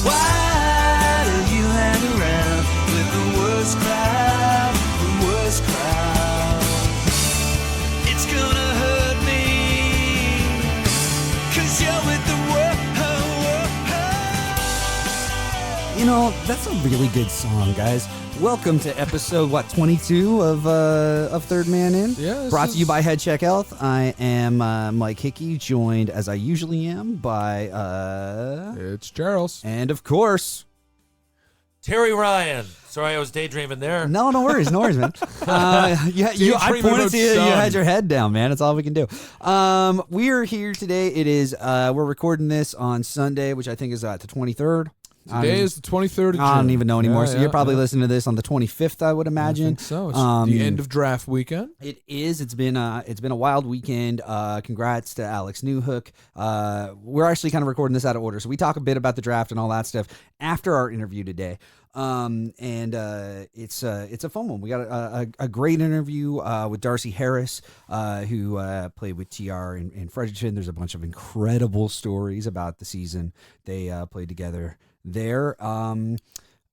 Why do you hang around with the worst crowd, the worst crowd? It's gonna hurt me, 'cause you're with the world. You know, that's a really good song, guys. Welcome to episode, 22 of Third Man In? Yeah, Brought to you by Head Check Health. I am Mike Hickey, joined, as I usually am, by... It's Charles. And, of course... Terry Ryan. Sorry, I was daydreaming there. No worries, man. I pointed to you. You had your head down, man. That's all we can do. We are here today. It is, we're recording this on Sunday, which I think is the 23rd. Today is the 23rd of June. I don't even know anymore. Yeah, so you're probably listening to this on the 25th, I would imagine. I think so. It's the end of draft weekend. It is. It's been a wild weekend. Congrats to Alex Newhook. We're actually kind of recording this out of order, so we talk a bit about the draft and all that stuff after our interview today. It's a fun one. We got a great interview with Darcy Harris, who played with TR in Fredericton. There's a bunch of incredible stories about the season they played together there.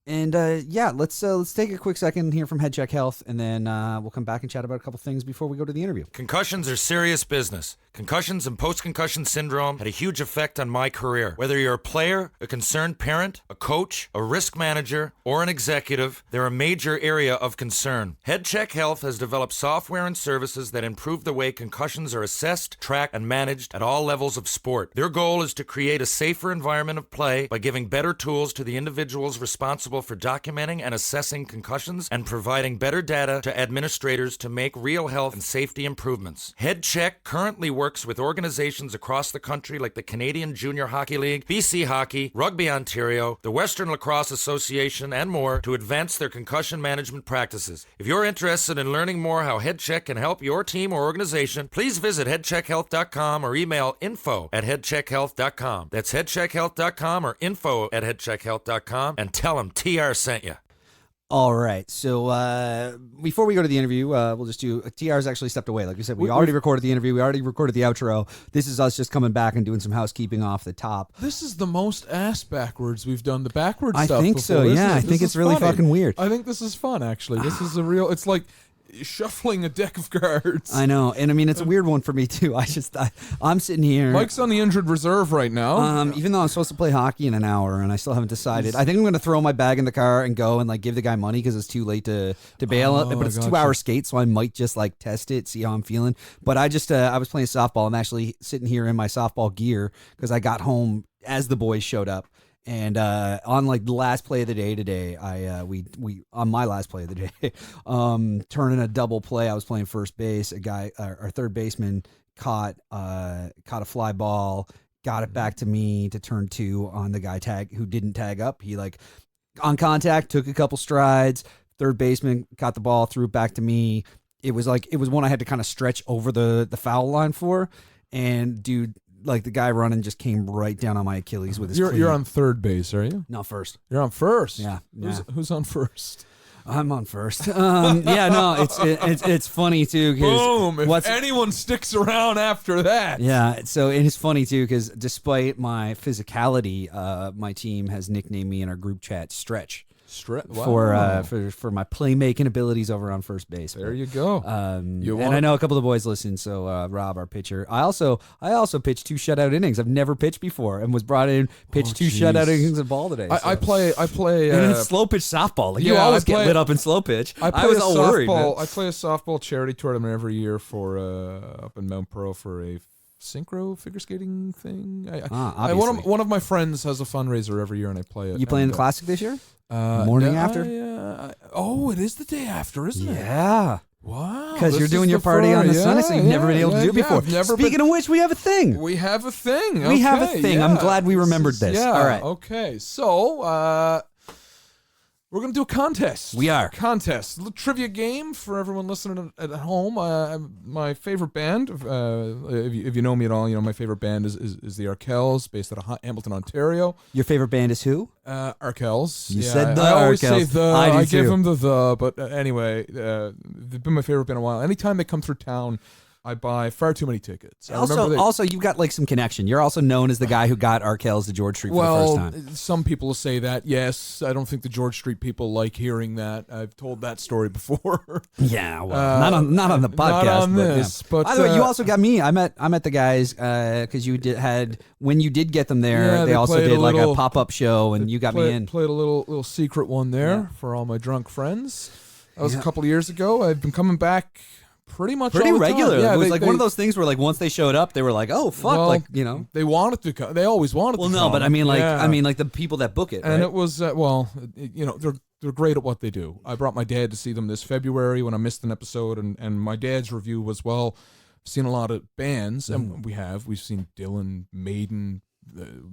Let's take a quick second here from Head Check Health, and then we'll come back and chat about a couple things before we go to the interview. Concussions are serious business. Concussions and post-concussion syndrome had a huge effect on my career. Whether you're a player, a concerned parent, a coach, a risk manager, or an executive, they're a major area of concern. Head Check Health has developed software and services that improve the way concussions are assessed, tracked, and managed at all levels of sport. Their goal is to create a safer environment of play by giving better tools to the individuals responsible for documenting and assessing concussions and providing better data to administrators to make real health and safety improvements. Head Check currently works with organizations across the country like the Canadian Junior Hockey League, BC Hockey, Rugby Ontario, the Western Lacrosse Association, and more to advance their concussion management practices. If you're interested in learning more how Head Check can help your team or organization, please visit headcheckhealth.com or email info@headcheckhealth.com. That's headcheckhealth.com or info@headcheckhealth.com, and tell them TR sent you. All right, so before we go to the interview, we'll just do... TR's actually stepped away. Like you said, we already recorded the interview. We already recorded the outro. This is us just coming back and doing some housekeeping off the top. This is the most ass backwards we've done the backwards I stuff think before. so, yeah. I think it's really fucking weird. I think this is fun, actually. This is a real... It's like shuffling a deck of cards. I know, and I mean, it's a weird one for me, too. I'm sitting here... Mike's on the injured reserve right now. Even though I'm supposed to play hockey in an hour, and I still haven't decided. I think I'm going to throw my bag in the car and go and give the guy money because it's too late to bail. But it's a 2-hour skate, so I might just test it, see how I'm feeling. But I was playing softball. I'm actually sitting here in my softball gear because I got home as the boys showed up. And on the last play of the day today, on my last play of the day, turning a double play. I was playing first base. A guy, our third baseman, caught a fly ball, got it back to me to turn 2 on the guy who didn't tag up. He on contact took a couple strides. Third baseman caught the ball, threw it back to me. It was one I had to kind of stretch over the foul line for, and dude. The guy running just came right down on my Achilles with his cleat. You're on third base, are you? No, first. You're on first? Yeah. Who's on first? I'm on first. It's funny, too. Boom. If anyone sticks around after that. Yeah, so it's funny, too, because despite my physicality, my team has nicknamed me in our group chat Stretch. For my playmaking abilities over on first base. There you go. I know a couple of the boys listen. So Rob, our pitcher, I also pitched 2 shutout innings. I've never pitched before, and was brought in pitched 2 shutout innings of ball today. I play. And it's slow pitch softball. You always get lit up in slow pitch. I was all worried. I play a softball charity tournament every year for up in Mount Pearl for a synchro figure skating thing. One of my friends has a fundraiser every year, and I play it. You playing the Classic this year? Morning after? It is the day after, isn't it? Yeah. Wow. Because you're doing your party on the Sunday, so you've never been able to do it before. Speaking of which, we have a thing. We have a thing. We have a thing. I'm glad we remembered this. Yeah. All right. Okay. So, we're going to do a contest. We are. Contest. A little trivia game for everyone listening at home. My favorite band, if you know me at all, my favorite band is the Arkells, based out of Hamilton, Ontario. Your favorite band is who? Arkells. You said the I always Arkells. say the. I give them the. But anyway, they've been my favorite band a while. Anytime they come through town, I buy far too many tickets. I Also, remember also, you've got like some connection. You're also known as the guy who got Arkells to George Street for the first time. Some people say that. Yes, I don't think the George Street people like hearing that. I've told that story before. Yeah, well, not on the podcast. Not on but, this. yeah. But by the way, you also got me. I met the guys because you had when you did get them there. Yeah, they also did like a pop-up show, and you got me in. Played a little secret one there for all my drunk friends. That was a couple of years ago. I've been coming back pretty much all the regular. time. Yeah, it was one of those things where like once they showed up, they were like, "Oh fuck!" Well, like you know, they wanted to come. They always wanted. Well, to no, come. but I mean, like, Yeah. the people that book it, And right? it was they're great at what they do. I brought my dad to see them this February when I missed an episode, and my dad's review was, well, I've seen a lot of bands, and we've seen Dylan, Maiden,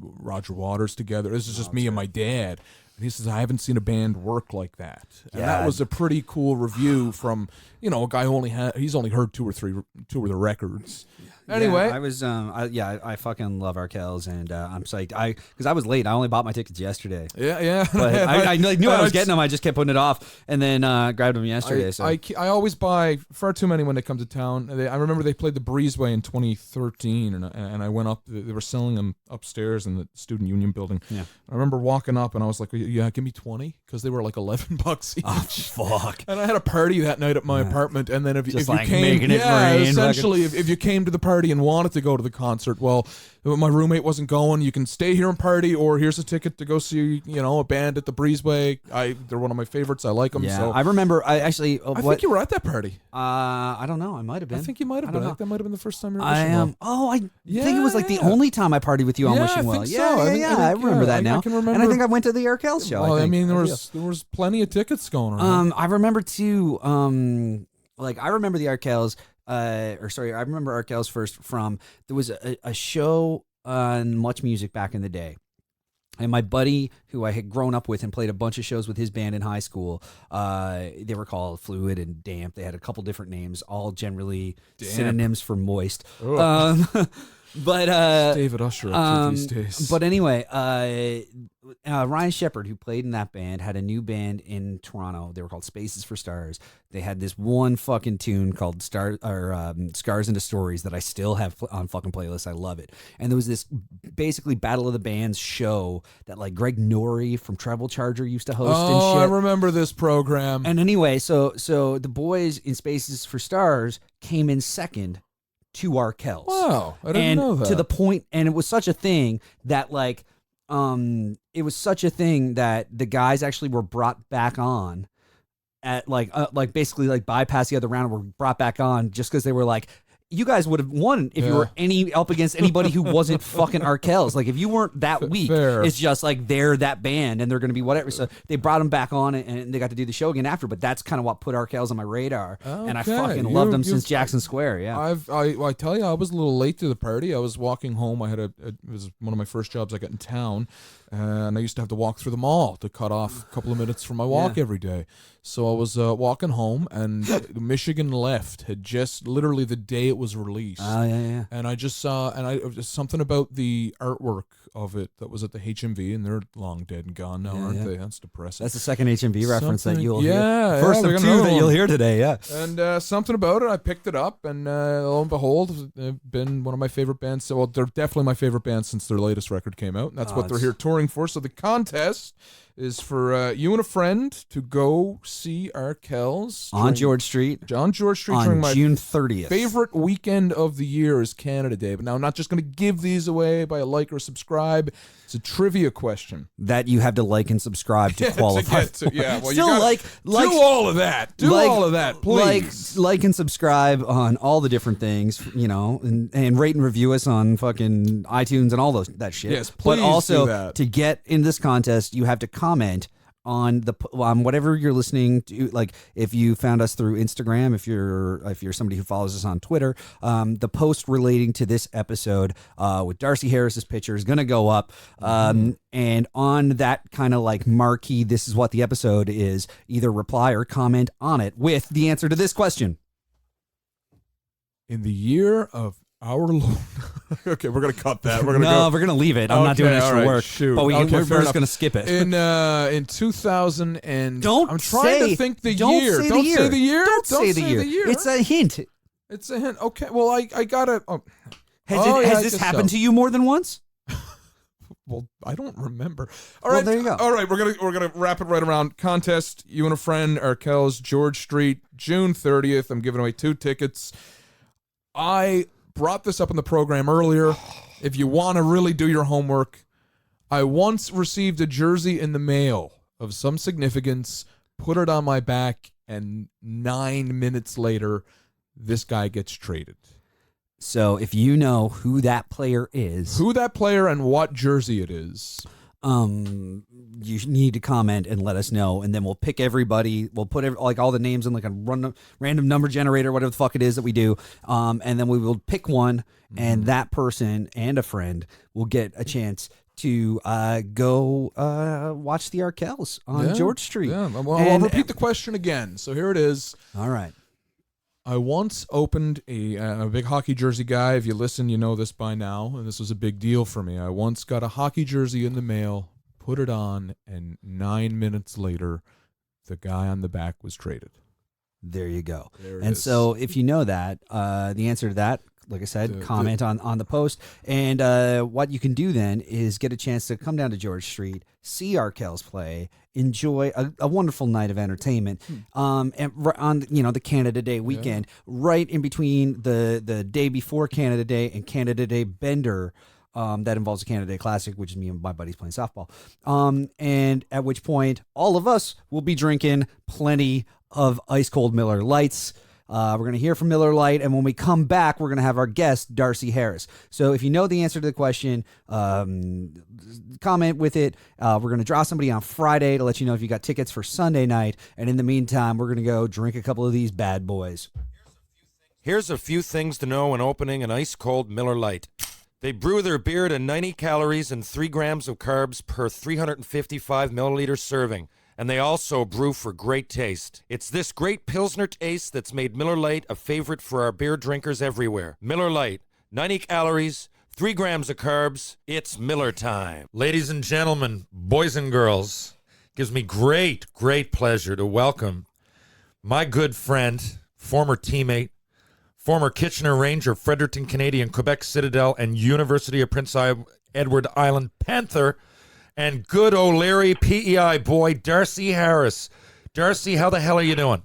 Roger Waters together. This is just me and my dad. And he says, I haven't seen a band work like that. And that was a pretty cool review from, a guy who he's only heard two of the records. Anyway, I was I fucking love Arkells, and I'm psyched. Because I was late. I only bought my tickets yesterday. Yeah. But I knew I was getting them. I just kept putting it off, and then grabbed them yesterday. I always buy far too many when they come to town. I remember they played the Breezeway in 2013, and I went up. They were selling them upstairs in the Student Union building. Yeah. I remember walking up, and I was like, "Yeah, give me 20," because they were like $11 each. Oh fuck! And I had a party that night at my apartment, and then if you came, making it rain, essentially, if you came to the party and wanted to go to the concert, well, my roommate wasn't going. You can stay here and party, or here's a ticket to go see, a band at the Breezeway. They're one of my favorites. I like them. Yeah, so I remember. I think you were at that party. I don't know. I might have been. I think you might have been. I think that might have been the first time you were. I am. I think it was like the only time I partied with you on Wishing Well. I remember that now. I can remember. And I think I went to the Arkells show. Well, I mean, there was plenty of tickets going around. I remember too. I remember the Arkells. I remember Arkells first from there was a show on Much Music back in the day. And my buddy, who I had grown up with and played a bunch of shows with his band in high school, they were called Fluid and Damp. They had a couple different names, all generally synonyms for moist. But David Usher up to these days. But anyway, Ryan Shepherd, who played in that band, had a new band in Toronto. They were called Spaces for Stars. They had this one fucking tune called Scars into Stories that I still have on fucking playlists. I love it. And there was this basically Battle of the Bands show that like Greg Norrie from Treble Charger used to host and shit. I remember this program. And anyway, so the boys in Spaces for Stars came in second to Arkells. Wow, I didn't know that. To the point, and it was such a thing that the guys actually were brought back on at basically bypass the other round and were brought back on just because they were like, you guys would have won if you were up against anybody who wasn't fucking Arkells. Like if you weren't that weak, it's just like they're that band and they're going to be whatever. So they brought them back on and they got to do the show again after. But that's kind of what put Arkells on my radar, and I fucking loved them since Jackson Square. Yeah, I tell you, I was a little late to the party. I was walking home. It was one of my first jobs I got in town. And I used to have to walk through the mall to cut off a couple of minutes from my walk every day. So I was walking home, and Michigan Left had just literally the day it was released. Oh, yeah. And I just saw, just something about the artwork of it that was at the HMV, and they're long dead and gone now, aren't they? That's depressing. That's the second HMV reference that you'll hear. First of two that you'll hear today, yeah. And something about it, I picked it up, and lo and behold, they've been one of my favorite bands. So, well, they're definitely my favorite band since their latest record came out, and that's what they're here touring for. So the contest is for you and a friend to go see Arkells on George Street on during June 30th. Favorite weekend of the year is Canada Day. But now I'm not just going to give these away by a like or subscribe. It's a trivia question that you have to like and subscribe to qualify. Well, still do all of that. Do all of that, please. Like and subscribe on all the different things, and rate and review us on fucking iTunes and all that shit. Yes, please. But also do that. to get in this contest, you have to comment on whatever you're listening to. Like if you found us through Instagram, if you're somebody who follows us on Twitter, the post relating to this episode with Darcy Harris's picture is going to go up, and on that kind of like marquee, this is what the episode is, either reply or comment on it with the answer to this question. In the year of our Lord. Okay, we're gonna cut that. We're gonna leave it. I'm not doing extra work. Shoot. But we're just gonna skip it. In 2000 and I'm trying to think the don't year. Say Don't the year. say the year. Don't say the year. It's a hint. It's a hint. Okay. Well, I got it. Oh. Has this happened to you more than once? Well, I don't remember. All Well, right, there you go. All right, we're gonna wrap it right around. Contest. You and a friend, Arkells, George Street, June 30th. I'm giving away 2 tickets. I brought this up in the program earlier. If you want to really do your homework, I once received a jersey in the mail of some significance, put it on my back, and 9 minutes later, this guy gets traded. So if you know who that player is, and what jersey it is, you need to comment and let us know, and then we'll pick everybody. We'll put all the names in like a random number generator, whatever the fuck it is that we do, and then we will pick one, and that person and a friend will get a chance to go watch the Arkells on George Street. Yeah, well, I'll repeat the question again. So here it is. All right. I once opened a big hockey jersey guy. If you listen, you know this by now, and this was a big deal for me. I once got a hockey jersey in the mail, put it on, and 9 minutes later, the guy on the back was traded. There you go. There it and is. so if you know that, the answer to that, like I said, comment on the post. And what you can do then is get a chance to come down to George Street, see Arkells play, enjoy a wonderful night of entertainment. And on the Canada Day weekend, right in between the day before Canada Day and Canada Day Bender. That involves the Canada Day Classic, which is me and my buddies playing softball. And at which point, all of us will be drinking plenty of ice cold Miller Lights. We're going to hear from Miller Lite, and when we come back, we're going to have our guest, Darcy Harris. So if you know the answer to the question, comment with it. We're going to draw somebody on Friday to let you know if you got tickets for Sunday night, and in the meantime, we're going to go drink a couple of these bad boys. Here's a few things to know when opening an ice-cold Miller Lite. They brew their beer to 90 calories and 3 grams of carbs per 355 milliliter serving. And they also brew for great taste. It's this great Pilsner taste that's made Miller Lite a favorite for our beer drinkers everywhere. Miller Lite, 90 calories, 3 grams of carbs. It's Miller time. Ladies and gentlemen, boys and girls, it gives me great pleasure to welcome my good friend, former teammate, former Kitchener Ranger, Fredericton Canadian, Quebec Citadel, and University of Prince Edward Island Panther, and good O'Leary PEI boy, Darcy Harris. Darcy, how the hell are you doing?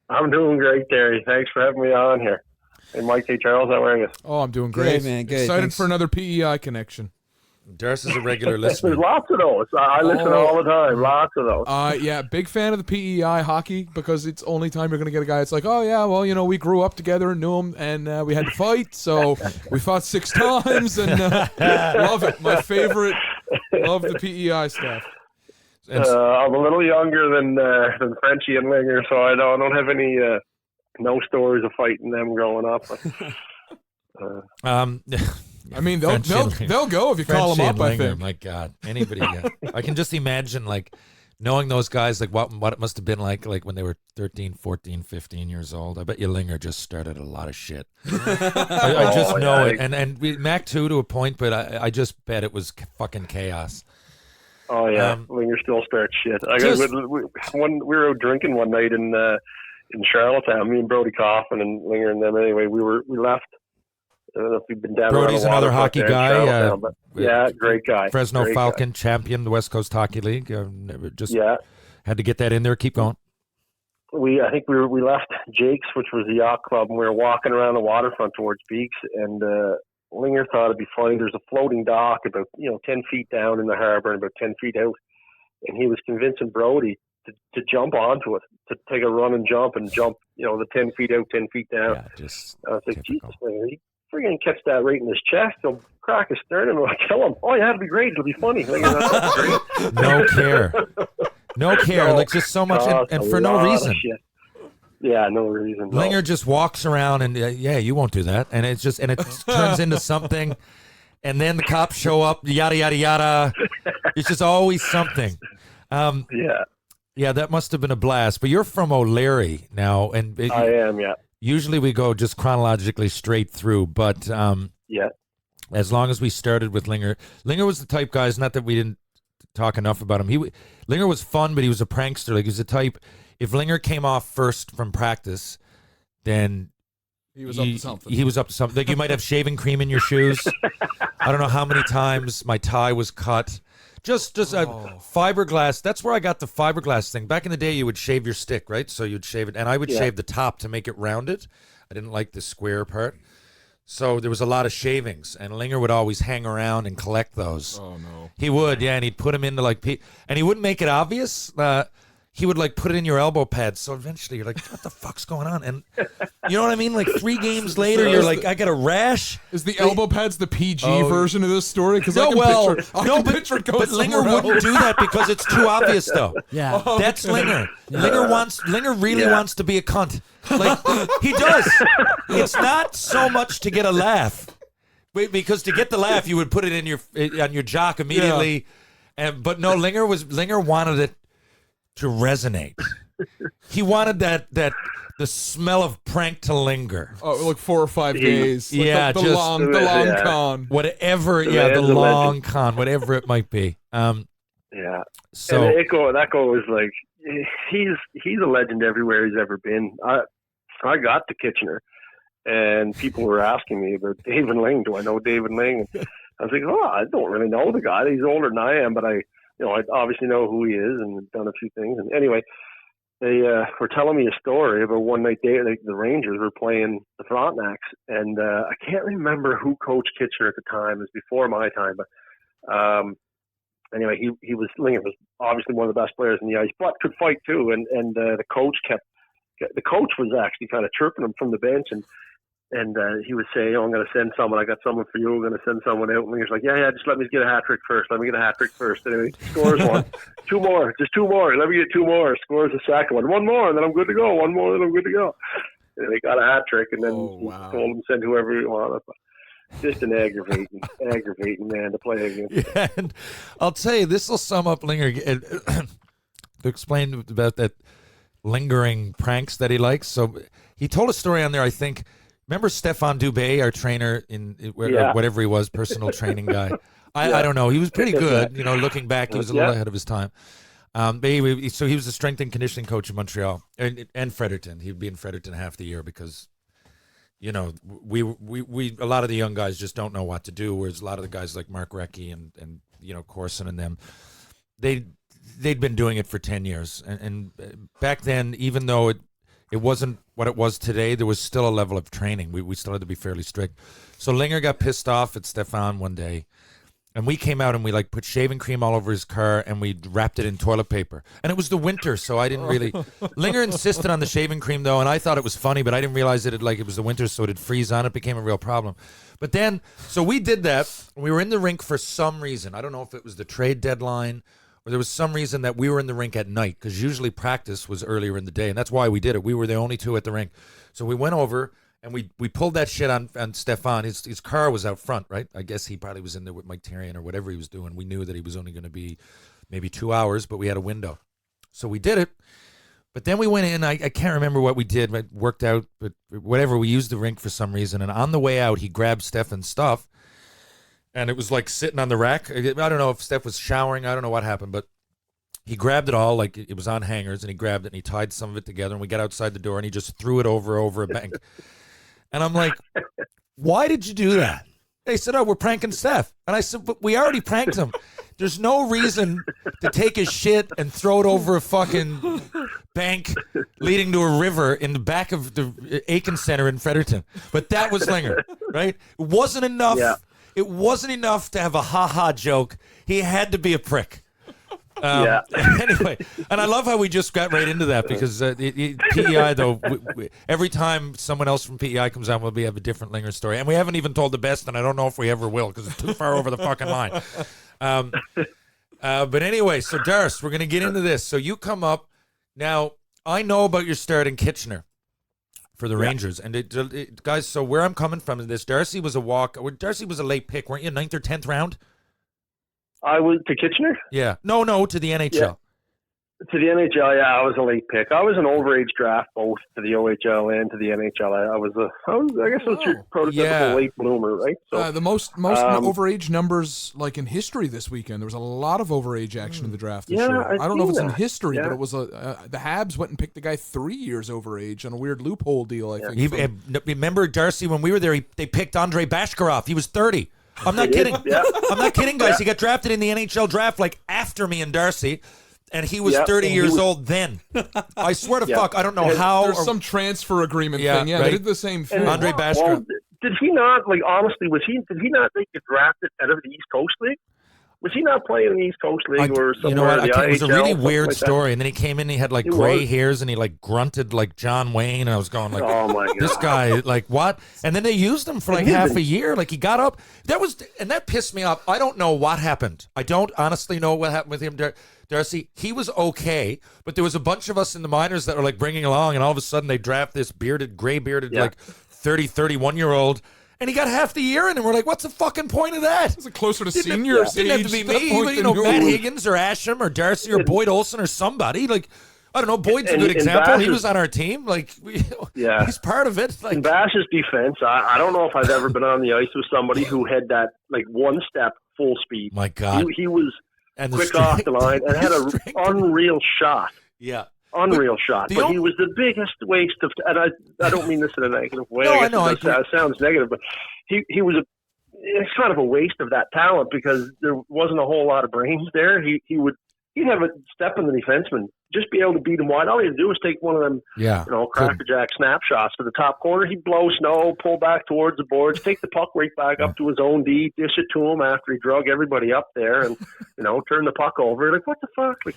I'm doing great, Terry. Thanks for having me on here. And Mike J. Charles, how are you? Oh, I'm doing great. Good, man. Good. Excited Thanks. for another PEI connection. Darcy's a regular listener. There's lots of those. I listen all the time. Lots of those. Yeah, big fan of the PEI hockey because it's only time you're going to get a guy. It's like, oh, yeah, well, we grew up together and knew him, and we had to fight, so we fought 6 times, and love it. My favorite. Love the PEI stuff. I'm a little younger than Frenchie and Linger, so I don't have any no stories of fighting them growing up. I mean, they'll go if you call them up, I think. My God. Anybody. I can just imagine, knowing those guys, what it must have been like when they were 13, 14, 15 years old. I bet you Linger just started a lot of shit. I just know it. And Mac too, to a point, but I just bet it was fucking chaos. Oh, yeah. Linger still starts shit. When we were out drinking one night in Charlottetown, me and Brody Coffin and Linger and them, anyway, we left. I don't know if you've been down. Brody's another hocky guy. Yeah, great guy. Fresno great Falcon guy. champion, the West Coast Hockey League. Had to get that in there. Keep going. I think we left Jake's, which was the yacht club, and we were walking around the waterfront towards Beeks, and Linger thought it'd be funny. There's a floating dock about 10 feet down in the harbor and about 10 feet out, and he was convincing Brody to jump onto it, to take a run and jump the 10 feet out, 10 feet down. Yeah, just I was like, typical. Jesus, Linger, he friggin' catch that right in his chest. He'll crack his sternum and kill him. Oh, yeah, it'll be great. It'll be funny. Linger, that's great. No care. No care. Just so much, and for no reason. Yeah, no reason. No. Linger just walks around and you won't do that, and it turns into something, and then the cops show up, yada yada yada. It's just always something. Yeah, that must have been a blast. But you're from O'Leary now, and I am. Yeah. Usually we go just chronologically straight through, but as long as we started with Linger was the type, guys. Not that we didn't talk enough about him. Linger was fun, but he was a prankster. He was the type. If Linger came off first from practice, then He was up to something. He was up to something. Like you might have shaving cream in your shoes. I don't know how many times my tie was cut. Just fiberglass. That's where I got the fiberglass thing. Back in the day, you would shave your stick, right? So you'd shave it, and I would shave the top to make it rounded. I didn't like the square part. So there was a lot of shavings, and Linger would always hang around and collect those. Oh, no. He would, and he'd put them into and he wouldn't make it obvious. He would put it in your elbow pads. So eventually you're like, what the fuck's going on? And you know what I mean? 3 games later, you're like, I got a rash. Is the elbow pads the PG version of this story? Because no, I can picture it going but Linger wouldn't do that because it's too obvious, though. Yeah. That's Linger. Linger really wants to be a cunt. He does. It's not so much to get a laugh. Because to get the laugh, you would put it on your jock immediately. Yeah. But no, Linger wanted it to resonate. He wanted the smell of prank to linger. Oh, 4 or 5 days. Yeah, the long con. Whatever, the long con, whatever it might be. Yeah. So and that goal is he's a legend everywhere he's ever been. I got to Kitchener, and people were asking me about David Ling. Do I know David Ling? And I was like, I don't really know the guy. He's older than I am, but I obviously know who he is and done a few things. And anyway, they were telling me a story about one night the Rangers were playing the Frontenacs, and I can't remember who coached Kitchener at the time. It was before my time, but anyway, Linger was obviously one of the best players in the ice, but could fight too. And the coach was actually kind of chirping him from the bench, and he would say, I'm going to send someone. I got someone for you. I'm going to send someone out. And Linger's like, yeah, just let me get a hat trick first. Anyway, scores one. 2 more. Just 2 more. Let me get 2 more. Scores the second one. 1 more, and then I'm good to go. 1 more, and then I'm good to go. And he got a hat trick, and then he told him to send whoever he wanted. Just an aggravating man to play against. Yeah, and I'll tell you, this will sum up Linger. To explain about that lingering pranks that he likes. So he told a story on there, I think. Remember Stefan Dubé, our trainer whatever he was, personal training guy. I don't know. He was pretty good. Looking back, he was a little ahead of his time. So he was the strength and conditioning coach in Montreal and Fredericton. He'd be in Fredericton half the year because, we a lot of the young guys just don't know what to do. Whereas a lot of the guys like Mark Recchi and Corson and them, they'd been doing it for 10 years. And back then, even though it wasn't what it was today, there was still a level of training. We still had to be fairly strict. So Linger got pissed off at Stefan one day, and we came out and we put shaving cream all over his car and we wrapped it in toilet paper. And it was the winter, so I didn't really. Linger insisted on the shaving cream though, and I thought it was funny, but I didn't realize that it was the winter, so it'd freeze on. It became a real problem. But then, so we did that. We were in the rink for some reason. I don't know if it was the trade deadline, or there was some reason that we were in the rink at night, because usually practice was earlier in the day, and that's why we did it. We were the only 2 at the rink. So we went over, and we pulled that shit on Stefan. His car was out front, right? I guess he probably was in there with Mike Therrien or whatever he was doing. We knew that he was only going to be maybe 2 hours, but we had a window. So we did it. But then we went in. I can't remember what we did. It worked out, but whatever. We used the rink for some reason, and on the way out, he grabbed Stefan's stuff, and it was sitting on the rack. I don't know if Steph was showering. I don't know what happened, but he grabbed it all, it was on hangers, and he grabbed it, and he tied some of it together, and we got outside the door, and he just threw it over a bank. And I'm like, why did you do that? They said, we're pranking Steph. And I said, but we already pranked him. There's no reason to take his shit and throw it over a fucking bank leading to a river in the back of the Aiken Center in Fredericton. But that was Linger, right? It wasn't enough. Yeah. It wasn't enough to have a ha-ha joke. He had to be a prick. Anyway, and I love how we just got right into that because PEI, though, every time someone else from PEI comes on, we have a different Linger story. And we haven't even told the best, and I don't know if we ever will because it's too far over the fucking line. But anyway, so Darce, we're going to get into this. So you come up. Now, I know about your start in Kitchener for the Rangers. And guys, so where I'm coming from is this. Darcy was a late pick, weren't you? 9th or 10th round? I was to Kitchener? Yeah. No, to the NHL. To the NHL, yeah, I was a late pick. I was an over-age draft both to the OHL and to the NHL. I guess I was your prototypical late bloomer, right? So the most overage numbers like in history this weekend. There was a lot of overage action in the draft this year. I don't know if it's in history, but it was the Habs went and picked the guy 3 years overage on a weird loophole deal. I think. Remember, Darcy, when we were there, they picked Andrei Bashkarov. He was 30. I'm not kidding. I'm not kidding, guys. He got drafted in the NHL draft like after me and Darcy. And he was 30 years old then. I swear to fuck, I don't know how. There's some transfer agreement thing. Yeah, right? They did the same thing. Andrei Bashkarov. Did he not, like, honestly, did he not get drafted out of the East Coast League? Was he not playing in the East Coast League or somewhere? You know what? It was a really weird like story. And then he came in and he had like gray hairs and he like grunted like John Wayne. And I was going like, oh my God. This guy, like what? And then they used him for like half a year. Like he got up. And that pissed me off. I don't know what happened. I don't honestly know what happened with him. Darcy, he was okay, but there was a bunch of us in the minors that were like bringing along, and all of a sudden they draft this gray-bearded, like 30, 31-year-old, and he got half the year in, and we're like, what's the fucking point of that? Is it closer to seniors? Didn't have to be me, but, Matt Higgins or Asham or Darcy or Boyd Olsen or somebody. Like, I don't know, Boyd's a good example. He was on our team. Like, he's part of it. Like, in Bash's defense, I don't know if I've ever been on the ice with somebody who had that, like, one-step full speed. My God. He was quick off the line and had an unreal shot. Yeah. Unreal shot. But he was the biggest waste of, and I don't mean this in a negative way. No, I know. It sounds negative, but he was it's kind of a waste of that talent because there wasn't a whole lot of brains there. He'd have a step in the defenseman, just be able to beat him wide. All he had to do was take one of them, crackerjack snapshots to the top corner. He'd blow snow, pull back towards the boards, take the puck right back up to his own D, dish it to him after he drug everybody up there, and turn the puck over. Like, what the fuck? Like,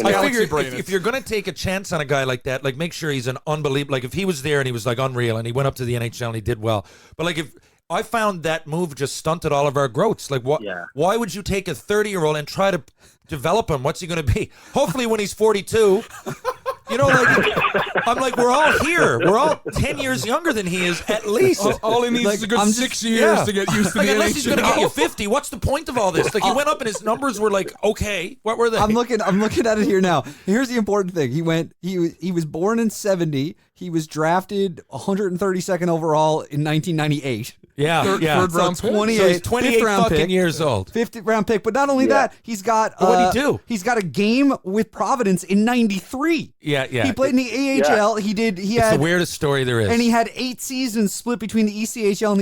I figure if you're going to take a chance on a guy like that, like make sure he's an unbelievable. Like if he was there and he was like unreal and he went up to the NHL and he did well, but like if I found that move just stunted all of our growths. Like, what? Yeah. Why would you take a 30-year-old and try to develop him? What's he going to be? Hopefully, when he's 42, I'm like, we're all here. We're all 10 years younger than he is, at least. All he needs is a good 6 years to get used to the unless NHL. He's going to get you 50. What's the point of all this? Like, he went up and his numbers were like, okay. What were they? I'm looking at it here now. Here's the important thing. He was born in 70. He was drafted 132nd overall in 1998. Yeah, third round pick. 28 fucking pick, years old. 50th round pick. But not only that, he's got what'd he do? He's got a game with Providence in 93. Yeah. He played in the AHL. Yeah. It's the weirdest story there is. And he had 8 seasons split between the ECHL and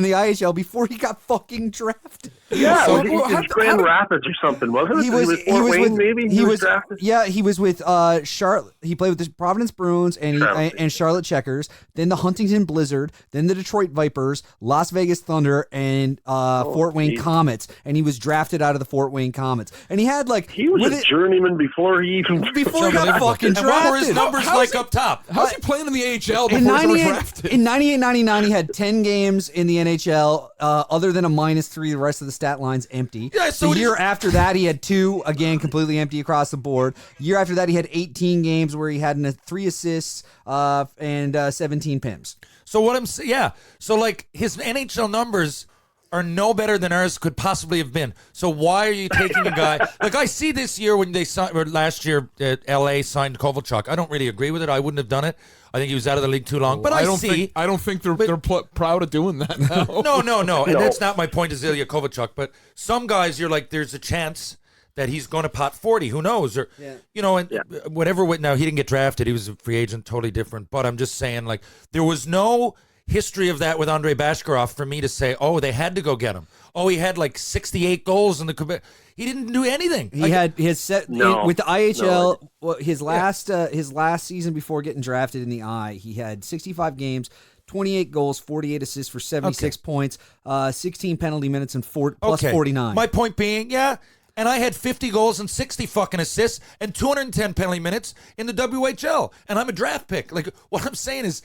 the IHL before he got fucking drafted. Yeah, so, he was Grand Rapids or something, wasn't it? He was Fort Wayne, maybe? He was drafted? Yeah, he was with Charlotte. He played with the Providence Bruins and Charlotte Checkers, then the Huntington Blizzard, then the Detroit Vipers, Las Vegas Thunder, and Fort Wayne Comets. And he was drafted out of the Fort Wayne Comets. And he had like... He was a journeyman before he even... Before he got fucking drafted. And what were his numbers up top? How's he playing in the AHL before he was drafted? In 98-99, he had 10 games in the NHL, other than a -3, the rest of the stat line's empty. Yeah, so the year after that, he had 2, again, completely empty across the board. Year after that, he had 18 games where he had 3 assists and 17 PIMs. So what I'm saying, so like his NHL numbers are no better than ours could possibly have been. So why are you taking a guy like I see this year when they signed, or last year LA signed Kovalchuk? I don't really agree with it. I wouldn't have done it. I think he was out of the league too long. But I don't think they're proud of doing that now. No. And that's not my point to Ilya Kovalchuk. But some guys, you're like, there's a chance that he's going to pot 40. Who knows? Or whatever. Now he didn't get drafted. He was a free agent, totally different. But I'm just saying, like, there was no history of that with Andrei Bashkarov for me to say, oh, they had to go get him. Oh, he had like 68 goals in the. He didn't do anything. He had with the IHL. His last season before getting drafted in the I, he had 65 games. 28 goals, 48 assists for 76 points, 16 penalty minutes, and plus 49. My point being, and I had 50 goals and 60 fucking assists and 210 penalty minutes in the WHL, and I'm a draft pick. Like, what I'm saying is,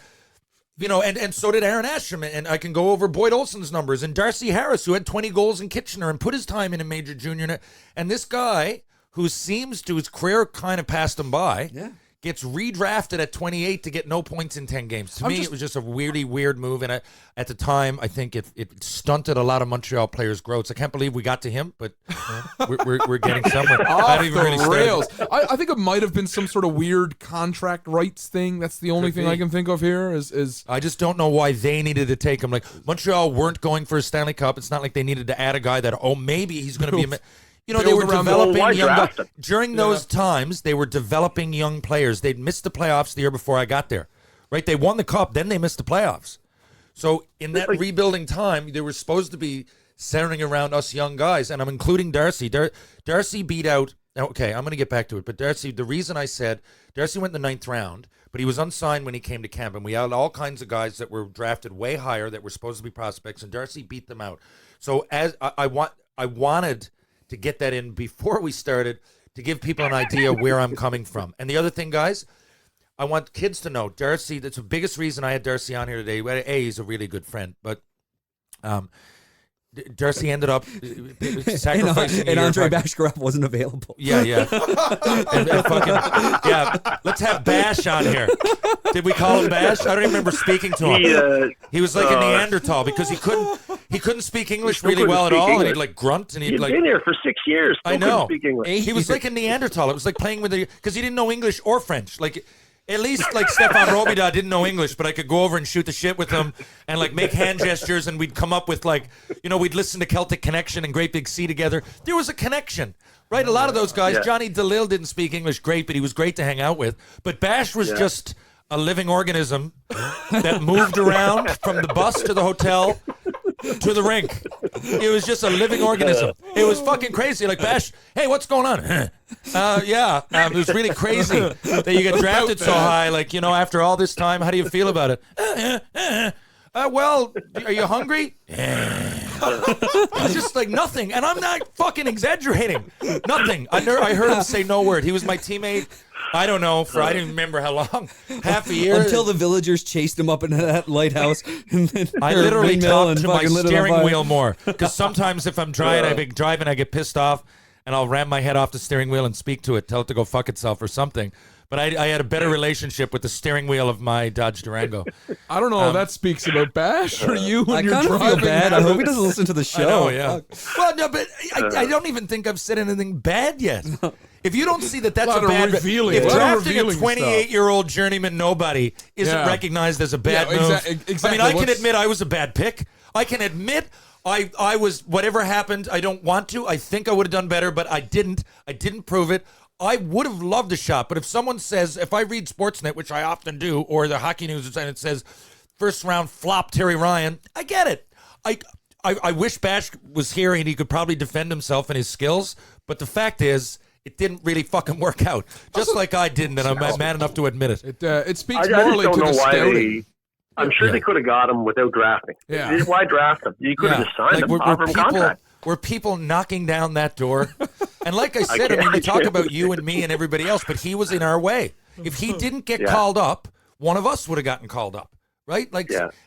and so did Aaron Asham, and I can go over Boyd Olsen's numbers, and Darcy Harris, who had 20 goals in Kitchener and put his time in a major junior net, and this guy, who seems to, his career kind of passed him by, gets redrafted at 28 to get no points in 10 games. To me, it was just a really weird move. And at the time, I think it stunted a lot of Montreal players' growth. I can't believe we got to him, but we're getting somewhere. Off the rails. I think it might have been some sort of weird contract rights thing. That's the only thing I can think of here. Is I just don't know why they needed to take him. Like, Montreal weren't going for a Stanley Cup. It's not like they needed to add a guy that, maybe he's going to be a... they were developing young guys. During those times, they were developing young players. They'd missed the playoffs the year before I got there, right? They won the Cup, then they missed the playoffs. So in that rebuilding time, they were supposed to be centering around us young guys, and I'm including Darcy. Darcy beat out... Okay, I'm going to get back to it, but Darcy, the reason I said Darcy went in the 9th round, but he was unsigned when he came to camp, and we had all kinds of guys that were drafted way higher that were supposed to be prospects, and Darcy beat them out. So as I wanted... to get that in before we started, to give people an idea where I'm coming from. And the other thing, guys, I want kids to know, Darcy, that's the biggest reason I had Darcy on here today. He's a really good friend, but Darcy ended up sacrificing and Andre Bashkarov wasn't available. Yeah. Let's have Bash on here. Did we call him Bash? I don't even remember speaking to him. He was like a Neanderthal because he couldn't speak English really well at all, and he'd like grunt and he'd like. He'd been here for 6 years. I know. Speak English. He was like a Neanderthal. It was like playing with because he didn't know English or French. Like. At least like Stefan Robida didn't know English, but I could go over and shoot the shit with him and like make hand gestures, and we'd come up with like, we'd listen to Celtic Connection and Great Big Sea together. There was a connection, right? A lot of those guys, Johnny DeLille didn't speak English great, but he was great to hang out with. But Bash was just a living organism that moved around from the bus to the hotel to the rink. It was just a living organism. It was fucking crazy. Like, Bash, hey, what's going on? It was really crazy that you get drafted so high. Like, after all this time, how do you feel about it? Well, are you hungry? It's just like nothing. And I'm not fucking exaggerating. Nothing. I heard him say no word. He was my teammate. I don't know, I didn't remember how long. Half a year. Until the villagers chased him up into that lighthouse. And then I literally talk to my steering wheel more. Because sometimes if I'm driving, I get pissed off, and I'll ram my head off the steering wheel and speak to it, tell it to go fuck itself or something. But I had a better relationship with the steering wheel of my Dodge Durango. I don't know if that speaks about Bash or you when you're driving. I kind of feel bad. I hope he doesn't listen to the show. I know, yeah. Well, no, but I don't even think I've said anything bad yet. If you don't see that's a bad... If drafting a 28-year-old journeyman nobody isn't recognized as a bad move... Exactly. I mean, I can admit I was a bad pick. I can admit I was... Whatever happened, I don't want to. I think I would have done better, but I didn't. I didn't prove it. I would have loved a shot, but if someone says... If I read Sportsnet, which I often do, or the Hockey News, and it says, first round flop Terry Ryan, I get it. I wish Bash was here and he could probably defend himself and his skills, but the fact is... It didn't really fucking work out, just like I didn't, and I'm mad enough to admit it. It speaks morally to the scouting. I'm sure they could have got him without drafting. Yeah. Why draft him? You could have just signed him, offer him contract. Were people knocking down that door? And like I said, you talk about you and me and everybody else, but he was in our way. If he didn't get called up, one of us would have gotten called up, right?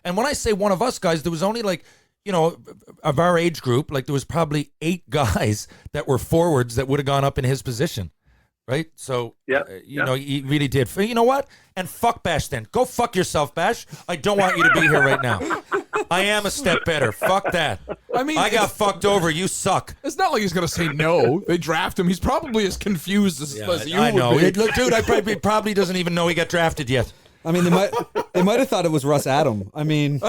And when I say one of us, guys, there was only of our age group, there was probably 8 guys that were forwards that would have gone up in his position, right? So, he really did. You know what? And fuck Bash then. Go fuck yourself, Bash. I don't want you to be here right now. I am a step better. Fuck that. I mean, I got fucked over. You suck. It's not like he's going to say no. They draft him. He's probably as confused as you I know. would be. Look, dude, he probably doesn't even know he got drafted yet. I mean, they might have thought it was Russ Adam. I mean...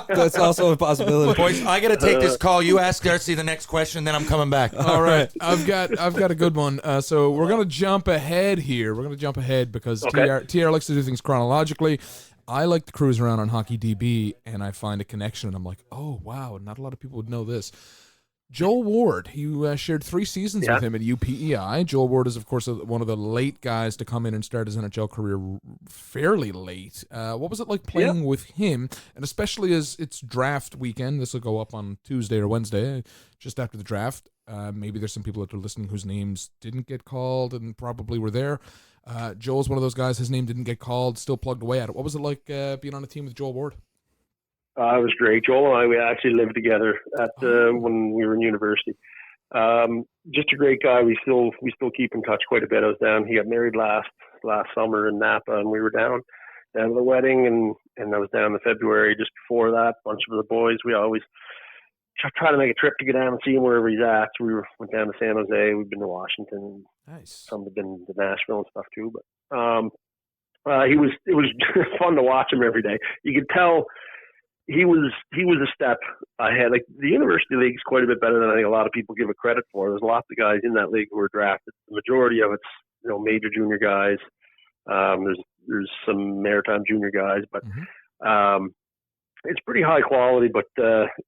That's also a possibility. Boys, I got to take this call. You ask Darcy the next question, then I'm coming back. All right. I've got a good one. So we're going to jump ahead here. We're going to jump ahead because TR likes to do things chronologically. I like to cruise around on Hockey DB, and I find a connection, and I'm like, oh, wow, not a lot of people would know this. Joel Ward, you shared 3 seasons with him at UPEI. Joel Ward is, of course, one of the late guys to come in and start his NHL career fairly late. What was it like playing with him? And especially as it's draft weekend, this will go up on Tuesday or Wednesday, just after the draft. Maybe there's some people that are listening whose names didn't get called and probably were there. Joel's one of those guys, his name didn't get called, still plugged away at it. What was it like being on a team with Joel Ward? It was great. Joel and I, we actually lived together when we were in university. Just a great guy. We still keep in touch quite a bit. I was down. He got married last last summer in Napa, and we were down to the wedding, and I was down in February just before that. A bunch of the boys, we always try to make a trip to go down and see him wherever he's at. So went down to San Jose. We've been to Washington. Nice. Some have been to Nashville and stuff too. But it was fun to watch him every day. You could tell he was a step ahead. Like, the University League is quite a bit better than I think a lot of people give it credit for. There's lots of guys in that league who were drafted. The majority of it's major junior guys. There's some maritime junior guys, but it's pretty high quality. But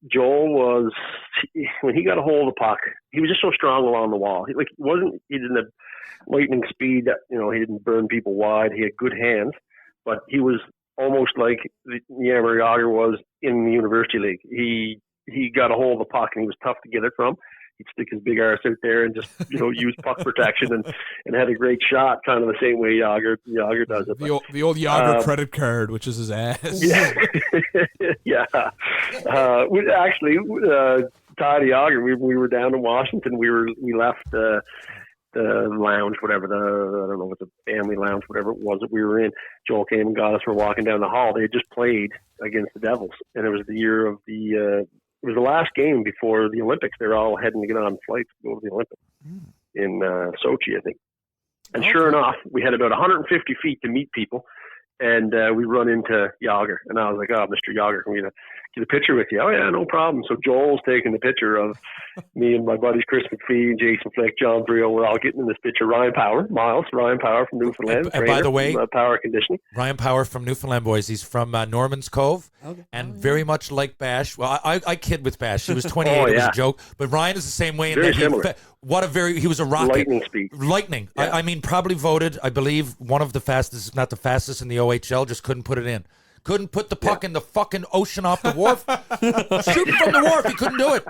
Joel when he got a hold of the puck, he was just so strong along the wall. He didn't have lightning speed. He didn't burn people wide. He had good hands, but he was almost like Jaromir Jagr was in the University League. He got a hold of the puck, and he was tough to get it from. He'd stick his big arse out there and just use puck protection and had a great shot, kind of the same way Jagr does it. The old Jagr credit card, which is his ass. Yeah, yeah. Actually, Ty Jagr, we were down in Washington. We left the lounge, whatever, I don't know what the family lounge, whatever it was that we were in. Joel came and got us. We're walking down the hall. They had just played against the Devils, and it was the year of it was the last game before the Olympics. They were all heading to get on flights to go to the Olympics in Sochi, I think. And sure enough, we had about 150 feet to meet people, and we run into Jagr. And I was like, "Oh, Mr. Jagr, can we get a picture with you?" "Oh, yeah, no problem." So Joel's taking the picture of me and my buddies Chris McPhee, Jason Flick, John Brio. We're all getting in this picture. Ryan Power from Newfoundland. And by the way, Power Conditioning. Ryan Power from Newfoundland, boys. He's from Norman's Cove, and very much like Bash. Well, I kid with Bash. He was 28. It was a joke. But Ryan is the same way. Very similar. He was a rocket. Lightning speed. Lightning. Yeah. I mean, probably voted, I believe, one of the fastest, if not the fastest in the OHL. Just couldn't put it in. Couldn't put the puck in the fucking ocean off the wharf. Shooting from the wharf, he couldn't do it.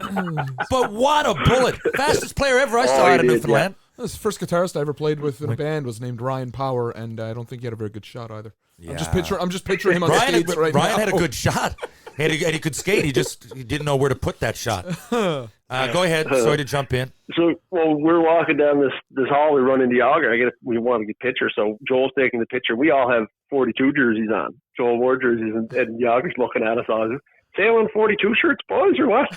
But what a bullet. Fastest player ever I saw out of Newfoundland. Yeah. The first guitarist I ever played with in a band was named Ryan Power, and I don't think he had a very good shot either. Yeah. I'm just picturing him on skates right now. Ryan had a good shot. And he could skate. He didn't know where to put that shot. Go ahead. Sorry to jump in. So, we're walking down this hall. We run into Jagr. We want to get pictures. So Joel's taking the picture. We all have 42 jerseys on. Joel wore jerseys, and Jagr's looking at us all. "Sailing 42 shirts, boys, or what?"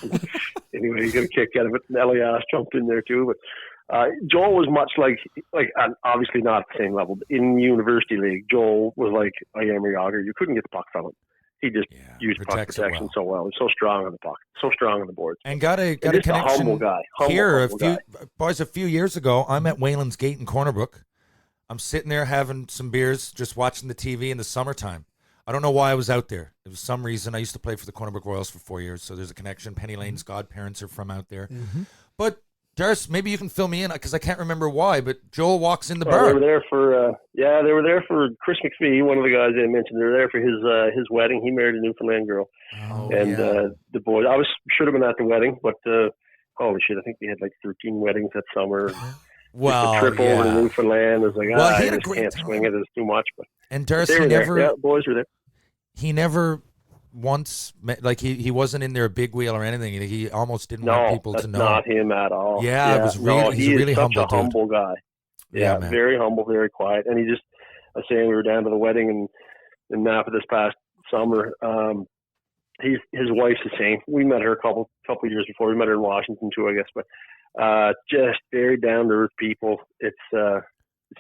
Anyway, he got a kick out of it. And Elias jumped in there too. But Joel was much like obviously not at the same level. In the University League, Joel was like Jaromir Jagr. You couldn't get the puck from him. He just used puck protection so well. He's so strong on the puck, so strong on the boards. And got a connection a humble guy. A few years ago, I'm at Wayland's Gate in Corner Brook. I'm sitting there having some beers, just watching the TV in the summertime. I don't know why I was out there. There was some reason. I used to play for the Corner Brook Royals for 4 years, so there's a connection. Penny Lane's godparents are from out there. Mm-hmm. But Darce, maybe you can fill me in because I can't remember why. But Joel walks in the bar. They were there for Chris McPhee, one of the guys I mentioned. They were there for his wedding. He married a Newfoundland girl, the boys. I should have been at the wedding, but holy shit, I think we had like 13 weddings that summer. Well, the trip over to Newfoundland is like, I just can't swing it. It's too much. But and Darce, boys were there. He never once he wasn't in their big wheel or anything. He almost didn't want people to know. No, not him at all. Yeah, it was really. He's a really humble guy. Yeah, very humble, very quiet. And I was saying we were down to the wedding in Napa this past summer. His wife's the same. We met her a couple years before. We met her in Washington too, I guess. But just very down to earth people. It's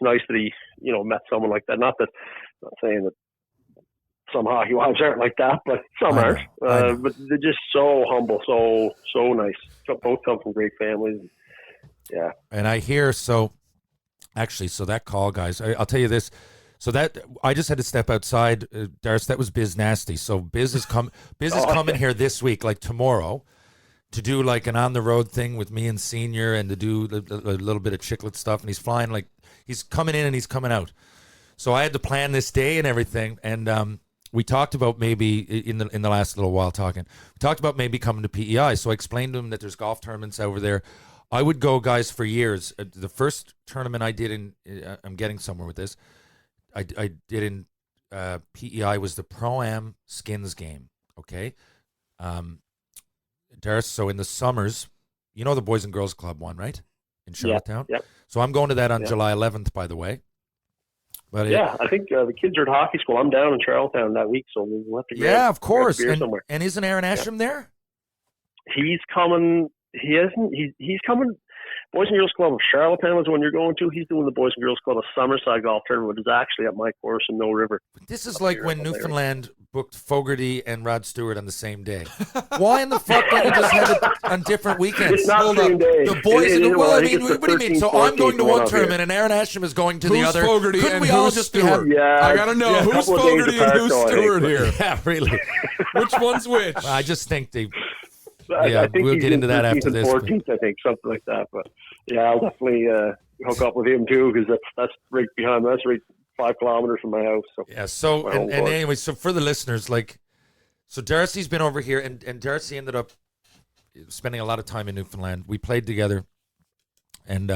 nice that he met someone like that. Not saying that some hockey wives aren't like that, but some aren't. But they're just so humble, so nice. Both come from great families. Yeah. And I hear that call, guys. I'll tell you this. So that I just had to step outside, Darce. That was Biz Nasty. So Biz is coming here this week, like tomorrow, to do like an on the road thing with me and Senior, and to do a little bit of chiclet stuff. And he's flying he's coming in and he's coming out. So I had to plan this day and everything. And we talked about maybe in the last little while we talked about maybe coming to PEI. So I explained to him that there's golf tournaments over there. I would go, guys, for years. The first tournament I did I'm getting somewhere with this. I did in PEI was the Pro-Am Skins game. Okay. Darce, so in the summers, the Boys and Girls Club one, right? In Charlottetown. Yep. So I'm going to that on July 11th, by the way. But I think the kids are at hockey school. I'm down in Charlottetown that week, so we'll have to yeah, of course. grab a beer somewhere. And isn't Aaron Ashram there? He's coming. He hasn't. He's coming. Boys and Girls Club of Charlottetown is the one you're going to. He's doing the Boys and Girls Club of Summerside Golf Tournament, which is actually at my course in No River. This is like when Newfoundland booked Fogarty and Rod Stewart on the same day. Why in the fuck don't you just have it on different weekends? It's not the same day. The boys in the well, I mean, what do you mean? So I'm going to one tournament and Aaron Ashram is going to the other. Fogarty Couldn't and we all who's just Stewart? Yeah, I gotta know who's Fogarty and who's Stewart here. Yeah, really. Which one's which? I just think they. I think we'll he's get into that in after this. 14th, I think, something like that. But yeah, I'll definitely hook up with him too, because that's right behind. That's right 5 kilometers from my house. So yeah. So and anyway, so for the listeners, so Darcy's been over here, and Darcy ended up spending a lot of time in Newfoundland. We played together, and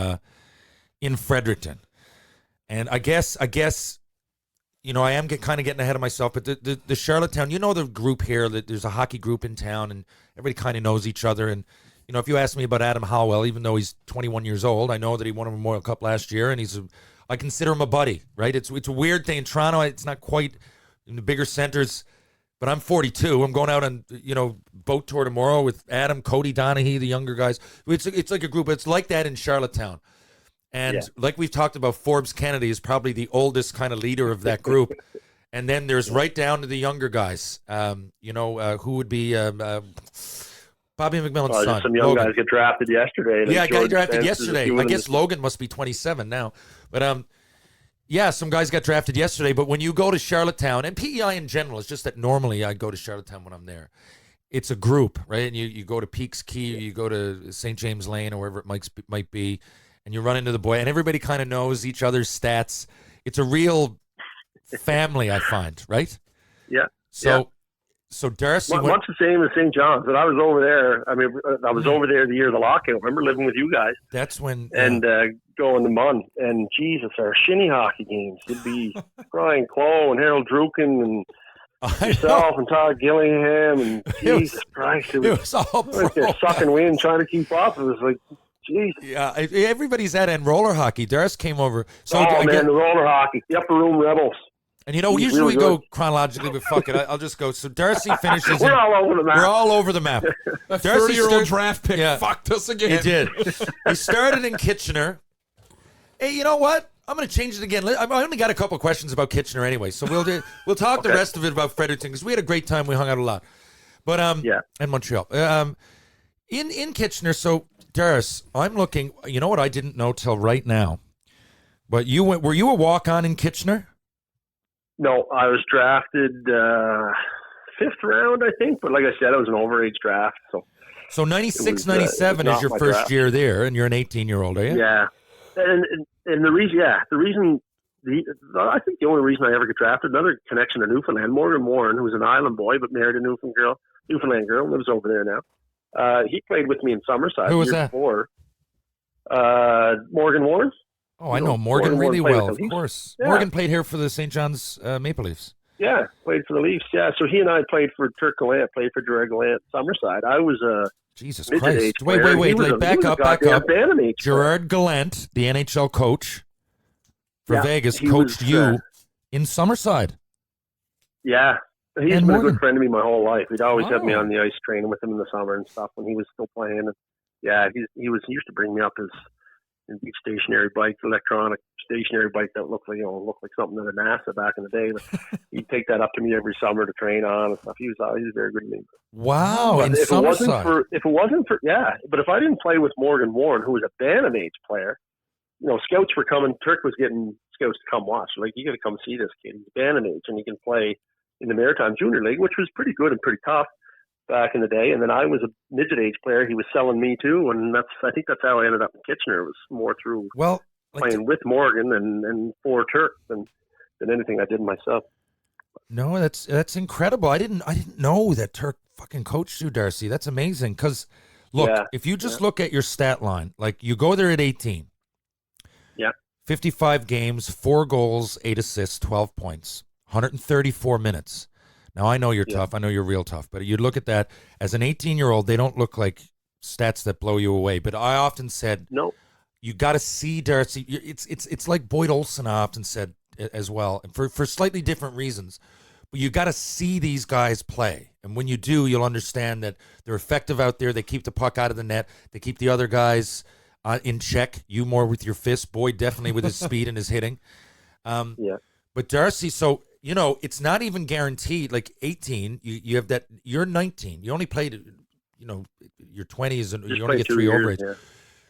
in Fredericton, and I guess. I am kind of getting ahead of myself, but the Charlottetown, the group here, that there's a hockey group in town, and everybody kind of knows each other. And, if you ask me about Adam Howell, even though he's 21 years old, I know that he won a Memorial Cup last year, and I consider him a buddy, right? It's a weird thing. In Toronto, it's not quite in the bigger centers, but I'm 42. I'm going out on, boat tour tomorrow with Adam, Cody Donaghy, the younger guys. It's like a group. It's like that in Charlottetown. And like we've talked about, Forbes Kennedy is probably the oldest kind of leader of that group. And then there's right down to the younger guys, who would be Bobby McMillan's son. Some young Logan. guys get drafted yesterday. Yeah, got drafted yesterday. I guess Logan must be 27 now. But some guys got drafted yesterday. But when you go to Charlottetown, and PEI in general, it's just that normally I go to Charlottetown when I'm there. It's a group, right? And you go to Peaks Key, or you go to St. James Lane, or wherever it might be. And you run into the boy, and everybody kind of knows each other's stats. It's a real family, I find, right? Yeah. So Darcy much the same as St. John's. But I was over there. I mean, I was over there the year of the lockout. I remember living with you guys. That's when and going to Munn. And Jesus, our shinny hockey games. It'd be Brian Clough and Harold Druken and yourself and Todd Gillingham and Jesus Christ, it was all like they're sucking wind trying to keep up. It was like. Jeez. Yeah, everybody's at and roller hockey. Darcy came over. So the roller hockey, the upper room rebels. And usually we go chronologically, but fuck it, I'll just go. So Darcy finishes. We're all over the map. We're all over the map. That 30-year-old draft pick fucked us again. He did. He started in Kitchener. Hey, you know what? I'm going to change it again. I only got a couple questions about Kitchener anyway, so we'll talk the rest of it about Fredericton, because we had a great time. We hung out a lot. But and Montreal. In Kitchener, so. Darcy, I'm looking. You know what I didn't know till right now, but were you a walk-on in Kitchener? No, I was drafted 5th round, I think. But like I said, it was an over-age draft. So 96, 97 is your first draft. Year there, and you're an 18-year-old, are you? Yeah, and the reason, I think the only reason I ever got drafted, another connection to Newfoundland, Morgan Warren, who was an island boy but married a Newfoundland girl, lives over there now. He played with me in Summerside. Who was the year that? Before. Morgan Warren. Oh, I know Morgan really well, of course. Yeah. Morgan played here for the St. John's Maple Leafs. Yeah, played for the Leafs. Yeah, so he and I played for Turk Gallant, played for Gerard Gallant, Summerside. I was a Jesus Christ! Wait! Back up. Gerard Gallant, the NHL coach for Vegas, coached you in Summerside. Yeah. He's been a good friend to me my whole life. He'd always have me on the ice training with him in the summer and stuff when he was still playing. And yeah, he used to bring me up his big stationary bike, electronic stationary bike that looked like something at a NASA back in the day. But he'd take that up to me every summer to train on and stuff. He was very good to me. Wow, but if Summerside. it wasn't for but if I didn't play with Morgan Warren, who was a Bantam age player, scouts were coming. Turk was getting scouts to come watch. Like, you got to come see this kid. He's Bantam age and he can play in the Maritime Junior League, which was pretty good and pretty tough back in the day. And then I was a midget age player. He was selling me too, and I think that's how I ended up in Kitchener. It was more through playing with Morgan and for Turk than anything I did myself. No, that's incredible. I didn't know that Turk fucking coached you, Darcy. That's amazing. Because look, if you just look at your stat line, like you go there at 18. Yeah. 55 games, 4 goals, 8 assists, 12 points. 134 minutes. Now, I know you're tough. I know you're real tough. But you look at that, as an 18-year-old, they don't look like stats that blow you away. But I often said, no, you got to see Darcy. It's like Boyd Olsen often said as well, and for slightly different reasons. But you got to see these guys play. And when you do, you'll understand that they're effective out there. They keep the puck out of the net. They keep the other guys in check. You more with your fist. Boyd definitely with his speed and his hitting. Yeah. But Darcy, so, it's not even guaranteed. Like 18, you have that. You're 19. You only played, your 20s, and you only get 3 over-agers. Yeah.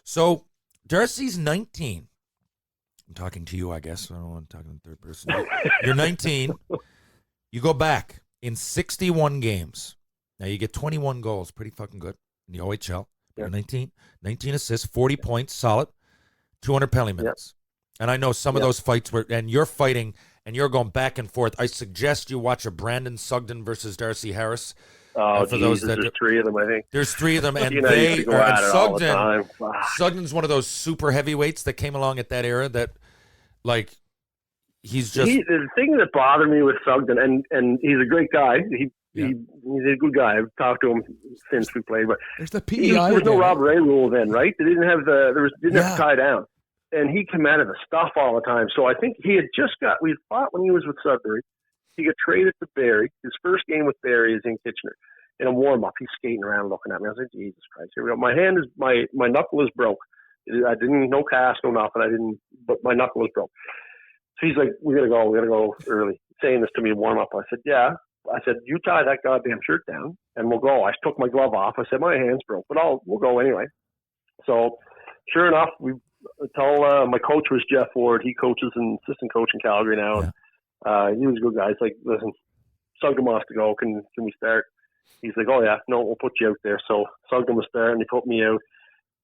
So Darcy's 19. I'm talking to you, I guess. I don't want to talk in third person. You're 19. You go back in 61 games. Now you get 21 goals. Pretty fucking good in the OHL. Yeah. 19 assists, 40 points, solid, 200 penalty minutes. And I know some of those fights and you're fighting and you're going back and forth. I suggest you watch a Brandon Sugden versus Darcy Harris. Oh, for those there's 3 of them, I think. There's 3 of them, and they are. And Sugden's one of those super heavyweights that came along at that era that, like, he's just. The thing that bothered me with Sugden, and he's a great guy. He's a good guy. I've talked to him since we played, but there's the there was no Rob Ray rule then, right? They didn't have didn't have to tie down, and he commanded the stuff all the time. So I think he had just we thought when he was with Sudbury, he got traded to Barrie. His first game with Barrie is in Kitchener. In a warm-up, he's skating around looking at me. I was like, Jesus Christ, here we go. My knuckle is broke. I didn't, no cast, no nothing. But my knuckle is broke. So he's like, we gotta go early. Saying this to me in warm-up. I said, yeah. I said, you tie that goddamn shirt down and we'll go. I took my glove off. I said, my hand's broke, but we'll go anyway. So sure enough, my coach was Jeff Ward. He coaches an assistant coach in Calgary now. Yeah. He was a good guy. He's like, listen, Sugden wants to go. Can we start? He's like, oh yeah, no, we'll put you out there. So Sugden was there and he put me out.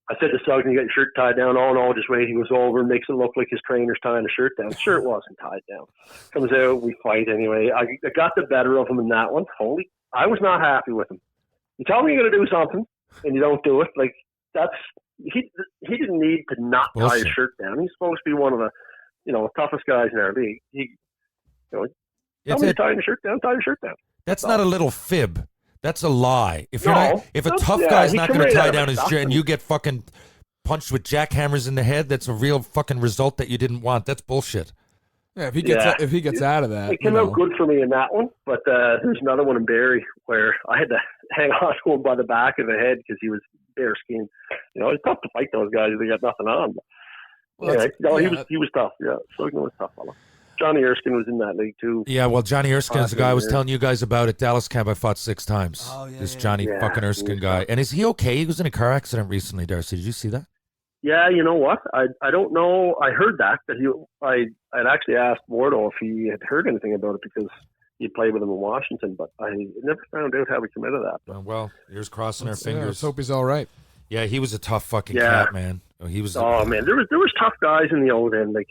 I said to Sugden, you got your shirt tied down. Oh no, just wait. He goes over and makes it look like his trainer's tying the shirt down. Sure, it wasn't tied down. Comes out, we fight anyway. I got the better of him in that one. I was not happy with him. You tell me you're going to do something and you don't do it. Like he didn't need to not tie his shirt down. He's supposed to be one of the, toughest guys in our league. Tell me you're tying your shirt down, tie your shirt down. That's not a little fib. That's a lie. If a tough guy's not going to tie down his shirt and you get fucking punched with jackhammers in the head, that's a real fucking result that you didn't want. That's bullshit. Yeah, if he gets out of that, it came out good for me in that one. But there's another one in Barrie where I had to hang on to him by the back of the head because he was bare skinned. It's tough to fight those guys. They got nothing on. But, he was tough. Yeah, Sugden was a tough fella. Johnny Erskine was in that league too. Yeah, well, Johnny Erskine is the guy I was telling you guys about at Dallas camp. I fought 6 times. Oh, yeah, this Johnny fucking Erskine guy. And is he okay? He was in a car accident recently, Darcy. Did you see that? Yeah, you know what? I don't know. I heard that I'd actually asked Mordo if he had heard anything about it because he played with him in Washington, but I never found out how he came out of that. Well, here's crossing our fingers. Let's hope he's all right. Yeah, he was a tough fucking cat, man. He was. Oh man, there was tough guys in the old end. Like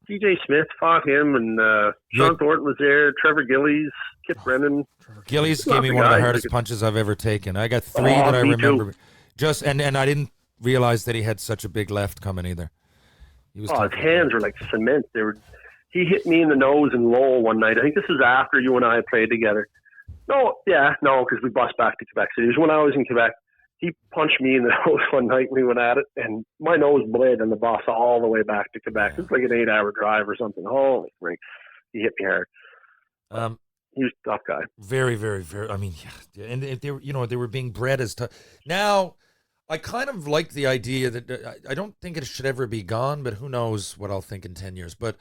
DJ Smith fought him, and Sean Thornton was there. Trevor Gillies, Kip Brennan. Gillies gave me one of the hardest punches I've ever taken. I got 3 that I remember. Too. And I didn't realize that he had such a big left coming either. He was. His hands were like cement. He hit me in the nose in Lowell one night. I think this is after you and I played together. No, because we bussed back to Quebec City. It was when I was in Quebec. He punched me in the nose one night when we went at it, and my nose bled and the bus all the way back to Quebec. It was like an 8-hour drive or something. Holy freak. He hit me hard. He was a tough guy. Very, very, very. I mean, yeah. And they were, they were being bred as tough. Now, I kind of like the idea that I don't think it should ever be gone, but who knows what I'll think in 10 years. But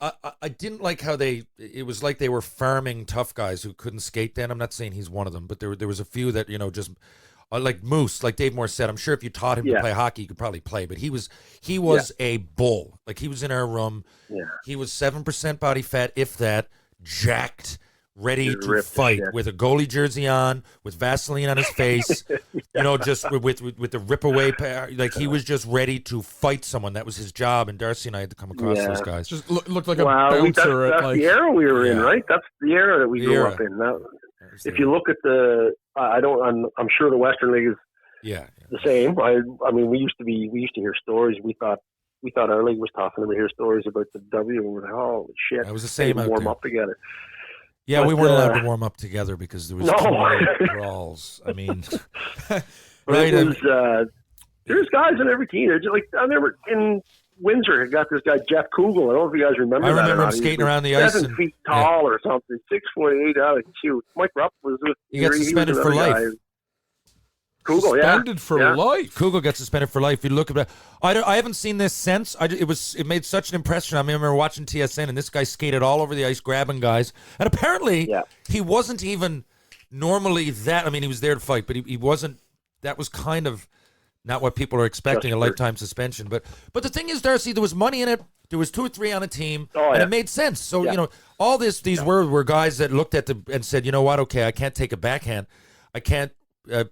I didn't like how it was like they were farming tough guys who couldn't skate then. I'm not saying he's one of them, but there was a few that, just like Moose, like Dave Moore said, I'm sure if you taught him to play hockey, he could probably play, but he was a bull. Like he was in our room. Yeah. He was 7% body fat, if that, jacked, ready to fight with a goalie jersey on, with Vaseline on his face, just with the rip away. Like he was just ready to fight someone. That was his job. And Darcy and I had to come across those guys. Just looked like a bouncer. That's the era we were in, right? That's the era that we grew up in. If you look at I'm sure the Western League is the same. I mean, we used to hear stories. We thought our league was tough, and then we hear stories about the W, and we're like, holy shit! It was the same. Warm up together. Yeah, but we weren't allowed to warm up together because there was too many brawls. I mean, right? There's guys on every team. They're just like, I remember in Windsor, I got this guy, Jeff Kugel. I don't know if you guys remember that. I remember him skating around the ice. 7 feet tall or something, 6'8" out of shoot. Mike Rupp was with He got suspended for life. Kugel, Suspended for life. Kugel gets suspended for life. You look at it. I haven't seen this since. It made such an impression. I remember watching TSN, and this guy skated all over the ice, grabbing guys. And apparently, he wasn't even normally that. I mean, he was there to fight, but he wasn't. That was kind of not what people are expecting, a lifetime suspension. But the thing is, Darcy, there was money in it. There was 2 or 3 on a team, and it made sense. So, all these were guys that looked at and said, you know what, okay, I can't take a backhand. I can't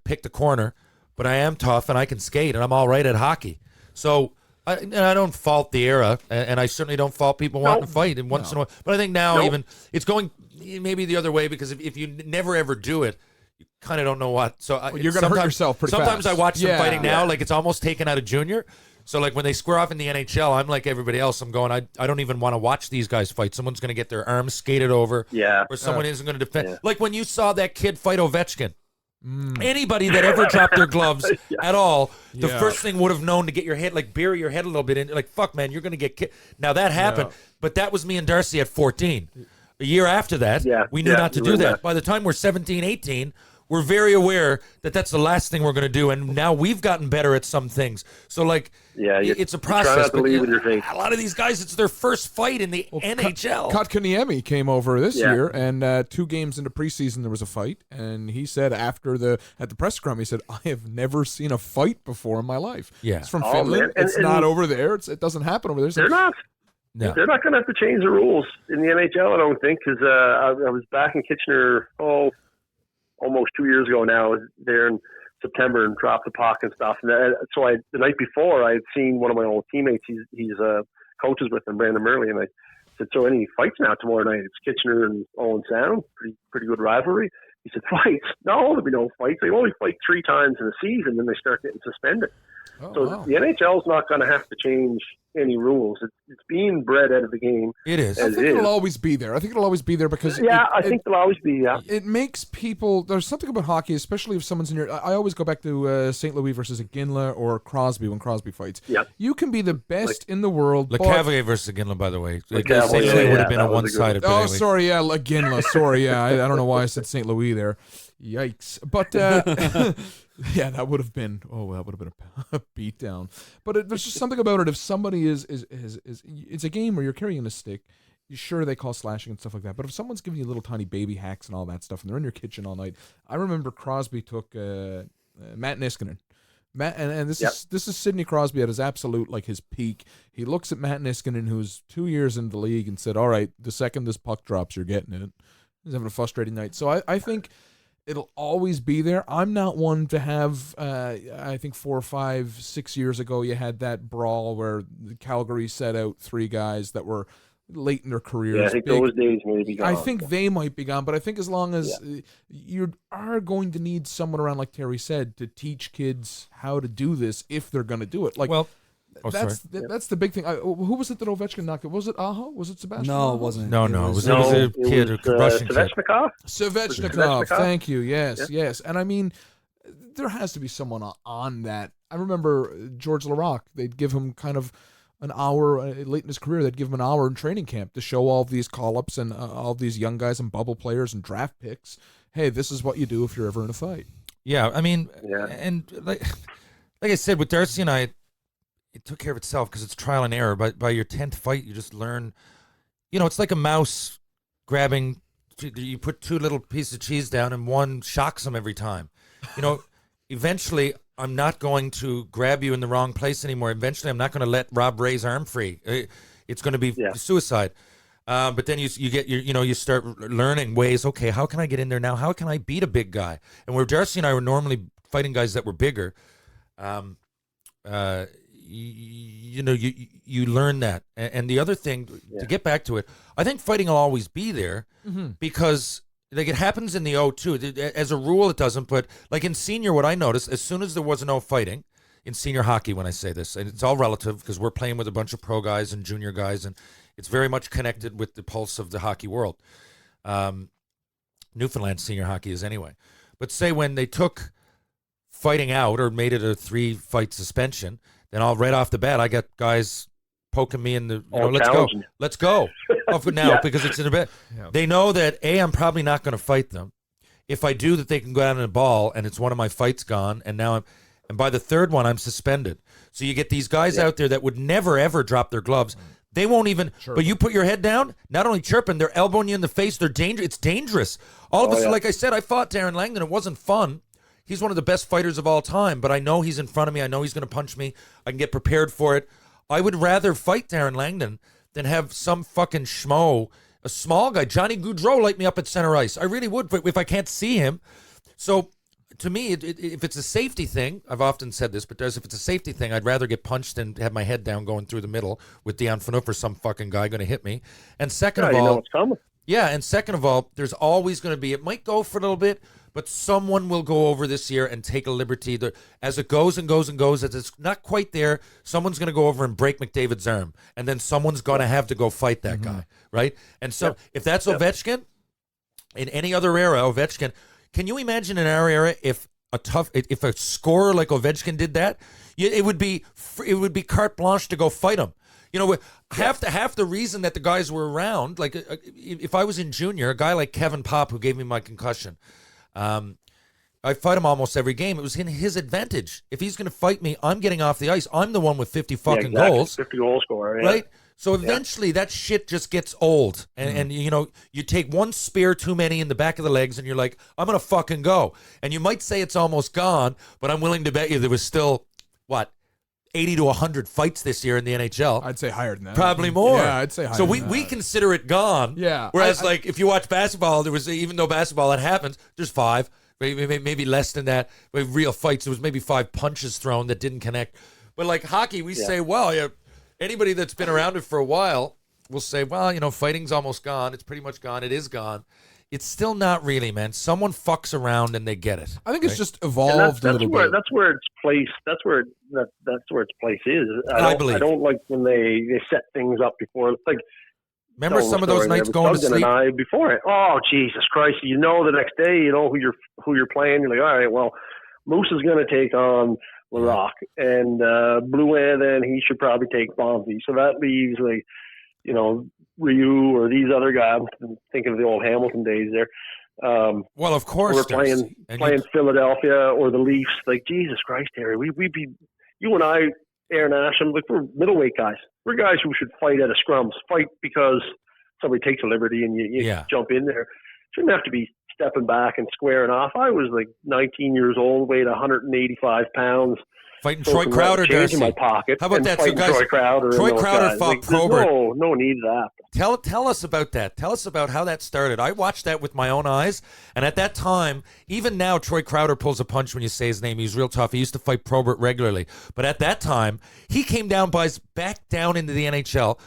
pick the corner, but I am tough, and I can skate, and I'm all right at hockey. So, I don't fault the era, and I certainly don't fault people wanting to fight in once in a while. But I think now even it's going maybe the other way, because if you never ever do it, you kind of don't know what. So you're going to hurt yourself pretty sometimes fast. I watch them fighting now, like it's almost taken out of junior. So like when they square off in the NHL, I'm like everybody else. I'm going, I don't even want to watch these guys fight. Someone's going to get their arms skated over, or someone isn't going to defend. Yeah. Like when you saw that kid fight Ovechkin. Anybody that ever dropped their gloves at all, the first thing would have known to get your head, like bury your head a little bit in, like, fuck, man, you're going to get kicked. Now that happened, but that was me and Darcy at 14. A year after that, we knew not to do that. By the time we're 17, 18, we're very aware that that's the last thing we're going to do, and now we've gotten better at some things. So, like, it's a process. But a lot of these guys, it's their first fight in the NHL. Kotkaniemi came over this year, and 2 games into preseason there was a fight, and he said at the press scrum, he said, I have never seen a fight before in my life. Yeah. It's from Finland. It's not over there. It doesn't happen over there. They're not. No. They're not going to have to change the rules in the NHL, I don't think, because I was back in Kitchener, almost 2 years ago now. I was there in September and dropped the puck and stuff. And so the night before, I had seen one of my old teammates. He's coaches with him, Brandon Murley, and I said, "So any fights now tomorrow night?" It's Kitchener and Owen Sound, pretty good rivalry. He said, "Fights? No, there'll be no fights. They only fight 3 times in a season, then they start getting suspended." The NHL is not going to have to change any rules. It's being bred out of the game. It is. I think it'll always be there. Because I think it'll always be. Yeah, it makes people. There's something about hockey, especially if someone's in your. I always go back to St. Louis versus Iginla or Crosby when Crosby fights. Yeah, you can be the best in the world. LeCavalier versus Iginla, by the way. St. Louis would have been a one-sided. Oh, sorry, Iginla. Sorry, I don't know why I said St. Louis there. Yikes! But that would have been a beatdown. But there's just something about it. If somebody is it's a game where you're carrying a stick. Sure, they call slashing and stuff like that. But if someone's giving you little tiny baby hacks and all that stuff, and they're in your kitchen all night, I remember Crosby took Matt Niskanen. And this is Sidney Crosby at his absolute, like, his peak. He looks at Matt Niskanen, who's 2 years in the league, and said, "All right, the second this puck drops, you're getting it." He's having a frustrating night. So I think it'll always be there. I'm not one to have, I think 4 or 5, 6 years ago, you had that brawl where Calgary set out 3 guys that were late in their careers. Yeah, I think those days may be gone. I think they might be gone, but I think as long as you are going to need someone around, like Terry said, to teach kids how to do this if they're going to do it. Like, that's the big thing. Who was it that Ovechkin knocked? Was it Aho? Was it Sebastian? No, it wasn't. No, it was a kid, a Russian kid. Svechnikov. Thank you. Yes. And I mean, there has to be someone on that. I remember George Laraque. They'd give him kind of an hour late in his career. They'd give him an hour in training camp to show all of these call-ups and all these young guys and bubble players and draft picks. Hey, this is what you do if you're ever in a fight. Yeah, I mean, and like I said, with Darcy and I, it took care of itself because it's trial and error. By your 10th fight, you just learn. It's like a mouse grabbing. You put 2 little pieces of cheese down, and one shocks them every time. Eventually, I'm not going to grab you in the wrong place anymore. Eventually, I'm not going to let Rob Ray's arm free. It's going to be suicide. But then you get you start learning ways. Okay, how can I get in there now? How can I beat a big guy? And where Darcy and I were normally fighting guys that were bigger, you learn that. And the other thing, to get back to it, I think fighting will always be there because like it happens in the O2. As a rule, it doesn't. But like in senior, what I noticed, as soon as there was no fighting, in senior hockey, when I say this, and it's all relative because we're playing with a bunch of pro guys and junior guys, and it's very much connected with the pulse of the hockey world. Newfoundland senior hockey is anyway. But say when they took fighting out or made it a 3-fight suspension, then I'll right off the bat I got guys poking me in the let's go now because it's in a bit. Yeah. They know that I'm probably not going to fight them. If I do, that they can go out in a ball and it's one of my fights gone, and now and by the third one I'm suspended. So you get these guys out there that would never ever drop their gloves. They won't even, but you put your head down, not only chirping, they're elbowing you in the face. They're dangerous. It's dangerous. All of a sudden, like I said, I fought Darren Langdon. It wasn't fun. He's one of the best fighters of all time, but I know he's in front of me. I know he's going to punch me. I can get prepared for it. I would rather fight Darren Langdon than have some fucking schmo, a small guy, Johnny Gaudreau, light me up at center ice. I really would, but if I can't see him. So to me, if it's a safety thing, I've often said this, but if it's a safety thing, I'd rather get punched than have my head down going through the middle with Dion Phaneuf or some fucking guy going to hit me. And second of all, you know what's coming. Yeah, and second of all, there's always going to be, it might go for a little bit, but someone will go over this year and take a liberty. As it goes and goes and goes, as it's not quite there, someone's going to go over and break McDavid's arm, and then someone's going to have to go fight that guy, right? And so if that's Ovechkin, in any other era, Ovechkin, can you imagine in our era if a scorer like Ovechkin did that? It would be carte blanche to go fight him. You know, half the reason that the guys were around, like if I was in junior, a guy like Kevin Pop who gave me my concussion, I fight him almost every game. It was in his advantage. If he's going to fight me, I'm getting off the ice. I'm the one with 50 fucking goals. 50 goal scorer, right? So eventually that shit just gets old. And you know, you take one spear too many in the back of the legs and you're like, I'm going to fucking go. And you might say it's almost gone, but I'm willing to bet you there was still, 80 to 100 fights this year in the NHL. I'd say higher than that. Probably more. Yeah, I'd say higher so than that. we consider it gone. Yeah. Whereas if you watch basketball, there was, even though basketball, that happens, there's 5, maybe less than that. Real fights, there was maybe 5 punches thrown that didn't connect. But like hockey, we say, anybody that's been around it for a while will say, fighting's almost gone. It's pretty much gone. It is gone. It's still not really, man. Someone fucks around and they get it. I think it's just evolved a little bit. That's where its place. That's where its place is. I believe. I don't like when they set things up before. Like, remember some of those nights going to sleep? And I before it. Oh Jesus Christ! You know the next day. You know who you're playing. You're like, all right, well, Moose is going to take on Larocque, and Blouin. Then he should probably take Bonzi. So that leaves Ryu or these other guys. I'm thinking of the old Hamilton days there. Well, of course, we're playing Philadelphia or the Leafs. Like, Jesus Christ, Harry, we'd be you and I, Aaron Asham, like, we're middleweight guys. We're guys who should fight at a scrums. Fight because somebody takes a liberty and you jump in there. Shouldn't have to be stepping back and squaring off. I was like 19 years old, weighed 185 pounds. Fighting Troy Crowder, Darcy. In my pocket. How about that? So guys, Troy Crowder fought Probert. No need of that. Tell us about that. Tell us about how that started. I watched that with my own eyes, and at that time, even now, Troy Crowder pulls a punch when you say his name. He's real tough. He used to fight Probert regularly, but at that time, he came back down into the NHL,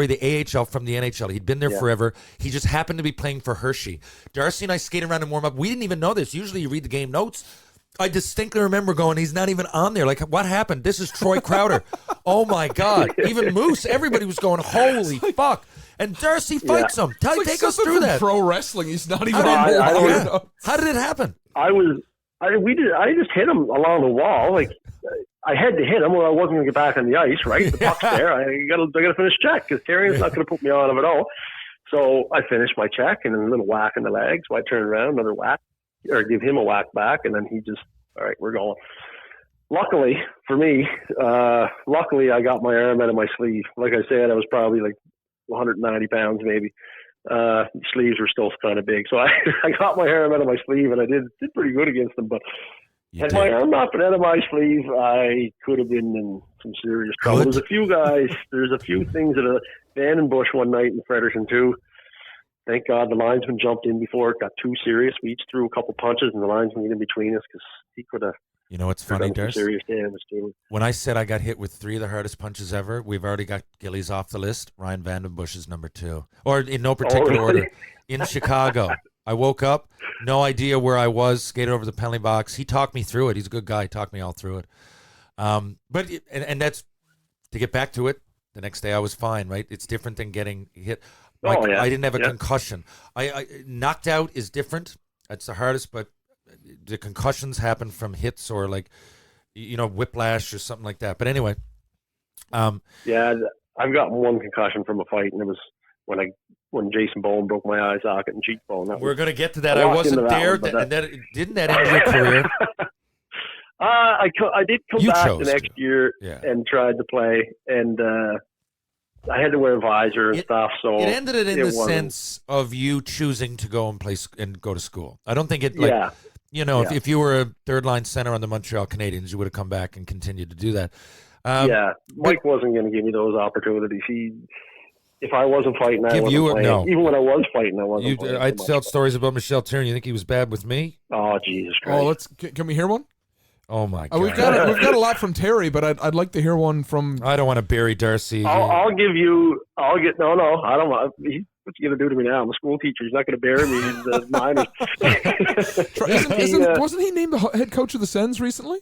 the AHL from the NHL. He'd been there forever. He just happened to be playing for Hershey. Darcy and I skated around and warm up. We didn't even know this. Usually, you read the game notes. I distinctly remember going, he's not even on there. Like, what happened? This is Troy Crowder. Oh, my God. Even Moose, everybody was going, holy fuk. And Darcy fights him. Take us through that. Pro wrestling. He's not even on there. How did it happen? I just hit him along the wall. Like, I had to hit him or I wasn't going to get back on the ice, right? The puck's there. I got to finish check because Terrian's not going to put me on him at all. So I finished my check and then a little whack in the leg. So I turn around, another whack. Or give him a whack back, and then he just, all right, we're going. Luckily for me, I got my arm out of my sleeve. Like I said, I was probably like 190 pounds maybe. Sleeves were still kind of big, so I got my arm out of my sleeve, and I did pretty good against them. But had my arm not been out of my sleeve, I could have been in some serious trouble. There's a few things that Van and Bush one night in Fredericton too. Thank God the linesman jumped in before it got too serious. We each threw a couple punches, and the linesman got in between us because he could have. You know what's funny, Darcy? Serious damage too. When I said I got hit with 3 of the hardest punches ever, we've already got Gillies off the list. Ryan Vandenbush is number 2, or in no particular order. In Chicago, I woke up, no idea where I was, skated over the penalty box. He talked me through it. He's a good guy. He talked me all through it. But that's to get back to it. The next day I was fine. Right? It's different than getting hit. I didn't have a concussion. I knocked out is different. That's the hardest, but the concussions happen from hits or like, whiplash or something like that. But anyway, yeah, I've gotten one concussion from a fight, and it was when Jason Bowen broke my eye socket and cheekbone. We're going to get to that. I wasn't there, and didn't that end your career? I did come back the next year and tried to play, and I had to wear a visor and stuff. So it ended it in the sense of you choosing to go and play and go to school. I don't think it if you were a third line center on the Montreal Canadiens, you would have come back and continued to do that. Mike wasn't going to give me those opportunities. If I wasn't fighting, I wasn't playing. No. Even when I was fighting, I wasn't playing. I'd tell stories about Michel Therrien. You think he was bad with me? Oh, Jesus Christ. Can we hear one? Oh my God! We've got a lot from Terry, but I'd like to hear one from. I don't want to bury Darcy. I'll give you. I don't want. What's he going to do to me now? I'm a school teacher. He's not going to bury me in the minors. Wasn't he named the head coach of the Sens recently?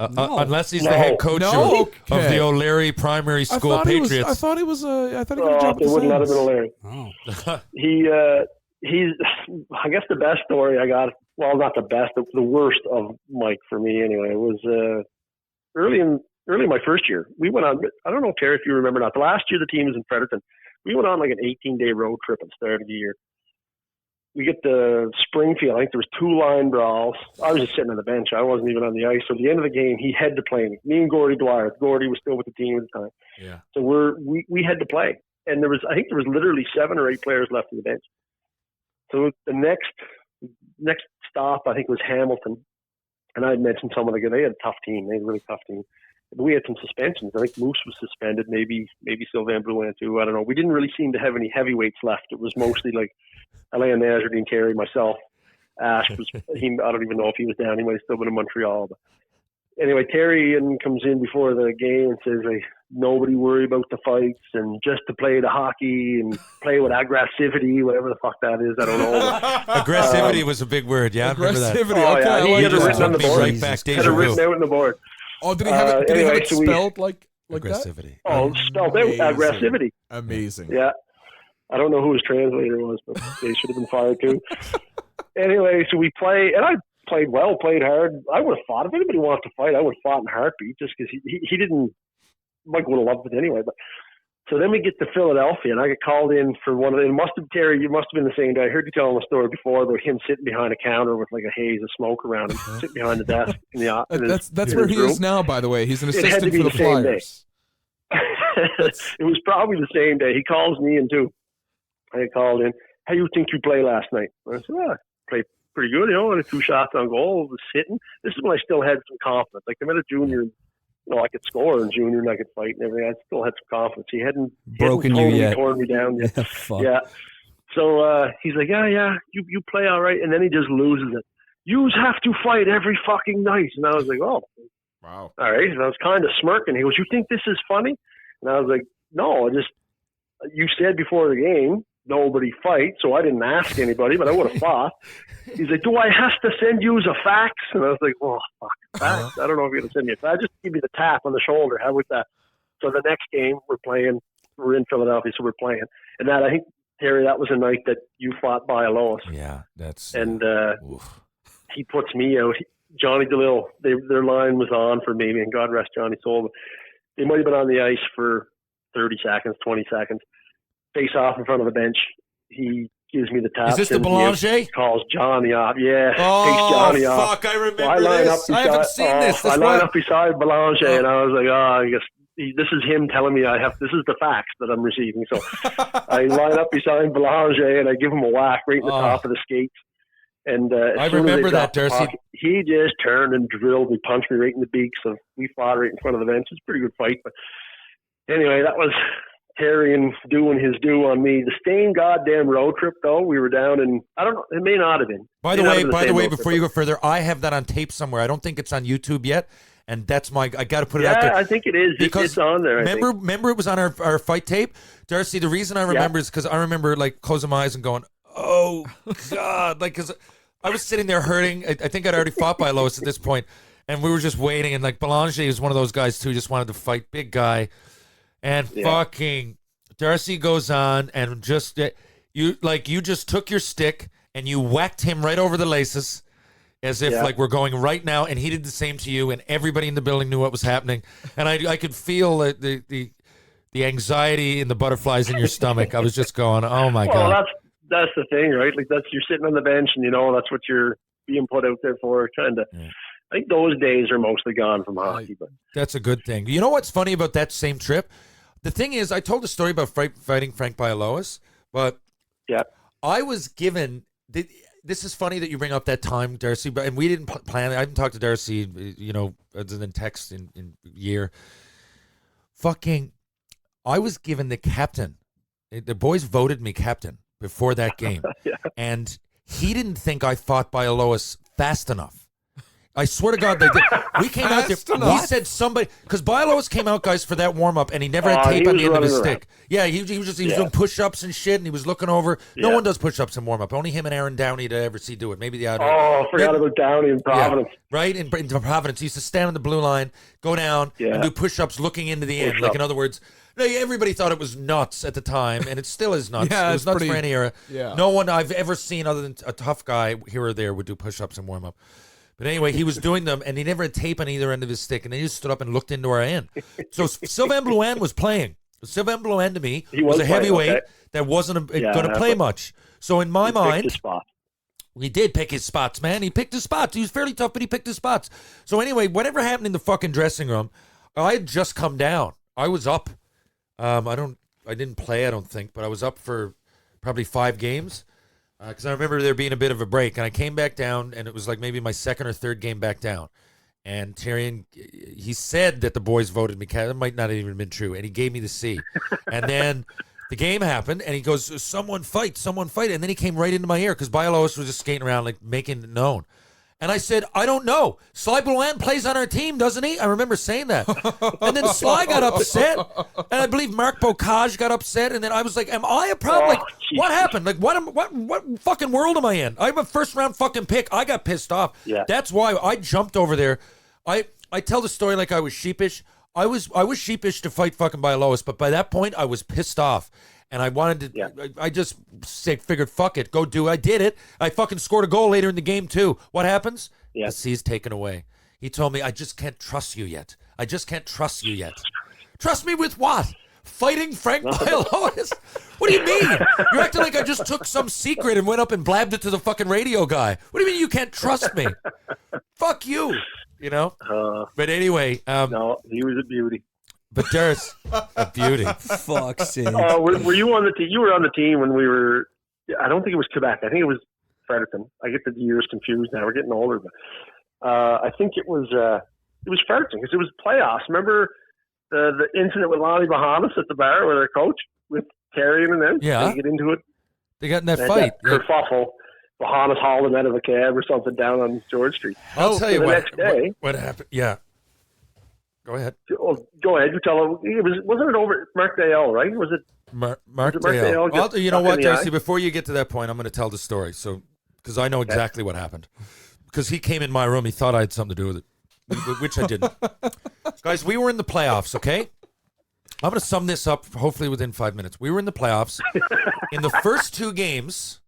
Unless he's the head coach of the O'Leary Primary School Patriots. I thought he was. I thought he got a job. They wouldn't let him in O'Leary. Oh. He's. I guess the best story I got. Well, not the best. The worst of Mike for me, anyway. It was early in my first year. We went on. I don't know, Terry, if you remember not. The last year the team was in Fredericton. We went on like an 18-day road trip at the start of the year. We get to Springfield. I think there was 2 line brawls. I was just sitting on the bench. I wasn't even on the ice. So at the end of the game, he had to play me. Me and Gordy Dwyer. Gordy was still with the team at the time. Yeah. So we had to play. And I think there was literally 7 or 8 players left on the bench. So the next stop, I think, was Hamilton. And I had mentioned someone again. They had a tough team. They had a really tough team. But we had some suspensions. I think Moose was suspended. Maybe Sylvain Blouin too. I don't know. We didn't really seem to have any heavyweights left. It was mostly like Alain Nazardine, Terry, myself. Ash was. I don't even know if he was down. He might have still been in Montreal. But anyway, Terry comes in before the game and says, like, nobody worry about the fights and just to play the hockey and play with aggressivity, whatever the fuck that is. I don't know. Aggressivity was a big word. Yeah, I remember that. Oh, yeah. He had it written on the board. Right back, had it written out on the board. Oh, did he have it, anyway, spelled like aggressivity? That? Oh, spelled out aggressivity. Amazing. Yeah. I don't know who his translator was, but they should have been fired too. Anyway, so we play, and I played well, played hard. I would have fought. If anybody wanted to fight, I would have fought in a heartbeat just because he didn't. Mike would have loved it anyway. But so then we get to Philadelphia, and I get called in for one of the. Terry, you must have been the same day. I heard you telling a story before about him sitting behind a counter with like a haze of smoke around him, sitting behind the desk in the office. That's where he is now, by the way. He's an assistant for the Flyers. It was probably the same day. He calls me in too. I called in. How you think you played last night? I said, I played pretty good. I had 2 shots on goal. I was hitting. This is when I still had some confidence. Like I'm at a junior. I could score in junior and I could fight and everything. I still had some confidence. He hadn't broken totally you yet. Torn me down yet. Yeah. So he's like, you play all right. And then he just loses it. You have to fight every fucking night. And I was like, oh, wow. All right. And I was kind of smirking. He goes, you think this is funny? And I was like, no, you said before the game, nobody fight, so I didn't ask anybody, but I would have fought. He's like, do I have to send you a fax? And I was like, oh, fuck, fax. I don't know if you're going to send me a fax. Just give me the tap on the shoulder. How was that? So the next game, we're in Philadelphia, so we're playing. And I think, Terry, that was a night that you fought by Lois. Yeah, that's... And he puts me out. Johnny DeLille, their line was on for me, and God rest Johnny's soul. But they might have been on the ice for 30 seconds, 20 seconds. Face off in front of the bench. He gives me the tap. Is this the Belanger? Calls Johnny off. Yeah. Oh, takes Johnny off. Fuck, I remember this. I haven't seen this. I line up beside Belanger, and I was like, I guess this is him telling me this is the fax that I'm receiving. So I line up beside Belanger, and I give him a whack right in the top of the skates. And I remember that, Darcy. He just turned and drilled me, punched me right in the beak. So we fought right in front of the bench. It was a pretty good fight. But anyway, that was Terry and doing his due on me. The same goddamn road trip, though. We were down in, I don't know, it may not have been. By the way, before you go further, I have that on tape somewhere. I don't think it's on YouTube yet. And that's I got to put it out there. Yeah, I think it is. Because it's on there. Remember it was on our fight tape? Darcy, the reason I remember is because I remember like closing my eyes and going, oh, God. Like, because I was sitting there hurting. I think I'd already fought by Lois at this point. And we were just waiting. And like Belanger was one of those guys too, just wanted to fight. Big guy. And fucking Darcy goes on and just, you just took your stick and you whacked him right over the laces. as if like we're going right now, and he did the same to you, and everybody in the building knew what was happening, and I could feel the anxiety and the butterflies in your stomach. I was just going, oh my God. Well, that's the thing, right? Like you're sitting on the bench, and that's what you're being put out there for. Trying to, I think those days are mostly gone from hockey. But that's a good thing. You know what's funny about that same trip? The thing is, I told a story about fighting Frank Bialowas, but I was given. This is funny that you bring up that time, Darcy, and we didn't plan it. I haven't talked to Darcy, other than text in year. Fucking, I was given the captain. The boys voted me captain before that game, and he didn't think I fought Bialowas fast enough. I swear to God, they did. We came out there. He said somebody, because Bialowas came out, guys, for that warm up, and he never had tape on the end of his stick. Yeah, he was doing push ups and shit, and he was looking over. No one does push ups in warm up. Only him and Aaron Downey to ever see do it. Maybe the other. Oh, I forgot about Downey in Providence. Yeah, right in Providence, he used to stand on the blue line, go down, and do push ups looking into the end. Like in other words. Everybody thought it was nuts at the time, and it still is nuts. It was nuts for any era. Yeah. No one I've ever seen other than a tough guy here or there would do push-ups and warm-up. But anyway, he was doing them, and he never had tape on either end of his stick, and then he just stood up and looked into our end. So Sylvain Blouin was playing. Sylvain Blouin, to me, was a heavyweight that wasn't going to play much. So in my mind, he did pick his spots, man. He picked his spots. He was fairly tough, but he picked his spots. So anyway, whatever happened in the fucking dressing room, I had just come down. I was up. I didn't play, I don't think, but I was up for probably 5 games because I remember there being a bit of a break, and I came back down, and it was like maybe my second or third game back down. And Tyrion, he said that the boys voted me. That might not have even been true, and he gave me the C. And then the game happened, and he goes, someone fight. And then he came right into my ear because Bialowas was just skating around, like making it known. And I said, I don't know. Sly Blouin plays on our team, doesn't he? I remember saying that. And then Sly got upset. And I believe Mark Bocage got upset. And then I was like, am I a problem? Like, what happened? Like, what fucking world am I in? I'm a first-round fucking pick. I got pissed off. Yeah. That's why I jumped over there. I tell the story like I was sheepish. I was sheepish to fight fucking Bialowas, but by that point, I was pissed off. And I wanted to, I just figured, fuck it, go do it. I did it. I fucking scored a goal later in the game, too. What happens? The C's taken away. He told me, I just can't trust you yet. Trust me with what? Fighting Frank Bialowas? What do you mean? You're acting like I just took some secret and went up and blabbed it to the fucking radio guy. What do you mean you can't trust me? Fuck you. But anyway. No, he was a beauty. But there's a beauty. Fuck's sake. Were you on the team? You were on the team when we were. I don't think it was Quebec. I think it was Fredericton. I get the years confused now. We're getting older, but I think it was Fredericton because it was playoffs. Remember the incident with Lonnie Bahamas at the bar with our coach with Carrion and them? Yeah. They get into it. They got in that fight. Kerfuffle. Bahamas hauled him out of a cab or something down on George Street. I'll tell you the next day, what happened. Yeah. Go ahead. Go ahead. You tell him. Wasn't it over Mark Dayell, right? Was it Mark Dayell? Well, you know what, Darcy? Before you get to that point, I'm going to tell the story. So, because I know exactly what happened. Because he came in my room, he thought I had something to do with it, which I didn't. Guys, we were in the playoffs. Okay, I'm going to sum this up. Hopefully within 5 minutes. We were in the playoffs. In the first 2 games,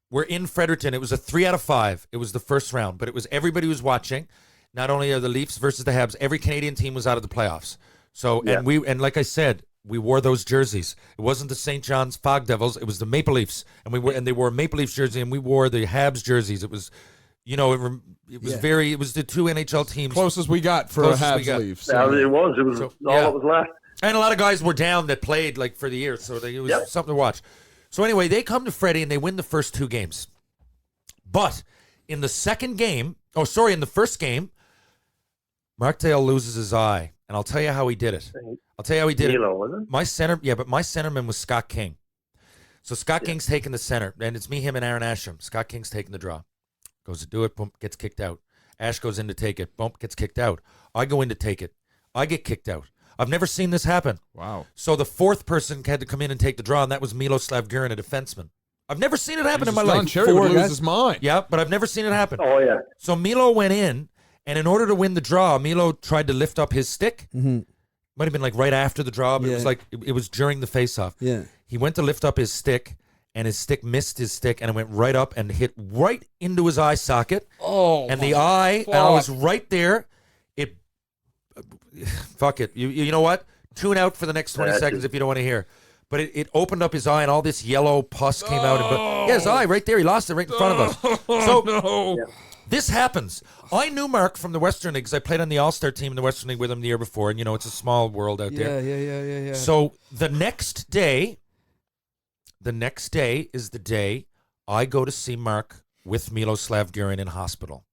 we're in Fredericton. It was a 3 out of 5. It was the first round, but it was everybody was watching. Not only are the Leafs versus the Habs, every Canadian team was out of the playoffs. So, and like I said, we wore those jerseys. It wasn't the St. John's Fog Devils. It was the Maple Leafs, and they wore a Maple Leafs jersey, and we wore the Habs jerseys. It was, it was the 2 NHL teams. Closest we got for a Habs Leafs. Yeah, it was all that was left. And a lot of guys were down that played like for the year, so it was something to watch. So anyway, they come to Freddie and they win the first 2 games. But in the in the first game, Mark Dale loses his eye, and I'll tell you how he did it. My centerman was Scott King. So Scott King's taking the center, and it's me, him, and Aaron Asham. Scott King's taking the draw. Goes to do it, boom, gets kicked out. Ash goes in to take it, boom, gets kicked out. I go in to take it. I get kicked out. I've never seen this happen. Wow. So the 4th person had to come in and take the draw, and that was Milos Slavgurin, a defenseman. I've never seen it happen in my life. Cherry would lose his mind. Yeah, but I've never seen it happen. Oh, yeah. So Milo went in, and in order to win the draw, Milo tried to lift up his stick. Mm-hmm. Might have been like right after the draw, but it was during the face-off. Yeah. He went to lift up his stick, and his stick missed his stick, and it went right up and hit right into his eye socket. Oh, and the eye, and I was right there. It, fuck it. You know what? Tune out for the next 20 seconds if you don't want to hear. But it opened up his eye, and all this yellow pus came out. And, his eye right there. He lost it right in front of us. So this happens. I knew Mark from the Western League because I played on the All-Star team in the Western League with him the year before, and it's a small world out there. Yeah. So the next day is the day I go to see Mark with Miloslav Gurin in hospital.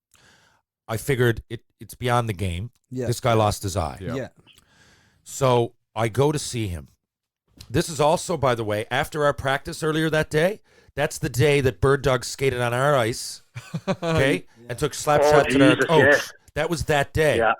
I figured it's beyond the game. Yeah. This guy lost his eye. Yeah. So I go to see him. This is also, by the way, after our practice earlier that day. That's the day that Bird Dog skated on our ice, okay, and took slap shots at our coach. Yeah. That was that day. Yeah.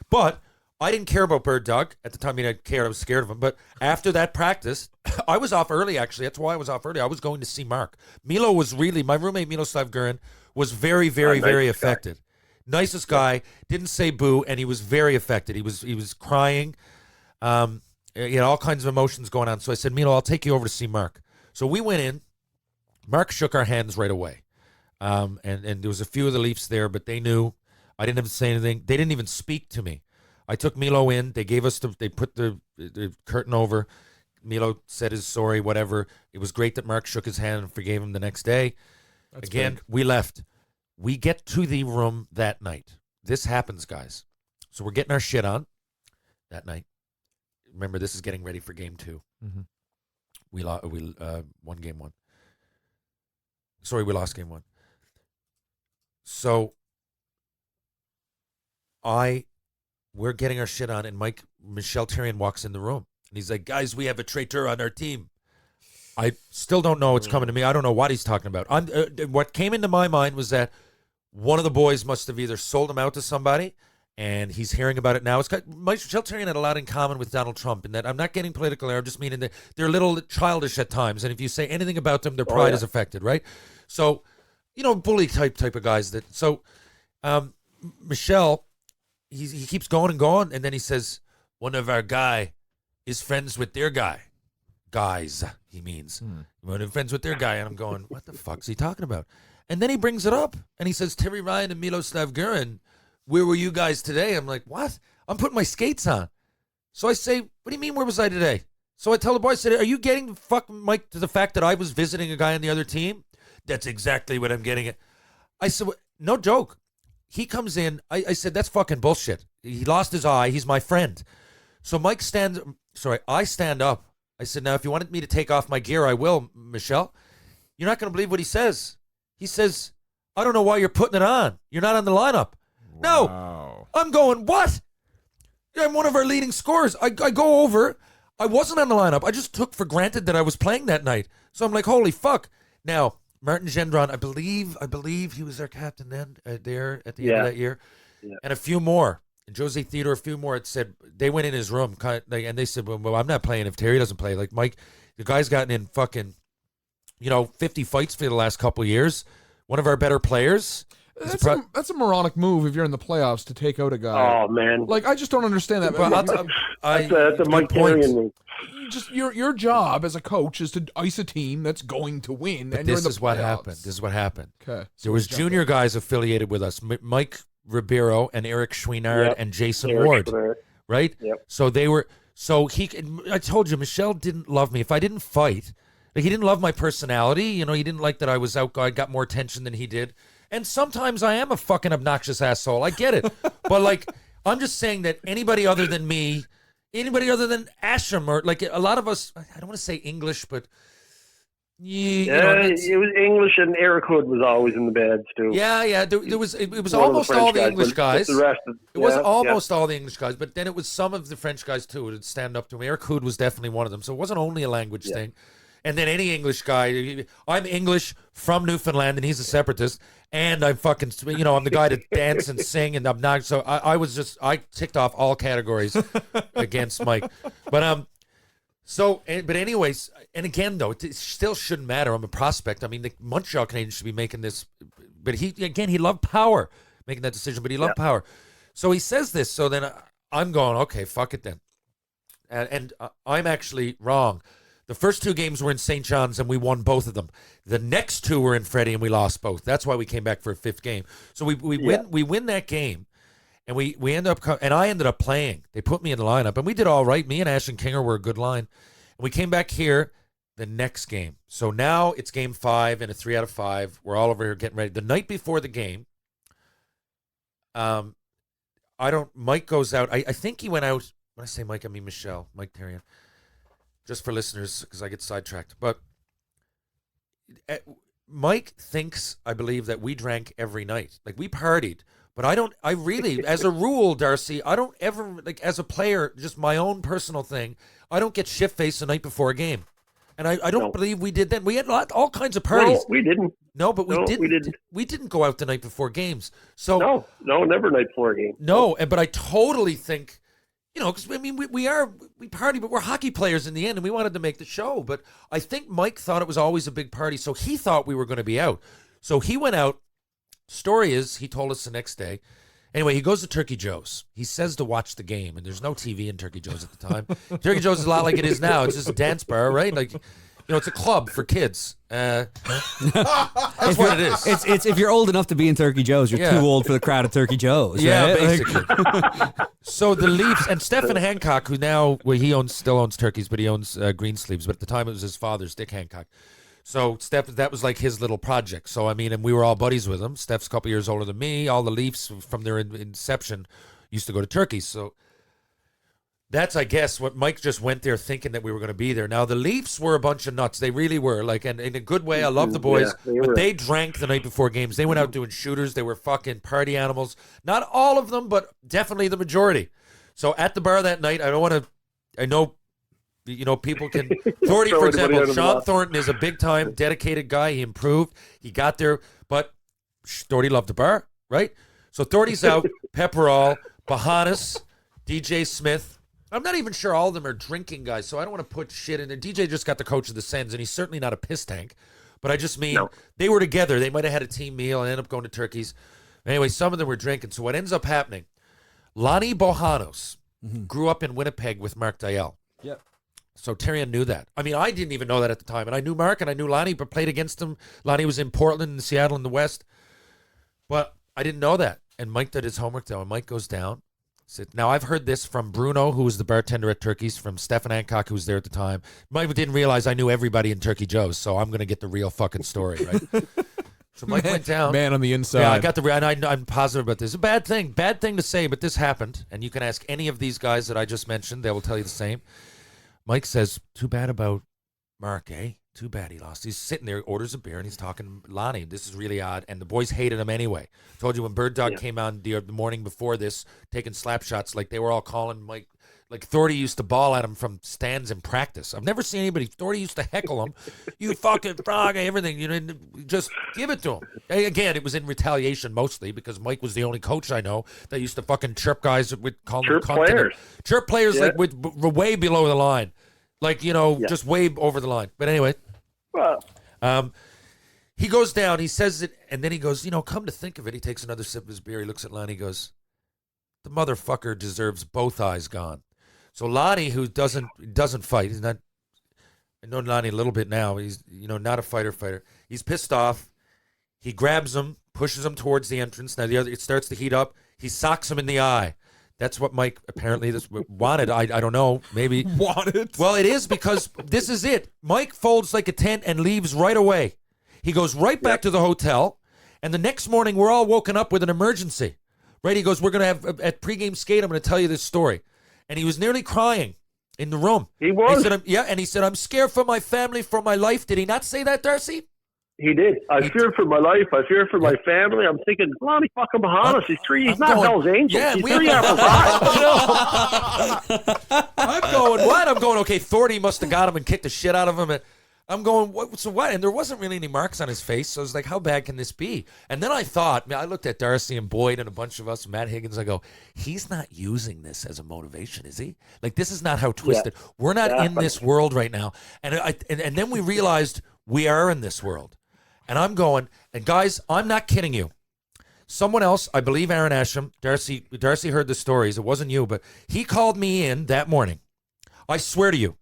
But I didn't care about Bird Dog at the time. I mean, I cared. I was scared of him. But after that practice, I was off early, actually. That's why I was off early. I was going to see Mark. Milo was really, my roommate Miloslav Gurin was very, very, very affected. Nicest guy, didn't say boo, and he was very affected. He was crying. He had all kinds of emotions going on. So I said, Milo, I'll take you over to see Mark. So we went in. Mark shook our hands right away. And there was a few of the Leafs there, but they knew. I didn't have to say anything. They didn't even speak to me. I took Milo in. They gave us they put the curtain over. Milo said his sorry, whatever. It was great that Mark shook his hand and forgave him the next day. That's Again, big. we left. We get to the room that night. This happens, guys. So we're getting our shit on that night. Remember, this is getting ready for game 2. Mm-hmm. We won game 1. Sorry, we lost game 1. So we're getting our shit on, and Michel Therrien walks in the room, and he's like, guys, we have a traitor on our team. I still don't know what's coming to me. I don't know what he's talking about. What came into my mind was that one of the boys must have either sold him out to somebody, and he's hearing about it now. Michel Therrien had a lot in common with Donald Trump in that I'm not getting political here. I'm just meaning that they're a little childish at times, and if you say anything about them, their pride is affected, right? So, bully type of guys. Michel, he keeps going and going, and then he says, one of our guy is friends with their guy. Guys, he means. One of friends with their guy, and I'm going, what the fuck's he talking about? And then he brings it up, and he says, Terry Ryan and Miloslav Gurin, where were you guys today? I'm like, what? I'm putting my skates on. So I say, what do you mean, where was I today? So I tell the boy, I said, are you getting Mike to the fact that I was visiting a guy on the other team? That's exactly what I'm getting at. I said, no joke. He comes in. I said, that's fucking bullshit. He lost his eye. He's my friend. So I stand up. I said, now, if you wanted me to take off my gear, I will, Michelle. You're not going to believe what he says. He says, I don't know why you're putting it on. You're not on the lineup. Wow. No. I'm going, what? I'm one of our leading scorers. I go over. I wasn't on the lineup. I just took for granted that I was playing that night. So I'm like, holy fuck. Now, Martin Gendron, I believe he was their captain then, there at the end of that year. Yeah. And a few more. And Jose Theodore, a few more. It said, they went in his room, and they said, well, I'm not playing if Terry doesn't play. Like, Mike, the guy's gotten in fucking, 50 fights for the last couple of years. One of our better players. That's a moronic move if you're in the playoffs to take out a guy. Oh, man. Like, I just don't understand that. That's a Mike Therrien move. Just your job as a coach is to ice a team that's going to win. But and you're in the playoffs. This is what happened. Okay. There was junior guys affiliated with us, Mike Ribeiro and Eric Chouinard and Jason Ward, right? Yep. So they were. I told you, Michelle didn't love me if I didn't fight. Like, he didn't love my personality. He didn't like that I was out. I got more attention than he did. And sometimes I am a fucking obnoxious asshole. I get it. But, like, I'm just saying that anybody other than me, anybody other than Asham, or, like, a lot of us, I don't want to say English, but, it was English, and Eric Hood was always in the beds, too. Yeah. It was almost all the English guys. The rest it was almost all the English guys, but then it was some of the French guys, too, who would stand up to him. Eric Hood was definitely one of them. So it wasn't only a language thing. And then any English guy, I'm English from Newfoundland, and he's a separatist, and I'm fucking, I'm the guy to dance and sing, and I'm not. So I ticked off all categories against Mike. But anyways, and again though, it still shouldn't matter. I'm a prospect. I mean, the Montreal Canadiens should be making this, but he loved power, making that decision, but he loved power. So he says this. So then I'm going, okay, fuck it then, and I'm actually wrong. The first 2 games were in St. John's, and we won both of them. The next 2 were in Freddie, and we lost both. That's why we came back for a 5th game. So we win that game, and we end up and I ended up playing. They put me in the lineup, and we did all right. Me and Ashton Kinger were a good line. And we came back here the next game. So now it's game 5 and a 3 out of 5. We're all over here getting ready. The night before the game, Mike goes out. I think he went out. When I say Mike, I mean Mike Terrian. Just for listeners, because I get sidetracked. But Mike thinks, I believe, that we drank every night. Like, we partied. But I really, as a rule, Darcy, I don't ever, like, as a player, just my own personal thing, I don't get shit-faced the night before a game. And I don't believe we did that. We had all kinds of parties. No, we didn't. No, but we didn't. We didn't go out the night before games. So No, never night before a game. No, but I totally think, because I mean, we party, but we're hockey players in the end, and we wanted to make the show. But I think Mike thought it was always a big party, so he thought we were going to be out. So he went out. Story is, he told us the next day. Anyway, he goes to Turkey Joe's. He says to watch the game, and there's no TV in Turkey Joe's at the time. Turkey Joe's is a lot like it is now. It's just a dance bar, right? Like, it's a club for kids. That's what it is. It's if you're old enough to be in Turkey Joe's, you're too old for the crowd at Turkey Joe's. Yeah, right? basically. So the Leafs and Stephen Hancock, who now he still owns Turkeys, but he owns Greensleeves. But at the time, it was his father's, Dick Hancock. So Steph, that was like his little project. So I mean, and we were all buddies with him. Steph's a couple years older than me. All the Leafs from their inception used to go to Turkey. So that's, I guess, what Mike just went there thinking that we were going to be there. Now the Leafs were a bunch of nuts. They really were. Like, and in a good way. I love the boys, but they drank the night before games. They went out doing shooters. They were fucking party animals. Not all of them, but definitely the majority. So at the bar that night, I know. People can. Thornton, for example, Sean Thornton is a big-time, dedicated guy. He improved. He got there, but Thornton loved the bar, right? So Thornton's out, Pepperall, Bahanas, DJ Smith. I'm not even sure all of them are drinking guys, so I don't want to put shit in there. DJ just got the coach of the Sens, and he's certainly not a piss tank, but I just mean they were together. They might have had a team meal and ended up going to Turkeys. Anyway, some of them were drinking. So what ends up happening, Lonnie Bojanos grew up in Winnipeg with Mark Dial. Yep. So Tyrion knew that. I mean, I didn't even know that at the time. And I knew Mark and I knew Lonnie, but played against him. Lonnie was in Portland and Seattle in the West. But I didn't know that. And Mike did his homework, though. And Mike goes down. Now, I've heard this from Bruno, who was the bartender at Turkey's, from Stephen Hancock, who was there at the time. Mike didn't realize I knew everybody in Turkey Joe's, so I'm going to get the real fucking story, right? So Mike went down. Man on the inside. Yeah, I got the I'm positive about this. A bad thing to say, but this happened. And you can ask any of these guys that I just mentioned. They will tell you the same. Mike says, too bad about Mark, eh? Too bad he lost. He's sitting there, orders a beer, and he's talking, Lonnie, this is really odd. And the boys hated him anyway. Told you when Bird Dog came on the morning before this, taking slap shots, like they were all calling Mike. Like Thordy used to ball at him from stands in practice. I've never seen anybody. Thordy used to heckle him. You fucking frog, everything. Just give it to him. Again, it was in retaliation mostly because Mike was the only coach I know that used to fucking chirp guys with calling them players. Chirp players like with way below the line. Like, just way over the line. But anyway, he goes down, he says it, and then he goes, come to think of it, he takes another sip of his beer, he looks at Lonnie, he goes, the motherfucker deserves both eyes gone. So Lonnie, who doesn't fight, he's not, I know Lonnie a little bit now, he's, not a fighter. He's pissed off. He grabs him, pushes him towards the entrance. Now it starts to heat up. He socks him in the eye. That's what Mike apparently wanted. I don't know. Maybe wanted. Well, it is because this is it. Mike folds like a tent and leaves right away. He goes right back to the hotel, and the next morning we're all woken up with an emergency. Right? He goes, we're going to have at pregame skate. I'm going to tell you this story, and he was nearly crying in the room. He was. And he said, I'm scared for my family, for my life. Did he not say that, Darcy? He did. I fear for my life. I fear for my family. I'm thinking, Lonnie fucking Bahamas. He's three. He's not Hell's Angels. Yeah, he's 3 after 5. I'm going, what? I'm going, okay, Thordy must have got him and kicked the shit out of him. And I'm going, what? So what? And there wasn't really any marks on his face. So I was like, how bad can this be? And then I thought, I looked at Darcy and Boyd and a bunch of us, Matt Higgins. I go, he's not using this as a motivation, is he? Like, this is not how twisted. Yeah, we're not in this world right now. And then we realized we are in this world. And I'm going, and guys, I'm not kidding you. Someone else, I believe Aaron Asham, Darcy heard the stories. It wasn't you, but he called me in that morning. I swear to you.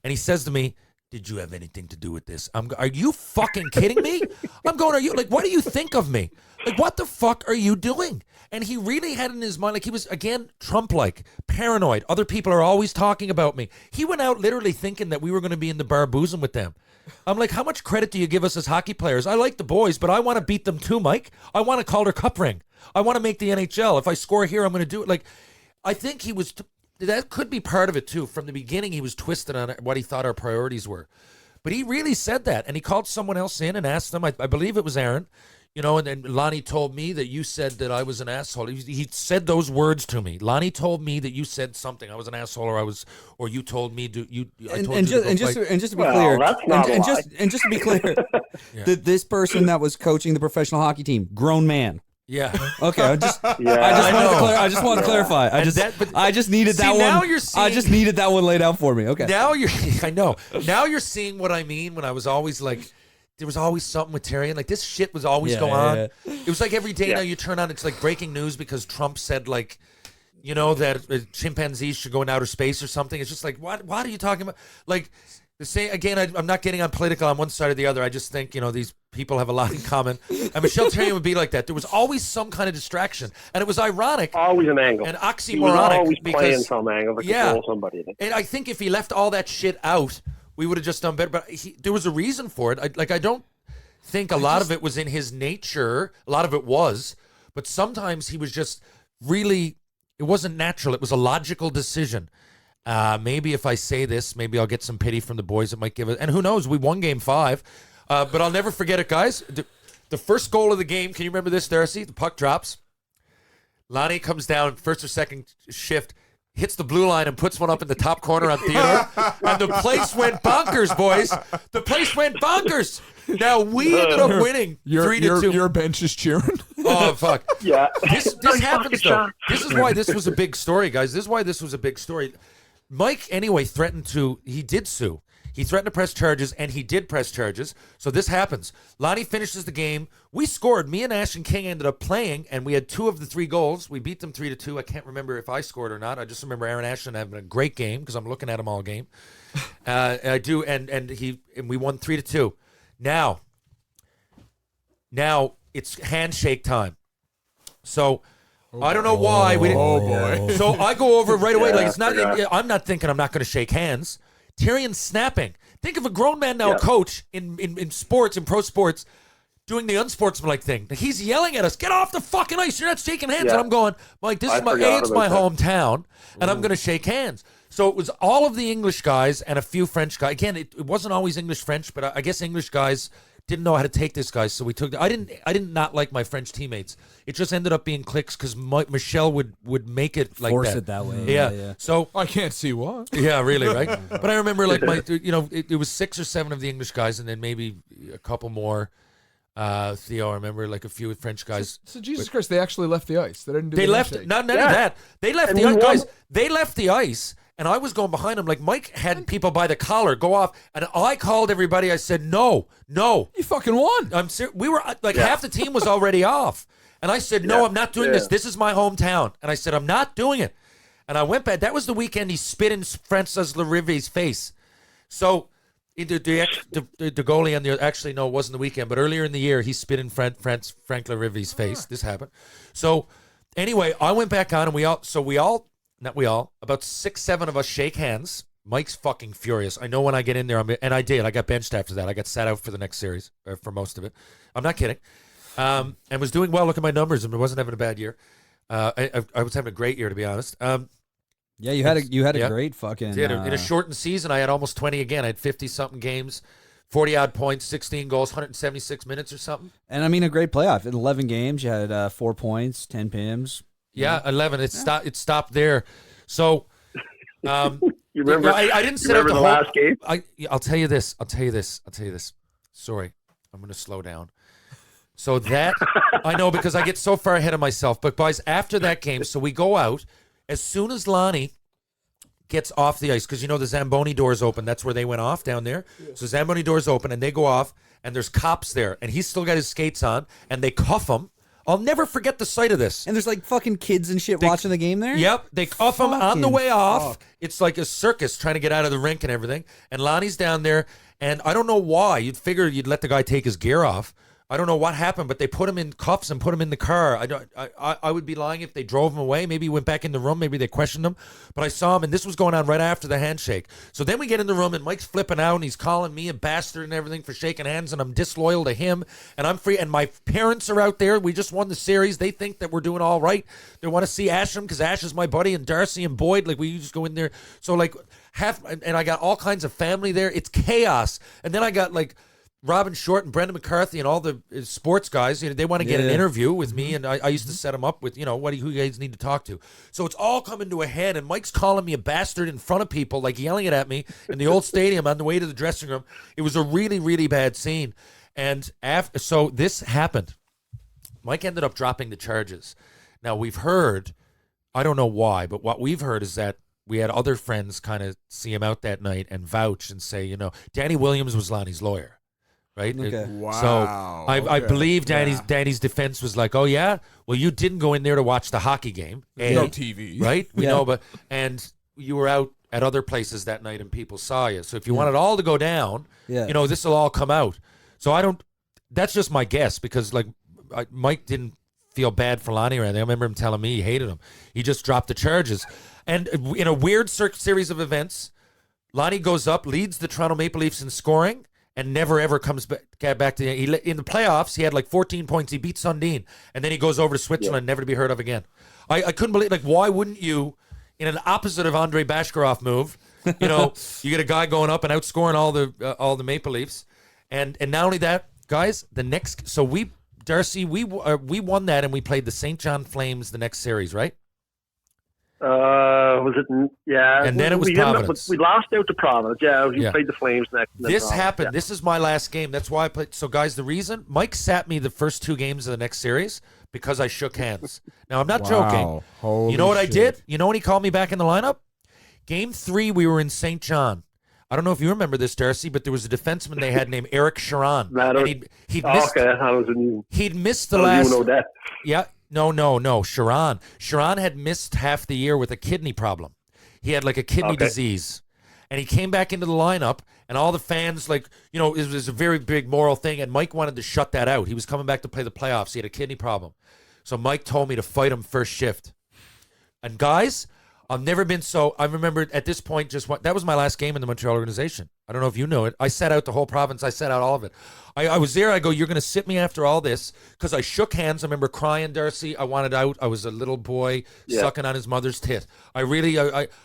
And he says to me, did you have anything to do with this? Are you fucking kidding me? I'm going, are you, like, what do you think of me? Like, what the fuck are you doing? And he really had in his mind, like, he was, again, Trump-like, paranoid. Other people are always talking about me. He went out literally thinking that we were going to be in the bar boozing with them. I'm like, how much credit do you give us as hockey players? I like the boys, but I want to beat them too, Mike. I want a Calder Cup ring. I want to make the NHL. If I score here, I'm going to do it. Like, I think he was... that could be part of it, too. From the beginning, he was twisted on what he thought our priorities were. But he really said that, and he called someone else in and asked them, I believe it was Aaron, you know, and then Lonnie told me that you said that I was an asshole. He said those words to me. Lonnie told me that you said something. I was an asshole, or you told me to you. And just to be clear, that's not just to be clear, this person that was coaching the professional hockey team, grown man. Yeah. Okay. I just wanted to clarify. I just needed that one. Now you're seeing, I just needed that one laid out for me. Okay. Now I know. Now you're seeing what I mean when I was always like, there was always something with Tyrion. Like, this shit was always going on. Yeah. It was like every day now you turn on, it's like breaking news because Trump said, like, you know, that chimpanzees should go in outer space or something. It's just like, what are you talking about? Like, the same, again, I'm not getting on political on one side or the other. I just think, you know, these people have a lot in common. And Michelle Tyrion would be like that. There was always some kind of distraction. And it was ironic. Always an angle. And oxymoronic. He was always playing some angle to control somebody. And I think if he left all that shit out, we would have just done better. But there was a reason for it. I don't think a lot of it was in his nature. A lot of it was. But sometimes he was just really, it wasn't natural. It was a logical decision. Maybe if I say this, maybe I'll get some pity from the boys that might give it. And who knows? We won game 5. But I'll never forget it, guys. The first goal of the game, can you remember this, Darcy? The puck drops. Lonnie comes down, first or second shift, hits the blue line and puts one up in the top corner on Theodore. And the place went bonkers, boys. The place went bonkers. Now, we ended up winning 3-2. Your bench is cheering. Oh, fuck. Yeah. This happens, though. This is why this was a big story, guys. This is why this was a big story. Mike, anyway, he did sue. He threatened to press charges, and he did press charges. So this happens. Lonnie finishes the game. We scored. Me and Ashton King ended up playing, and we had 2 of the 3 goals. We beat them 3-2. I can't remember if I scored or not. I just remember Aaron Ashton having a great game because I'm looking at him all game. I do, and we won 3-2. Now it's handshake time. So I don't know why we didn't. Oh boy! So I go over right away. Like, it's not. I'm not thinking I'm not going to shake hands. Tyrion's snapping. Think of a grown man now, a coach in sports, in pro sports, doing the unsportsmanlike thing. He's yelling at us, "Get off the fucking ice! You're not shaking hands." And I'm going, Mike, this is my hometown, and I'm going to shake hands. So it was all of the English guys and a few French guys. Again, it wasn't always English-French, but I guess English guys didn't know how to take this, guys. So we took. I didn't not like my French teammates. It just ended up being cliques because Michelle would make it like force that. it that way. Yeah. So I can't see why. Yeah, really, right? But I remember, like, it was 6 or 7 of the English guys, and then maybe a couple more. Theo, I remember, like, a few French guys. So Jesus Christ, they actually left the ice. They didn't do. They left. Not of that. They left the ice, guys. They left the ice. And I was going behind him, like Mike had people by the collar go off, and I called everybody. I said, "No, you fucking won." I'm serious. We were like half the team was already off, and I said, "No, I'm not doing this. This is my hometown." And I said, "I'm not doing it." And I went back. That was the weekend he spit in Francis Larivi's face. So the goalie and actually no, it wasn't the weekend, but earlier in the year he spit in Frank Larivi's face. This happened. So anyway, I went back on, and about 6, 7 of us shake hands. Mike's fucking furious. I know when I get in there, and I did. I got benched after that. I got sat out for the next series, or for most of it. I'm not kidding. And was doing well. Look at my numbers, and I wasn't having a bad year. I was having a great year, to be honest. Yeah, you had a great fucking. In a shortened season, I had almost 20 again. I had 50-something games, 40-odd points, 16 goals, 176 minutes or something. And, I mean, a great playoff. In 11 games, you had 4 points, 10 PIMs. Yeah, 11. It stopped there. So, you remember? I didn't sit out the last game. I'll tell you this. Sorry, I'm going to slow down. So that I know because I get so far ahead of myself. But guys, after that game, so we go out as soon as Lonnie gets off the ice because the Zamboni doors open. That's where they went off down there. Yeah. So Zamboni doors open and they go off and there's cops there and he's still got his skates on and they cuff him. I'll never forget the sight of this. And there's like fucking kids and shit watching the game there? Yep. They cuff him on the Fucking way off. fuck. It's like a circus trying to get out of the rink and everything. And Lonnie's down there. And I don't know why. You'd figure you'd let the guy take his gear off. I don't know what happened, but they put him in cuffs and put him in the car. I would be lying if they drove him away. Maybe he went back in the room. Maybe they questioned him. But I saw him, and this was going on right after the handshake. So then we get in the room, and Mike's flipping out, and he's calling me a bastard and everything for shaking hands, and I'm disloyal to him, and I'm free. And my parents are out there. We just won the series. They think that we're doing all right. They want to see Asham because Ash is my buddy, and Darcy and Boyd. Like, we just go in there. So, like, and I got all kinds of family there. It's chaos. And then I got, like, Robin Short and Brendan McCarthy and all the sports guys, they want to get an interview with me, and I used to set them up with, who you guys need to talk to. So it's all coming to a head, and Mike's calling me a bastard in front of people, like yelling it at me in the old stadium on the way to the dressing room. It was a really, really bad scene. And so this happened. Mike ended up dropping the charges. Now, we've heard, I don't know why, but what we've heard is that we had other friends kind of see him out that night and vouch and say, Danny Williams was Lonnie's lawyer. Right? Okay. Wow. So I believe Danny's defense was like, oh, yeah? Well, you didn't go in there to watch the hockey game. No TV. Right? We know, and you were out at other places that night and people saw you. So if you want it all to go down, this will all come out. So that's just my guess because, like, Mike didn't feel bad for Lonnie or anything. I remember him telling me he hated him. He just dropped the charges. And in a weird series of events, Lonnie goes up, leads the Toronto Maple Leafs in scoring, and never, ever comes back to in the playoffs, he had like 14 points. He beat Sundin. And then he goes over to Switzerland, never to be heard of again. I couldn't believe, like, why wouldn't you, in an opposite of Andrei Bashkarov move, you get a guy going up and outscoring all the Maple Leafs. And not only that, guys, Darcy, we won that, and we played the St. John Flames the next series, right? Was it? Yeah. And then it was Providence. We lost out to Providence. Yeah, we played the Flames next. This happened. Yeah. This is my last game. That's why I played. So, guys, the reason Mike sat me the first 2 games of the next series because I shook hands. Now, I'm not joking. Holy you know what shit. I did? You know when he called me back in the lineup? Game 3, we were in St. John. I don't know if you remember this, Darcy, but there was a defenseman they had named Eric Sharon. He'd missed. Okay, I was in. He'd missed the last. You know that. Yeah. No. Sharon had missed half the year with a kidney problem. He had like a kidney disease. And he came back into the lineup, and all the fans, it was a very big moral thing, and Mike wanted to shut that out. He was coming back to play the playoffs. He had a kidney problem. So Mike told me to fight him first shift. And guys, I've never been so. I remember at this point, that was my last game in the Montreal organization. I don't know if you know it. I sat out the whole province. I sat out all of it. I was there. I go, you're going to sit me after all this? Because I shook hands. I remember crying, Darcy. I wanted out. I was a little boy sucking on his mother's tit. I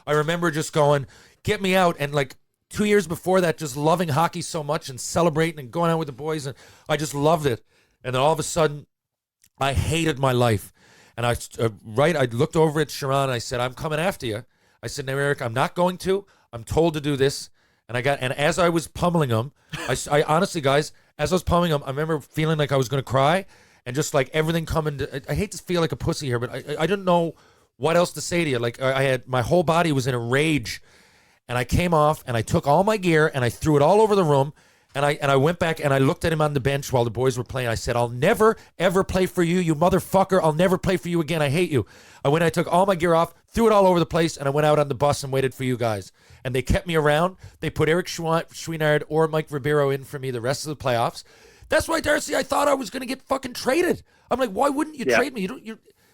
remember just going, get me out. And like 2 years before that, just loving hockey so much and celebrating and going out with the boys. And I just loved it. And then all of a sudden, I hated my life. And I looked over at Sharon and I said, I'm coming after you. I said, no, Eric, I'm not going to. I'm told to do this. And as I was pummeling him, I honestly, guys, as I was pummeling him, I remember feeling like I was going to cry and just like everything coming I hate to feel like a pussy here, but I didn't know what else to say to you. Like I had, my whole body was in a rage, and I came off and I took all my gear and I threw it all over the room. And I went back and I looked at him on the bench while the boys were playing. I said, I'll never, ever play for you, you motherfucker. I'll never play for you again. I hate you. I took all my gear off, threw it all over the place, and I went out on the bus and waited for you guys. And they kept me around. They put Eric Chouinard or Mike Ribeiro in for me the rest of the playoffs. That's why, Darcy, I thought I was going to get fucking traded. I'm like, why wouldn't you trade me?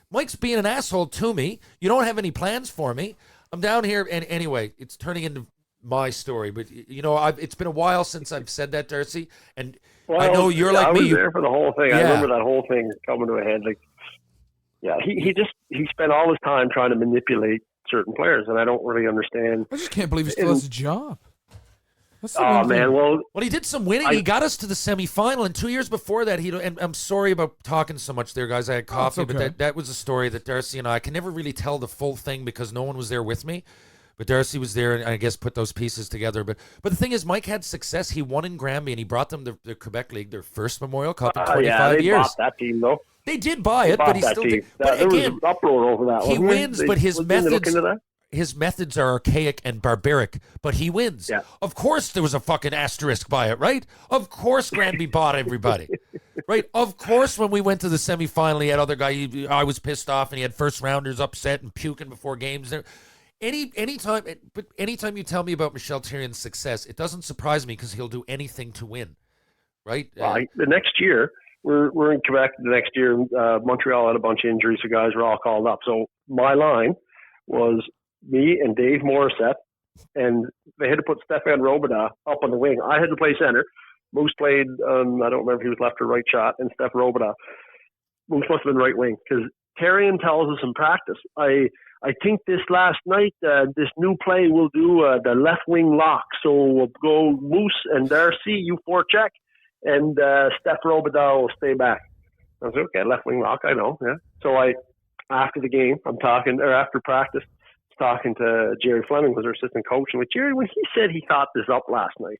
Mike's being an asshole to me. You don't have any plans for me. I'm down here, and anyway, it's turning into my story, but it's been a while since I've said that, Darcy, and I know you're like me. I was there for the whole thing. I remember that whole thing coming to a head. Like, he spent all his time trying to manipulate certain players, and I don't really understand. I just can't believe he still has a job. Man, well, he did some winning. He got us to the semifinal, and 2 years before that, and I'm sorry about talking so much there, guys. I had coffee, but that was a story that Darcy and I can never really tell the full thing because no one was there with me. But Darcy was there and I guess put those pieces together. But the thing is, Mike had success. He won in Granby and he brought them the Quebec League, their first Memorial Cup in 25 years. They bought that team, though. They did buy it, but he still did. But there again, was an uproar over that. He wins, but his methods are archaic and barbaric, but he wins. Yeah. Of course there was a fucking asterisk by it, right? Of course Granby bought everybody. Right. Of course, when we went to the semifinal, he had other guy. I was pissed off, and he had first rounders upset and puking before games. Anytime you tell me about Michel Therrien's success, it doesn't surprise me because he'll do anything to win. Right. The next year, we're in Quebec. The next year, Montreal had a bunch of injuries, so guys were all called up. So my line was me and Dave Morissette, and they had to put Stéphane Robidas up on the wing. I had to play center. Moose played, I don't remember if he was left or right shot, and Steph Robidas. Moose must have been right wing, because Therrien tells us in practice, I think this last night, this new play will do the left wing lock. So we'll go Moose and Darcy, you forecheck, and Steph Robidas will stay back. I was like, okay, left wing lock, I know, yeah. So after the game, after practice, talking to Jerry Fleming, was our assistant coach, and with Jerry, when he said he thought this up last night,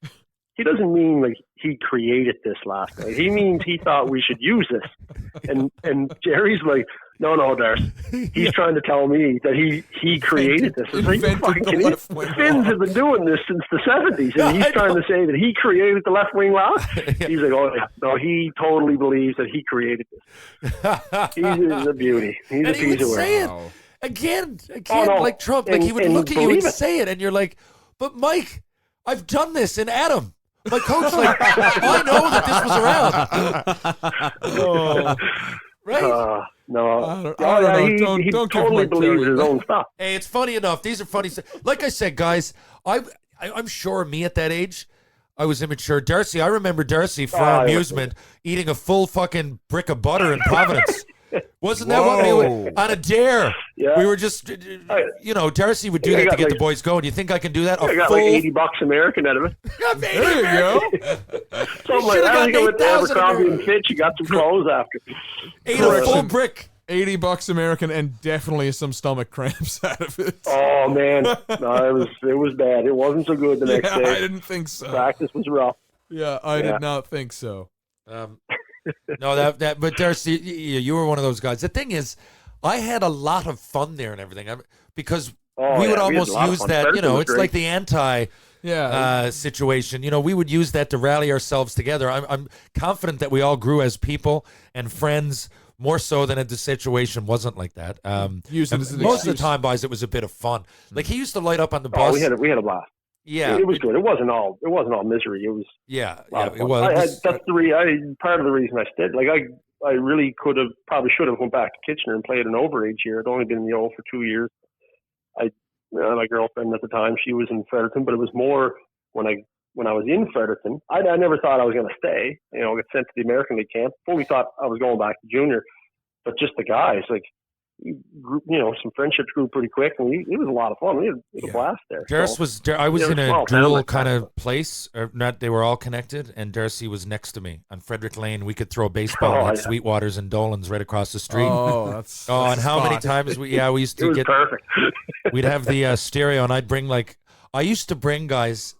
he doesn't mean like he created this last night. He means he thought we should use this. And Jerry's like, no, Darcy. He's trying to tell me that he created this. It's like, the Finns have been doing this since the 70s, and he's trying to say that he created the left wing lock. He's like, oh yeah, no, he totally believes that he created this. He's a beauty. He's a piece of work. Again, like Trump, like he would look at you and say it, and you're like, but Mike, I've done this in Adam. My coach, like, I know that this was around. Right? No. I don't know. He don't totally believes his own stuff. Hey, it's funny enough. These are funny. Like I said, guys, I'm sure me at that age, I was immature. Darcy, I remember Darcy for our amusement eating a full fucking brick of butter in Providence. Wasn't that what we were on a dare? Yeah. We were just, Darcy would do that to get the boys going. You think I can do that? I got like $80 American out of it. There you go. So like, I think I went to Abercrombie and Fitch. You got some clothes after. Ate a full brick. $80 American and definitely some stomach cramps out of it. Oh man, no, it was bad. It wasn't so good the next day. I didn't think so. Practice was rough. Yeah, I did not think so. No, but Darcy, you were one of those guys. The thing is, I had a lot of fun there and everything because we would almost use that. It's like the anti situation. We would use that to rally ourselves together. I'm confident that we all grew as people and friends more so than if the situation wasn't like that. Most of the time, boys, it was a bit of fun. Like he used to light up on the bus. We had a blast. Yeah, it was good. It wasn't all misery. It was it was. That's part of the reason I stayed. Like I really probably should have went back to Kitchener and played an overage here. I'd only been in the O for 2 years. My girlfriend at the time, she was in Fredericton, but it was more when I was in Fredericton. I never thought I was going to stay. Get sent to the American League camp. Fully thought I was going back to junior, but just the guys like. Some friendships grew pretty quick, and it was a lot of fun. We had a blast there. I was in a dual kind of place, or not? They were all connected, and Darcy was next to me on Frederick Lane. We could throw a baseball at Sweetwater's and Dolan's right across the street. And how many times we used to get perfect. We'd have the stereo, and I used to bring guys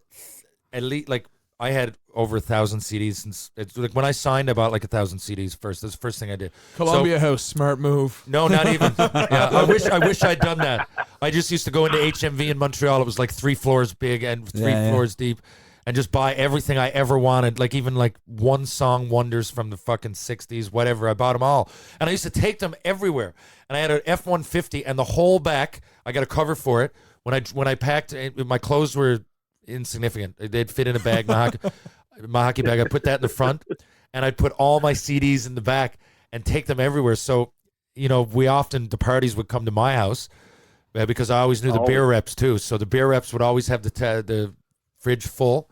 at least like. I had over 1,000 CDs since like when I signed about like 1,000 CDs first. That's the first thing I did. Columbia House, smart move. No, not even. I wish I'd done that. I just used to go into HMV in Montreal. It was like 3 floors big and 3 floors deep, and just buy everything I ever wanted. Like even like one song wonders from the fucking 60s, whatever. I bought them all, and I used to take them everywhere. And I had an F-150, and the whole back. I got a cover for it. When I packed, my clothes were insignificant. They'd fit in a bag, my hockey bag. I put that in the front, and I'd put all my CDs in the back and take them everywhere. So, the parties would come to my house because I always knew the beer reps too. So the beer reps would always have the fridge full,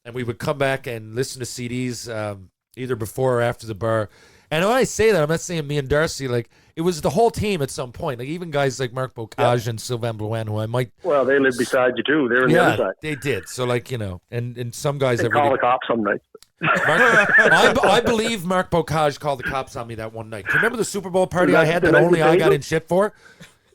and we would come back and listen to CDs either before or after the bar. And when I say that, I'm not saying me and Darcy, like, it was the whole team at some point. Like, even guys like Marc Bocage and Sylvain Blouin, who I might... Well, they lived beside you, too. They were on the other side. They did. So, like, and some guys... They call the cops some nights. I believe Marc Bocage called the cops on me that one night. Do you remember the Super Bowl party I had that only I got in shit for?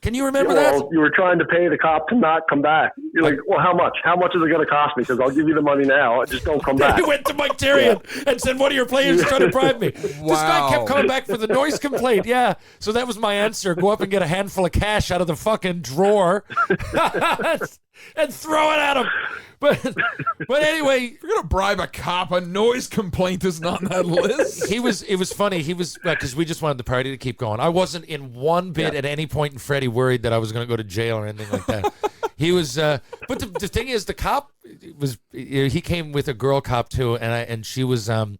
Can you remember that? You were trying to pay the cop to not come back. You're like, well, how much? How much is it going to cost me? Because I'll give you the money now. Just don't come back. He went to Mike Therrien and said, one of your players trying to bribe me. Wow. This guy kept coming back for the noise complaint. Yeah. So that was my answer. Go up and get a handful of cash out of the fucking drawer. and throw it at him. But anyway, If you're gonna bribe a cop, a noise complaint is not on that list. it was funny. He was, because we just wanted the party to keep going. I wasn't in one bit at any point in Freddie worried that I was going to go to jail or anything like that. He was, but the thing is, the cop he came with a girl cop too, and she was trying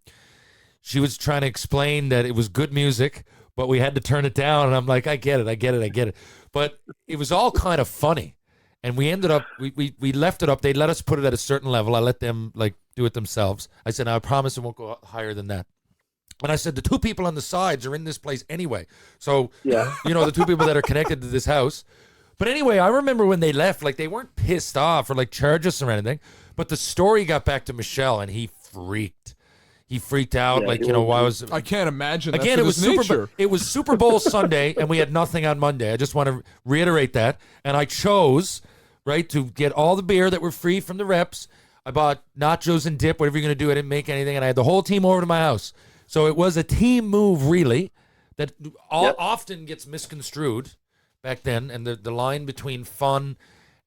to explain that it was good music, but we had to turn it down. And I'm like, I get it. But it was all kind of funny. And we ended up, we left it up. They let us put it at a certain level. I let them like do it themselves. I said, I promise it won't go higher than that. And I said, the two people on the sides are in this place anyway. So, the two people that are connected to this house. But anyway, I remember when they left, like they weren't pissed off or like charged us or anything. But the story got back to Michelle and he freaked. He freaked out, why was I can't imagine. Again, it was Super Bowl Sunday, and we had nothing on Monday. I just want to reiterate that. And I chose, right, to get all the beer that were free from the reps. I bought nachos and dip, whatever you're going to do. I didn't make anything, and I had the whole team over to my house. So it was a team move, really, that often gets misconstrued back then. And the line between fun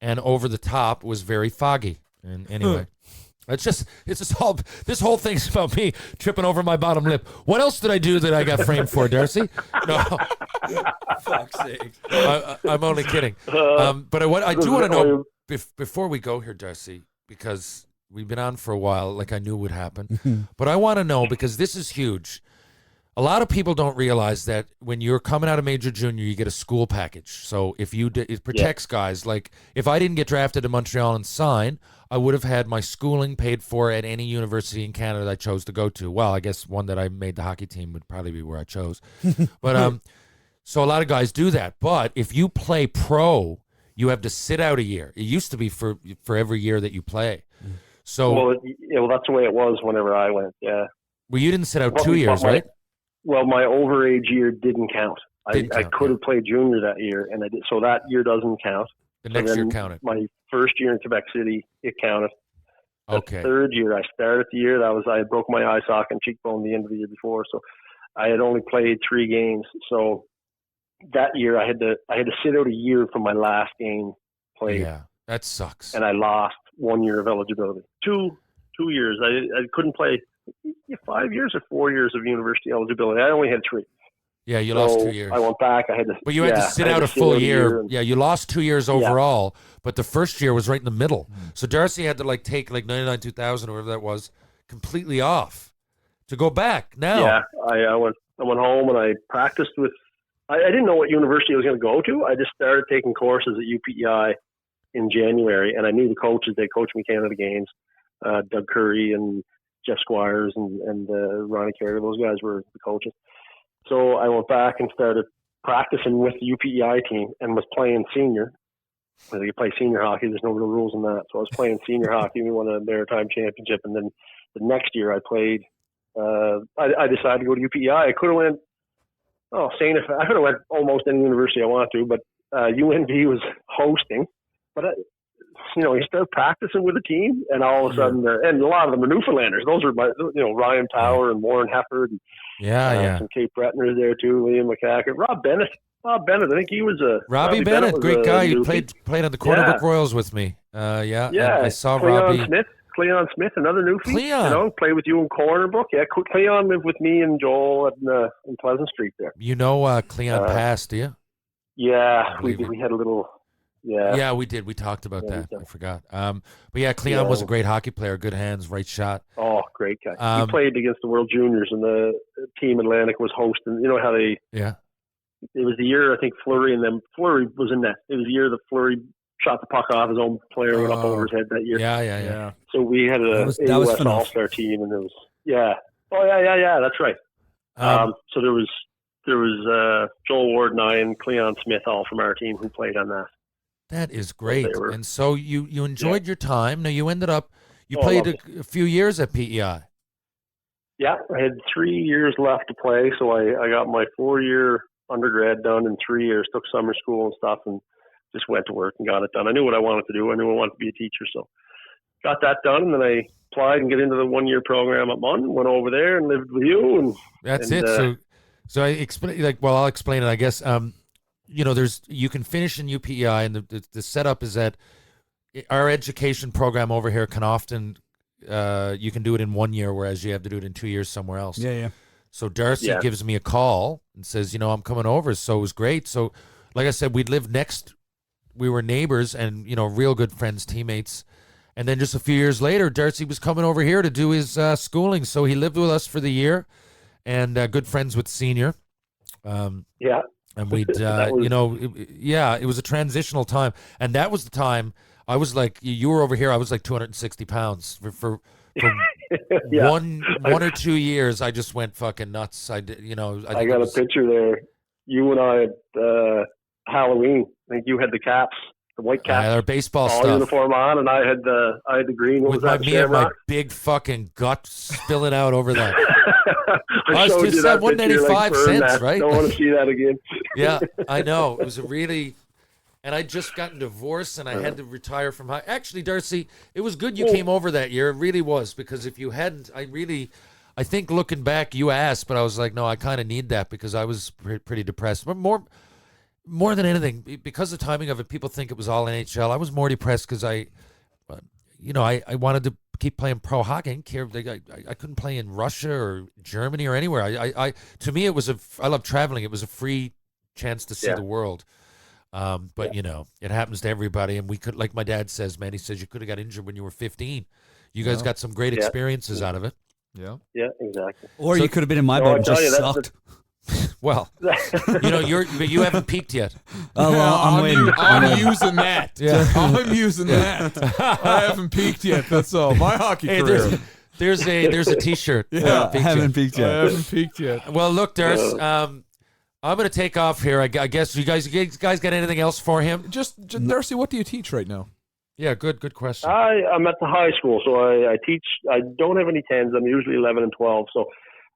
and over the top was very foggy. And anyway. This whole thing's about me tripping over my bottom lip. What else did I do that I got framed for, Darcy? No. Fuck's sake. I'm only kidding. But I do want to know, before we go here, Darcy, because we've been on for a while, like I knew would happen. But I want to know, because this is huge. A lot of people don't realize that when you're coming out of major junior, you get a school package. So if it protects guys. Like if I didn't get drafted to Montreal and sign, I would have had my schooling paid for at any university in Canada that I chose to go to. Well, I guess one that I made the hockey team would probably be where I chose. But so a lot of guys do that. But if you play pro, you have to sit out a year. It used to be for every year that you play. So that's the way it was whenever I went. Yeah. Well, you didn't sit out 2 years, right? Well, my over-age year didn't count. I could have played junior that year, and I did. So that year doesn't count. The next year counted. My first year in Quebec City, it counted. Okay. The third year, I started the year. I had broke my eye socket and cheekbone the end of the year before, so I had only played 3 games. So that year, I had to sit out a year from my last game played. Yeah, that sucks. And I lost 1 year of eligibility. Two years. I couldn't play 5 years or 4 years of university eligibility. I only had 3. Yeah, you lost 2 years. I went back. But you had to sit out a full year. Yeah, you lost 2 years overall, but the first year was right in the middle. So Darcy had to take 99 2000 or whatever that was completely off to go back now. Yeah, I went home and I practiced with. I didn't know what university I was going to go to. I just started taking courses at UPEI in January, and I knew the coaches. They coached me Canada games. Doug Curry and Jeff Squires and Ronnie Carey. Those guys were the coaches. So I went back and started practicing with the UPEI team and was playing senior. You play senior hockey. There's no real rules in that. So I was playing senior hockey. We won a maritime championship. And then the next year I played, I decided to go to UPEI. I could have went, I could have went almost any university I wanted to, but UNV was hosting. But you start practicing with a team, and all of a sudden, and a lot of them are Newfoundlanders. Those are Ryan Power and Warren Hefford, and some Cape Brettoners there too, Liam McCacker, Rob Bennett. I think he was a Robbie Bennett, great guy. You played on the Cornerbrook Royals with me. I saw Robbie. Cleon Smith, another Newfie. Cleon, played with you in Cornerbrook. Yeah, Cleon lived with me and Joel in Pleasant Street there. Cleon passed, do you? Yeah, we had a little. Yeah, we did. We talked about that. I forgot. But yeah, Cleon was a great hockey player. Good hands, right shot. Oh, great guy. He played against the World Juniors, and the team Atlantic was hosting. You know how they? Yeah. It was the year I think Fleury was in that. It was the year that Fleury shot the puck off his own player went up over his head that year. Yeah. So we had a AOS All-Star team, and there was that's right. So there was Joel Ward and I and Cleon Smith all from our team who played on that. That is great. And so you enjoyed your time. Now you ended up played a few years at PEI. Yeah, I had 3 years left to play, so I got my 4-year undergrad done in 3 years, took summer school and stuff, and just went to work and got it done. I knew what I wanted to do. I knew I wanted to be a teacher, so got that done, and then I applied and get into the 1-year program at Munn, went over there and lived with you. And that's it. So I explain, I'll explain it, I guess. You can finish in UPEI, and the setup is that our education program over here can often you can do it in 1 year, whereas you have to do it in 2 years somewhere else. Yeah. So Darcy gives me a call and says, I'm coming over. So it was great. So like I said, we lived next. We were neighbors and, real good friends, teammates. And then just a few years later, Darcy was coming over here to do his schooling. So he lived with us for the year and good friends with Senior. And we'd, it was a transitional time. And that was the time I was like, you were over here, I was like 260 pounds. For one or 2 years, I just went fucking nuts. I did, I got a picture there. You and I at Halloween. I think you had the caps, the white caps. Our baseball all stuff. Uniform on, and I had the green. What with was that? My big fucking gut spilling out over that. I was just said 195 cents, right? Don't want to see that again. Yeah, I know. It was a really, and I'd just gotten divorced, and I had to retire from high. Actually, Darcy, it was good you came over that year. It really was, because if you hadn't, I think looking back, you asked, but I was like, no, I kind of need that because I was pretty depressed. But more than anything, because the timing of it, people think it was all NHL. I was more depressed because I wanted to keep playing pro hockey. I didn't care. I couldn't play in Russia or Germany or anywhere. To me, it was I love traveling. It was a free chance to see the world. But it happens to everybody. And we could, like my dad says, man, he says you could have got injured when you were 15. You guys got some great experiences out of it. Yeah. Yeah, exactly. Or you could have been in my boat and just sucked. Well, you haven't peaked yet. Oh, well, I'm waiting. I'm using that. Yeah. I'm using that. I haven't peaked yet. That's all. My hockey career. There's a T-shirt. Yeah, I haven't peaked yet. I haven't peaked yet. Well, look, Darce, I'm going to take off here. I guess you guys got anything else for him? Just Darcy, what do you teach right now? Yeah, good question. I'm at the high school, so I teach. I don't have any 10s. I'm usually 11 and 12. So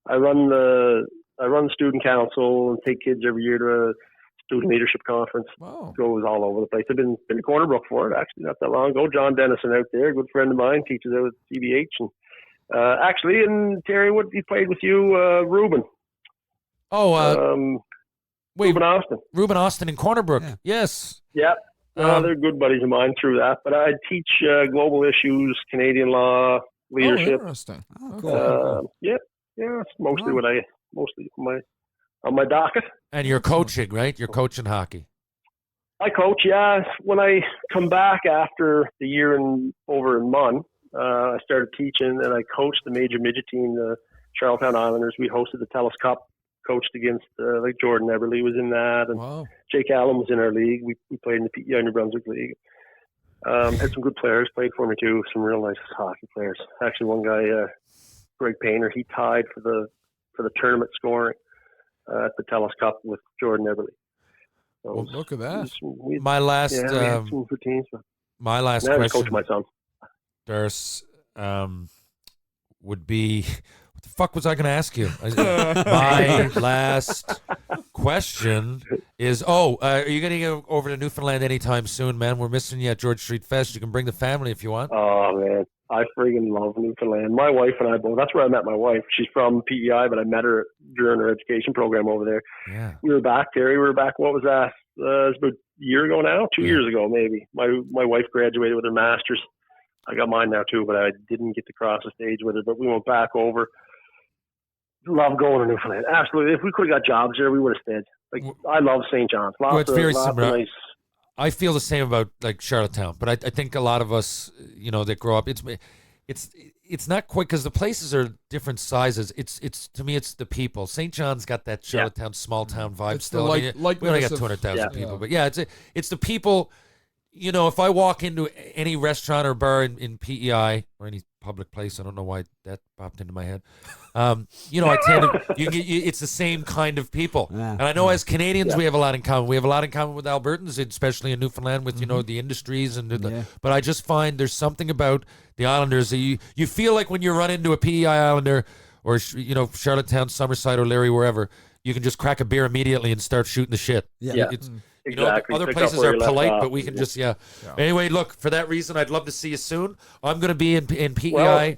I run the student council and take kids every year to a student leadership conference. Wow. Goes all over the place. I've been to Corner Brook for it, actually, not that long ago. John Dennison out there, a good friend of mine, teaches out at CBH. And and Terry, what he played with you, Ruben. Oh, wait, Ruben Austin. Ruben Austin in Corner Brook. Yeah. Yes. Yeah. They're good buddies of mine through that. But I teach global issues, Canadian law, leadership. Oh, interesting. Oh, cool. Yeah, it's mostly on my docket. And you're coaching, right? You're coaching hockey. I coach, yeah. When I come back after the year over in Munn, I started teaching, and I coached the major midget team, the Charlottetown Islanders. We hosted the TELUS Cup, coached against like Jordan Eberle was in that, and Jake Allen was in our league. We played in the PEI New Brunswick League. Had some good players played for me too, some real nice hockey players. Actually, one guy, Greg Painter, he tied for the tournament scoring at the TELUS Cup with Jordan Eberle. So well, look at that. My last my last question, coach my son. Darce, would be, what the fuck was I going to ask you? My last question is, are you going to go over to Newfoundland anytime soon, man? We're missing you at George Street Fest. You can bring the family if you want. Oh, man. I friggin' love Newfoundland. My wife and I both. That's where I met my wife. She's from PEI, but I met her during her education program over there. Yeah. We were back, Terry. What was that? It was about a year ago now, 2 years ago maybe. My wife graduated with her master's. I got mine now too, but I didn't get to cross the stage with her. But we went back over. Love going to Newfoundland. Absolutely. If we could have got jobs there, we would have stayed. Like, I love St. John's. It's very similar. Nice. I feel the same about like Charlottetown, but I think a lot of us, that grow up, it's not quite, because the places are different sizes. It's to me, it's the people. St. John's got that Charlottetown small town vibe It's still. we only got 200,000 people, but it's the people. If I walk into any restaurant or bar in PEI or any public place, I don't know why that popped into my head. I tend to, it's the same kind of people. Yeah. And I know as Canadians, we have a lot in common. We have a lot in common with Albertans, especially in Newfoundland with, the industries. But I just find there's something about the Islanders that you feel like when you run into a PEI Islander or, Charlottetown, Summerside, or Larry, wherever, you can just crack a beer immediately and start shooting the shit. Yeah. Exactly. Other Pick places up where are you left polite, off. but we can just Anyway, look, for that reason, I'd love to see you soon. I'm going to be in PEI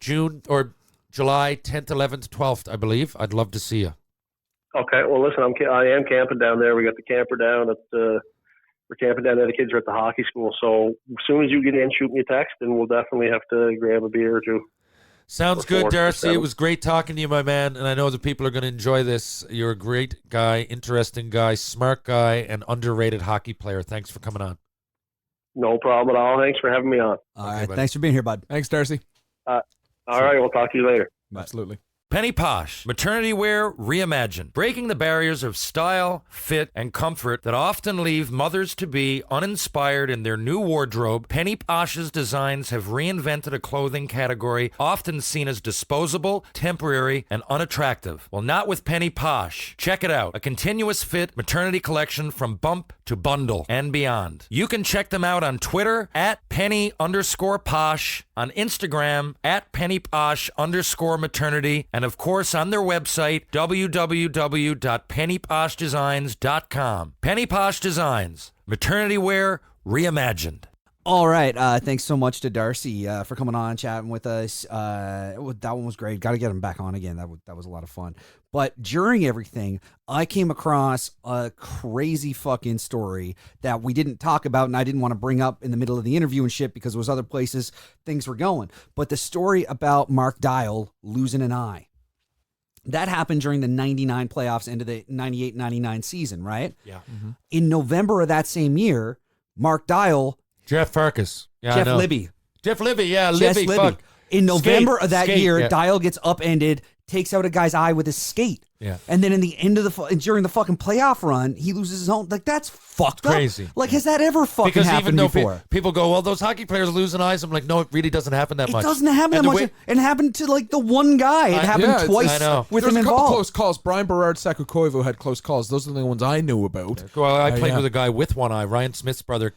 June or July 10th, 11th, 12th, I believe. I'd love to see you. Okay. Well, listen, I am camping down there. We got the camper down at we're camping down there. The kids are at the hockey school. So as soon as you get in, shoot me a text, and we'll definitely have to grab a beer or two. Sounds good, Darcy. It was great talking to you, my man, and I know the people are going to enjoy this. You're a great guy, interesting guy, smart guy, and underrated hockey player. Thanks for coming on. No problem at all. Thanks for having me on. All right. Thanks for being here, bud. Thanks, Darcy. All right. We'll talk to you later. Absolutely. Penny Posh, maternity wear reimagined, breaking the barriers of style, fit, and comfort that often leave mothers-to-be uninspired in their new wardrobe. Penny Posh's designs have reinvented a clothing category often seen as disposable, temporary, and unattractive. Well, not with Penny Posh. Check it out, a continuous fit maternity collection from bump to bundle and beyond. You can check them out on Twitter at Penny_Posh, on Instagram at PennyPosh_maternity, and of course on their website, www.pennyposhdesigns.com. Penny Posh Designs, maternity wear reimagined. All right. Thanks so much to Darcy for coming on and chatting with us. That one was great. Got to get him back on again. That was a lot of fun. But during everything, I came across a crazy fucking story that we didn't talk about, and I didn't want to bring up in the middle of the interview and shit because there was other places things were going. But the story about Mark Dial losing an eye. That happened during the 99 playoffs into the 98-99 season, right? Yeah. Mm-hmm. In November of that same year, Mark Dial... Jeff Farkas. Yeah, Jeff Libby. Jeff Libby, yeah. Jess Libby, Libby. fuck. In November of that Skate, year, yeah. Dial gets upended, takes out a guy's eye with his skate. Yeah. And then in the end of during the fucking playoff run, he loses his own. Like, that's fucked up. Crazy. Like, has that ever fucking Because even happened though before? people go, well, those hockey players losing eyes, I'm like, no, it really doesn't happen that It much. doesn't happen that And the much. way- It happened to, like, the one guy. It happened yeah, twice I know. with There's him a couple involved. close calls. Brian Berard Sakukoivu had close calls. Those are the only ones I knew about. Well, I played yeah. with a guy with one eye, Ryan Smith's brother,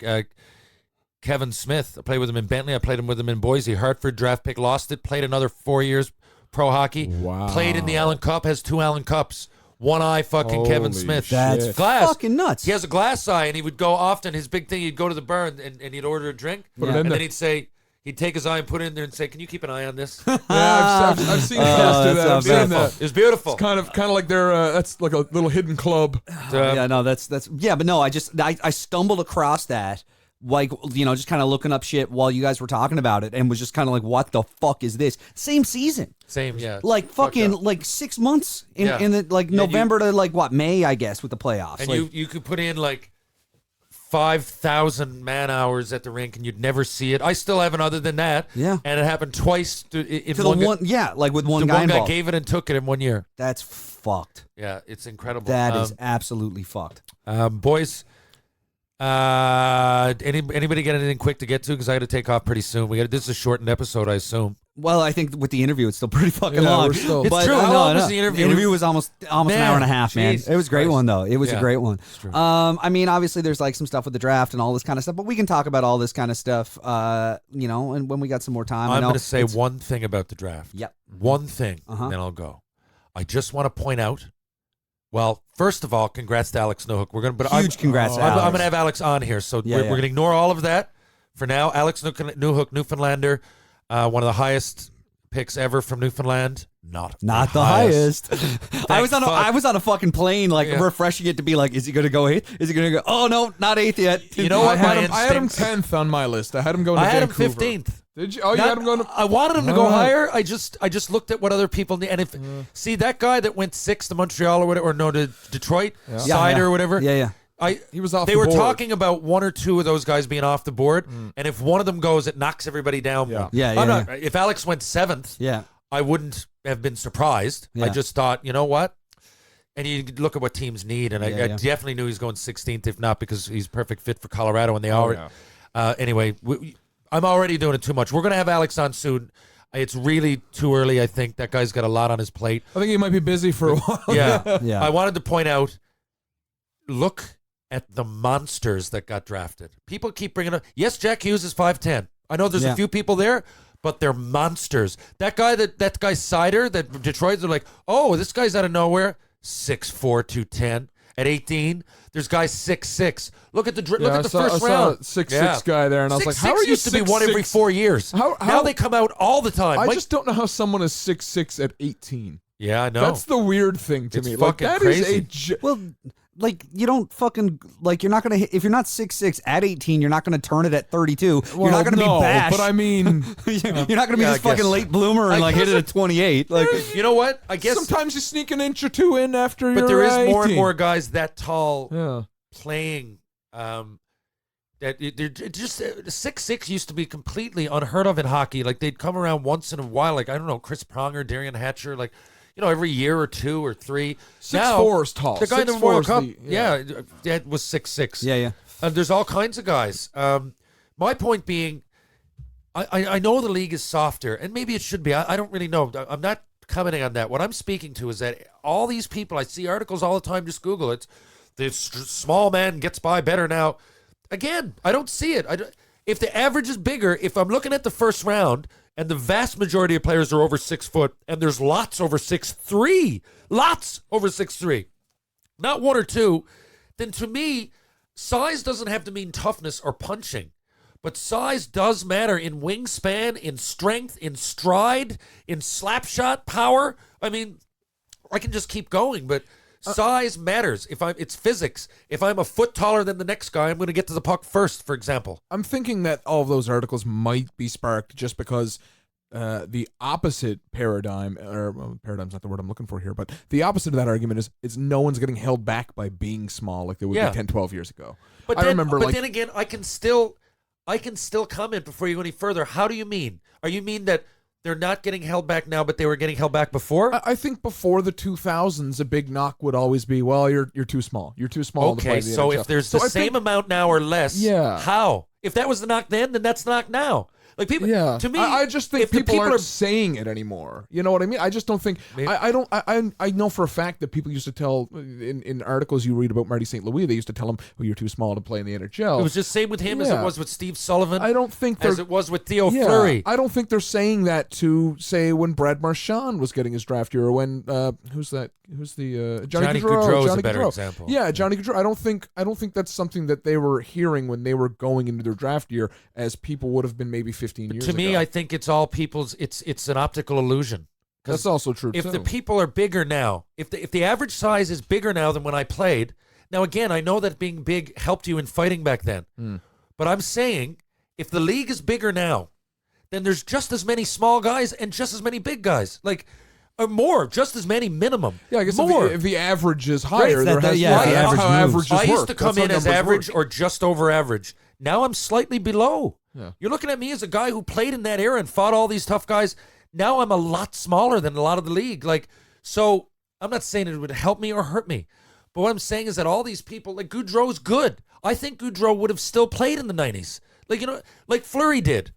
Kevin Smith. I played with him in Bentley. I played with him in Boise. Hartford draft pick, lost it. Played another 4 years pro hockey. Wow. Played in the Allen Cup. Has 2 Allen Cups. One eye, fucking Kevin Holy Smith. shit. That's glass. fucking nuts. He has a glass eye, and he would go often. His big thing, he'd go to the bar and he'd order a drink, Put it in and there. then he'd say. He'd take his eye and put it in there and say, "Can you keep an eye on this?" Yeah, I've seen guys do that. I've seen beautiful. that. It's beautiful. It's kind of like their that's like a little hidden club. Yeah, no, that's yeah, but no, I stumbled across that, like, you know, just kind of looking up shit while you guys were talking about it, and was just kind of like, what the fuck is this? Same season, Same, yeah. like Fucked fucking up. like 6 months in Yeah. in the like Yeah, November to like what, May, I guess, with the playoffs. And Like, you could put in like 5,000 man hours at the rink, and you'd never see it. I still haven't, other than that. Yeah. And it happened twice in to the one. one, yeah, like with one The guy one guy involved. gave it and took it in 1 year. That's fucked. Yeah, it's incredible. That is absolutely fucked. Boys. Anybody get anything quick to get to? Because I got to take off pretty soon. This is a shortened episode, I assume. Well, I think with the interview, it's still pretty fucking Yeah, long. we're still- It's But, true. How long was the interview? The interview was almost an Man, hour and a half, man. Jesus It was a great Christ. one, though. It was Yeah, a great one. true. I mean, obviously, there's like some stuff with the draft and all this kind of stuff, but we can talk about all this kind of stuff, you know, and when we got some more time. I'm going to say one thing about the draft. Yep. One thing, and then I'll go. I just want to point out. Well, first of all, congrats to Alex Newhook. We're gonna, but Huge congrats to I'm Alex. going to have Alex on here, so Yeah, we're yeah. going to ignore all of that for now. Alex Newhook, Newfoundlander, one of the highest picks ever from Newfoundland. Not the highest. I was on fuck. a fucking plane, like Yeah. refreshing it to be like, is he going to go 8th? Is he going to go? Oh no, not 8th yet. You know I what? had My him, I had him instincts- 10th on my list. I had him going to I had him Vancouver. 15th. Did you? Oh, you had him going to... I wanted him to go Alright. higher. I just looked at what other people need, and if see that guy that went 6th to Montreal or whatever, or no, to Detroit, Sider or whatever. Yeah. He was off They the were board. talking about 1 or 2 of those guys being off the board, and if one of them goes, it knocks everybody down. Yeah. more. Yeah, I'm yeah, not- If Alex went 7th, Yeah. I wouldn't have been surprised. I Yeah. just thought, you know what? And you look at what teams need, and I Yeah. definitely knew he's going 16th, if not because he's perfect fit for Colorado, and they already. Anyway, I'm already doing it too much. We're going to have Alex on soon. It's really too early, I think. That guy's got a lot on his plate. I think he might be busy for a while. Yeah. Yeah. I wanted to point out, look at the monsters that got drafted. People keep bringing up, yes, Jack Hughes is 5'10". I know there's Yeah. a few people there, but they're monsters. That guy Sider, that Detroit, they're like, oh, this guy's out of nowhere. 6'4", 210. At 18, there's guys 6'6". Look at the look at the first I round. saw a 6'6" guy there, and I was like, how are you used to be one every 6'6"? 4 years. How- now they come out all the time. I Mike- just don't know how someone is 6'6" at 18. Yeah, I know. That's the weird thing to It's me. Like, fucking that crazy. is Well, like you don't fucking like you're not gonna hit, if you're not 6'6" at 18, you're not gonna turn it at 32. You're not gonna be Bash. But I mean, you're not gonna be Yeah, this I fucking guess. late bloomer and like hit it at 28. Like You know what? I guess sometimes you sneak an inch or two in after but you're there is more and 18. more guys that tall Yeah. playing. They're just 6'6" used to be completely unheard of in hockey. Like they'd come around once in a while. Like I don't know, Chris Pronger, Darian Hatcher. Like every year or 2 or 3. 6'4" is tall. The guy in the 6'4" World is Cup, the- that was 6'6". yeah. There's all kinds of guys. My point being, I know the league is softer, and maybe it should be. I don't really know. I'm not commenting on that. What I'm speaking to is that all these people, I see articles all the time, just Google it. The small man gets by better now. Again, I don't see it. If the average is bigger, if I'm looking at the first round and the vast majority of players are over 6 foot and there's lots over 6'3", lots over 6'3", not 1 or 2, then to me, size doesn't have to mean toughness or punching. But size does matter in wingspan, in strength, in stride, in slap shot power. I mean, I can just keep going, but size matters. It's physics. If I'm a foot taller than the next guy, I'm going to get to the puck first, for example. I'm thinking that all of those articles might be sparked just because the opposite paradigm, paradigm's not the word I'm looking for here, but the opposite of that argument is no one's getting held back by being small like they would be 10, 12 years ago. But I then, remember, then again, I can still comment before you go any further. How do you mean? Are you mean that they're not getting held back now, but they were getting held back before? I think before the 2000s, a big knock would always be, well, you're too small. You're too small to play Okay, in the so NHL. if there's the same amount now or less, how? If that was the knock then that's the knock now. Like people, to me, I just think if the people aren't are saying it anymore. You know what I mean? I just don't think. I know for a fact that people used to tell in articles you read about Marty St. Louis, they used to tell him, "Oh, you're too small to play in the NHL." It was just same with him as it was with Steve Sullivan. I don't think as it was with Theo Fleury. I don't think they're saying that to say when Brad Marchand was getting his draft year, or when who's the Johnny Gaudreau is Johnny a better Gaudreau. example. Yeah, Johnny Gaudreau. I don't think that's something that they were hearing when they were going into their draft year, as people would have been maybe 15 years ago. To me, I think it's all people's. It's an optical illusion. That's also true. If too. the people are bigger now, if the average size is bigger now than when I played, now again, I know that being big helped you in fighting back then. But I'm saying if the league is bigger now, then there's just as many small guys and just as many big guys. Like, or more, just as many minimum. Yeah, I guess more. If the average is higher, Right, that's average how averages I used work. to come That's in how as numbers average work. or just over average. Now I'm slightly below. Yeah. You're looking at me as a guy who played in that era and fought all these tough guys. Now I'm a lot smaller than a lot of the league. Like, so I'm not saying it would help me or hurt me. But what I'm saying is that all these people, like Gaudreau's good. I think Gaudreau would have still played in the 90s. Like, like Fleury did.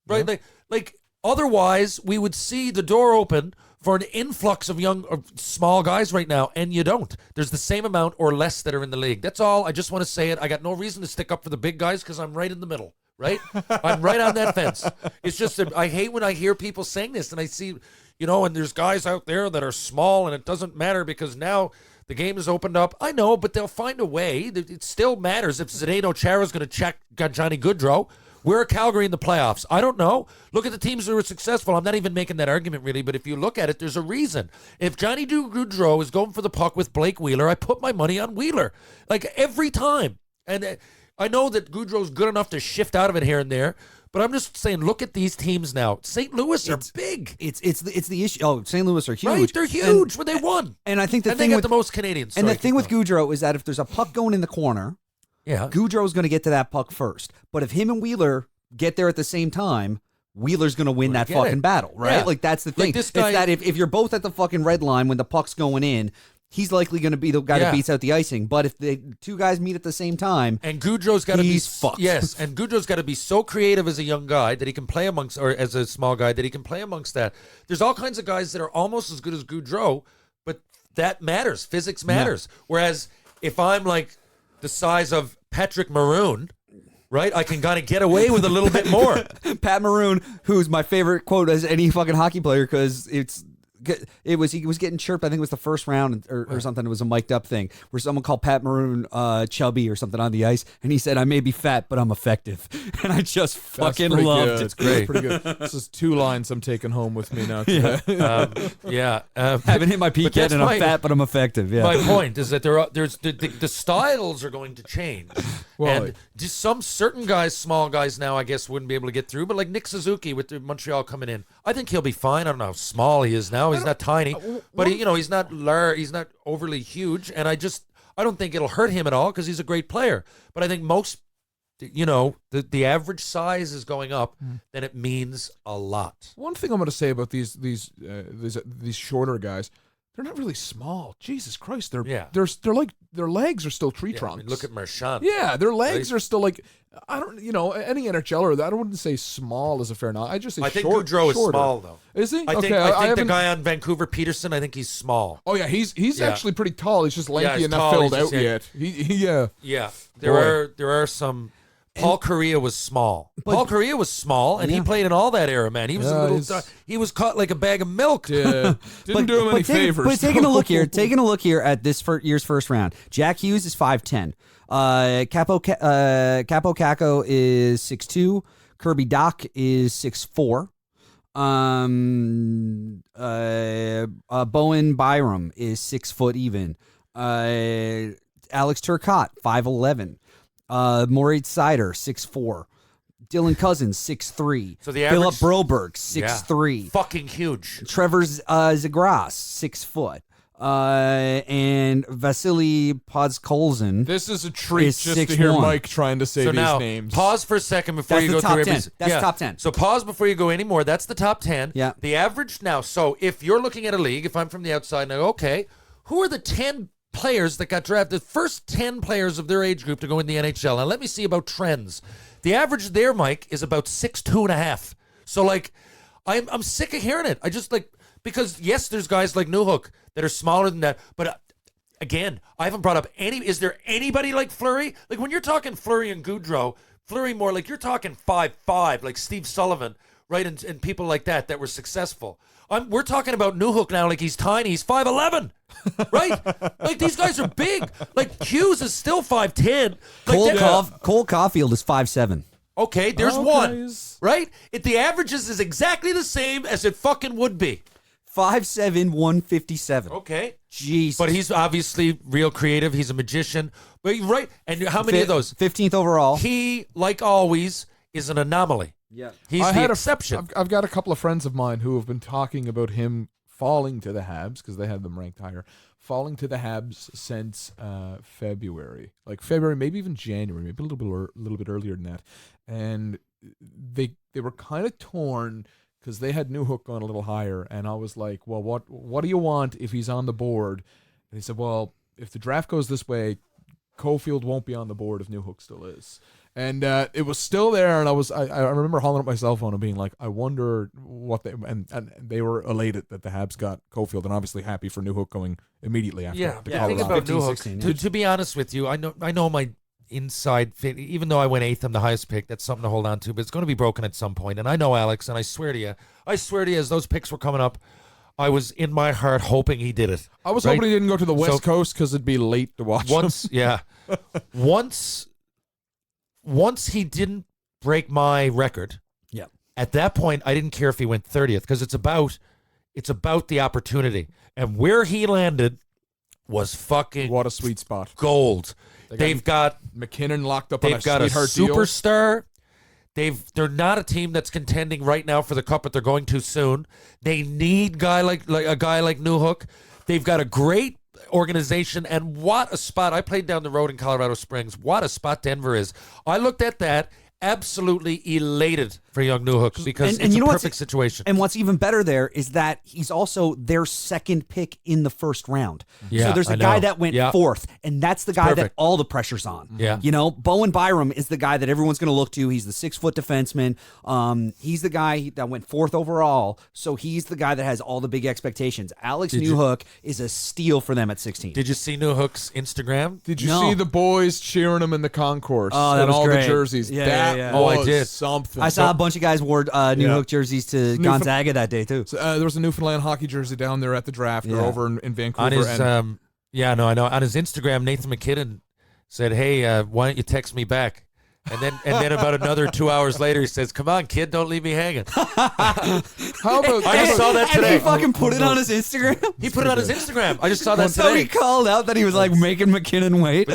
Right? Yeah. Like otherwise we would see the door open for an influx of young or small guys right now, and you don't. There's the same amount or less that are in the league. That's all. I just want to say it. I got no reason to stick up for the big guys because I'm right in the middle, right? I'm right on that fence. It's just that I hate when I hear people saying this, and I see, and there's guys out there that are small, and it doesn't matter because now the game is opened up. I know, but they'll find a way. It still matters if Zdeno Chara's going to check Johnny Gaudreau. We're Calgary in the playoffs. I don't know. Look at the teams that were successful. I'm not even making that argument, really, but if you look at it, there's a reason. If Johnny Gaudreau is going for the puck with Blake Wheeler, I put my money on Wheeler. Like, every time. And I know that Gaudreau's good enough to shift out of it here and there, but I'm just saying, look at these teams now. St. Louis are big. It's the issue. Oh, St. Louis are huge. Right? They're huge when they won. And I think they got the most Canadiens. And the thing with Gaudreau is that if there's a puck going in the corner, Gaudreau's going to get to that puck first. But if him and Wheeler get there at the same time, Wheeler's going to win that fucking battle, right? Yeah. Like, that's the thing. Like this guy, it's that if you're both at the fucking red line when the puck's going in, he's likely going to be the guy that beats out the icing. But if the two guys meet at the same time, and Gaudreau's got to be fucked. Yes, and Gaudreau's got to be so creative as a young guy that he can play amongst, or as a small guy that he can play amongst that. There's all kinds of guys that are almost as good as Gaudreau, but that matters. Physics matters. Yeah. Whereas if I'm like the size of Patrick Maroon, right, I can kind of get away with a little bit more. Pat Maroon, who's my favorite quote as any fucking hockey player, because it's He was getting chirped. I think it was the first round or something. It was a mic'd up thing where someone called Pat Maroon chubby or something on the ice, and he said, "I may be fat, but I'm effective," and I just fucking loved it. It's great, pretty good. This is 2 lines I'm taking home with me now. Haven't hit my peak yet, and I'm fat, but I'm effective. Yeah. My point is that there's the styles are going to change, and just some certain guys, small guys now, I guess wouldn't be able to get through. But like Nick Suzuki with the Montreal coming in, I think he'll be fine. I don't know how small he is now. He's not tiny, but he's not he's not overly huge, and I don't think it'll hurt him at all because he's a great player. But I think most, the average size is going up, then it means a lot. One thing I'm going to say about these shorter guys, they're not really small. Jesus Christ, they're like their legs are still tree trunks. I mean, look at Marchand. Yeah, their legs are still like any NHLer. I wouldn't say small is a fair nod. I just say I think short, Gaudreau is shorter. small though. Is he? I think the guy on Vancouver, Peterson, I think he's small. Oh yeah, he's actually pretty tall. He's just lanky and not tall. filled out yet. Yeah. There are some. Paul Correa was small. Paul Correa was small, and he played in all that era, man. He was a little. He was caught like a bag of milk. Yeah, didn't do him any favors. But taking a look here at this year's first round, Jack Hughes is 5'10". Capo Caco is 6'2". Kirby Doc is 6'4". Bowen Byram is 6 foot even. Alex Turcotte 5'11". Moritz Sider, 6'4". Dylan Cousins, 6'3". So the average, Philip Broberg, 6'3". Fucking huge. Trevor Zegras, 6 foot. And Vasily Podskolzin. This is a treat just 6'1". to hear Mike trying to say so these now, names. Pause for a second before That's you the go top through 10. every. That's top 10. So pause before you go any more. That's the top 10. Yeah. The average now. So if you're looking at a league, if I'm from the outside, now okay, who are the 10 players that got drafted? The first 10 players of their age group to go in the NHL. Now let me see about trends. The average there, Mike, is about 6'2.5". So like, I'm sick of hearing it. I just like, because yes, there's guys like Newhook that are smaller than that, but again, I haven't brought up is there anybody like Fleury? Like when you're talking Fleury and Gaudreau, Fleury more like you're talking 5'5", like Steve Sullivan, right? And people like that were successful. We're talking about Newhook now like he's tiny. He's 5'11", right? Like these guys are big. Like Hughes is still 5'10". Like Cole Caulfield is 5'7". Okay, there's one, right? The averages is exactly the same as it fucking would be. 5'7", 157. Okay. Jesus. But he's obviously real creative. He's a magician. But right. And how many of those? 15th overall. He, like always, is an anomaly. Yeah. He's the exception. I've got a couple of friends of mine who have been talking about him falling to the Habs because they had them ranked higher. Falling to the Habs since February, maybe even January, maybe a little bit earlier than that. And they were kind of torn because they had Newhook going a little higher, and I was like, well, what do you want if he's on the board? And he said, well, if the draft goes this way, Caulfield won't be on the board if Newhook still is. And it was still there, and I remember hauling up my cell phone and being like, I wonder what they and they were elated that the Habs got Caulfield, and obviously happy for Newhook going immediately after. The thing about 15, Newhook, 16, to be honest with you, I know my inside fit. Even though I went 8th, I'm the highest pick. That's something to hold on to, but it's going to be broken at some point. And I know Alex, and I swear to you, as those picks were coming up, I was in my heart hoping he did it. I was hoping he didn't go to the West Coast because it'd be late to watch him. Once he didn't break my record, at that point I didn't care if he went 30th because it's about the opportunity. And where he landed was fucking what a sweet spot. Gold. They've got McKinnon locked up on a sweetheart superstar. Deal. They're not a team that's contending right now for the cup, but they're going to soon. They need a guy like Newhook. They've got a great organization, and what a spot. I played down the road in Colorado Springs. What a spot Denver is. I looked at that, absolutely elated for young Newhook because it's a perfect situation. And what's even better there is that he's also their second pick in the first round. Yeah, so there's a guy that went fourth, and that's the guy that all the pressure's on. Yeah. You know, Bowen Byram is the guy that everyone's going to look to. He's the 6-foot defenseman. He's the guy that went 4th overall, so he's the guy that has all the big expectations. Alex Newhook is a steal for them at 16. Did you see Newhook's Instagram? Did you see the boys cheering him in the concourse? Oh, that and was all great. the jerseys? Yeah, that That Oh, I was did. something. I saw a bunch of guys wore Newhook jerseys to Gonzaga that day too. So, there was a Newfoundland hockey jersey down there at the draft or over in Vancouver. On his, and I know. On his Instagram, Nathan McKinnon said, "Hey, why don't you text me back?" And then about another 2 hours later, he says, "Come on, kid, don't leave me hanging." how about I just saw that And today. he fucking put it on his Instagram. He put it on his Instagram. I just saw that So he today. called out that he was like making McKinnon wait.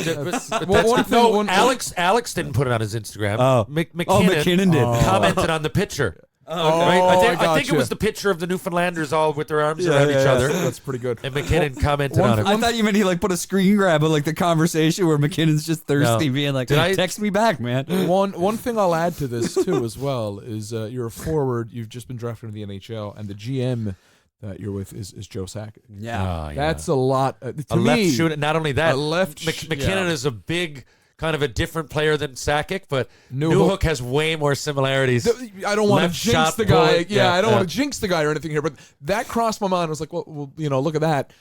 Alex didn't put it on his Instagram. Oh. McKinnon did. Commented on the picture. Right? I think it was the picture of the Newfoundlanders all with their arms around each other. That's pretty good. And McKinnon commented on it. I thought you meant he like put a screen grab of like the conversation where McKinnon's just thirsty, No. being like, Did I- "Text me back, man." One thing I'll add to this too as well is you're a forward. You've just been drafted in the NHL, and the GM that you're with is Joe Sakic. Yeah. That's a lot to a me. left shooter. Not only that, a left McKinnon is a big, kind of a different player than Sakic, but Newhook Newhook has way more similarities. I don't want to Left jinx shot the guy. bullet. I don't want to jinx the guy or anything here, but that crossed my mind. I was like, well, look at that.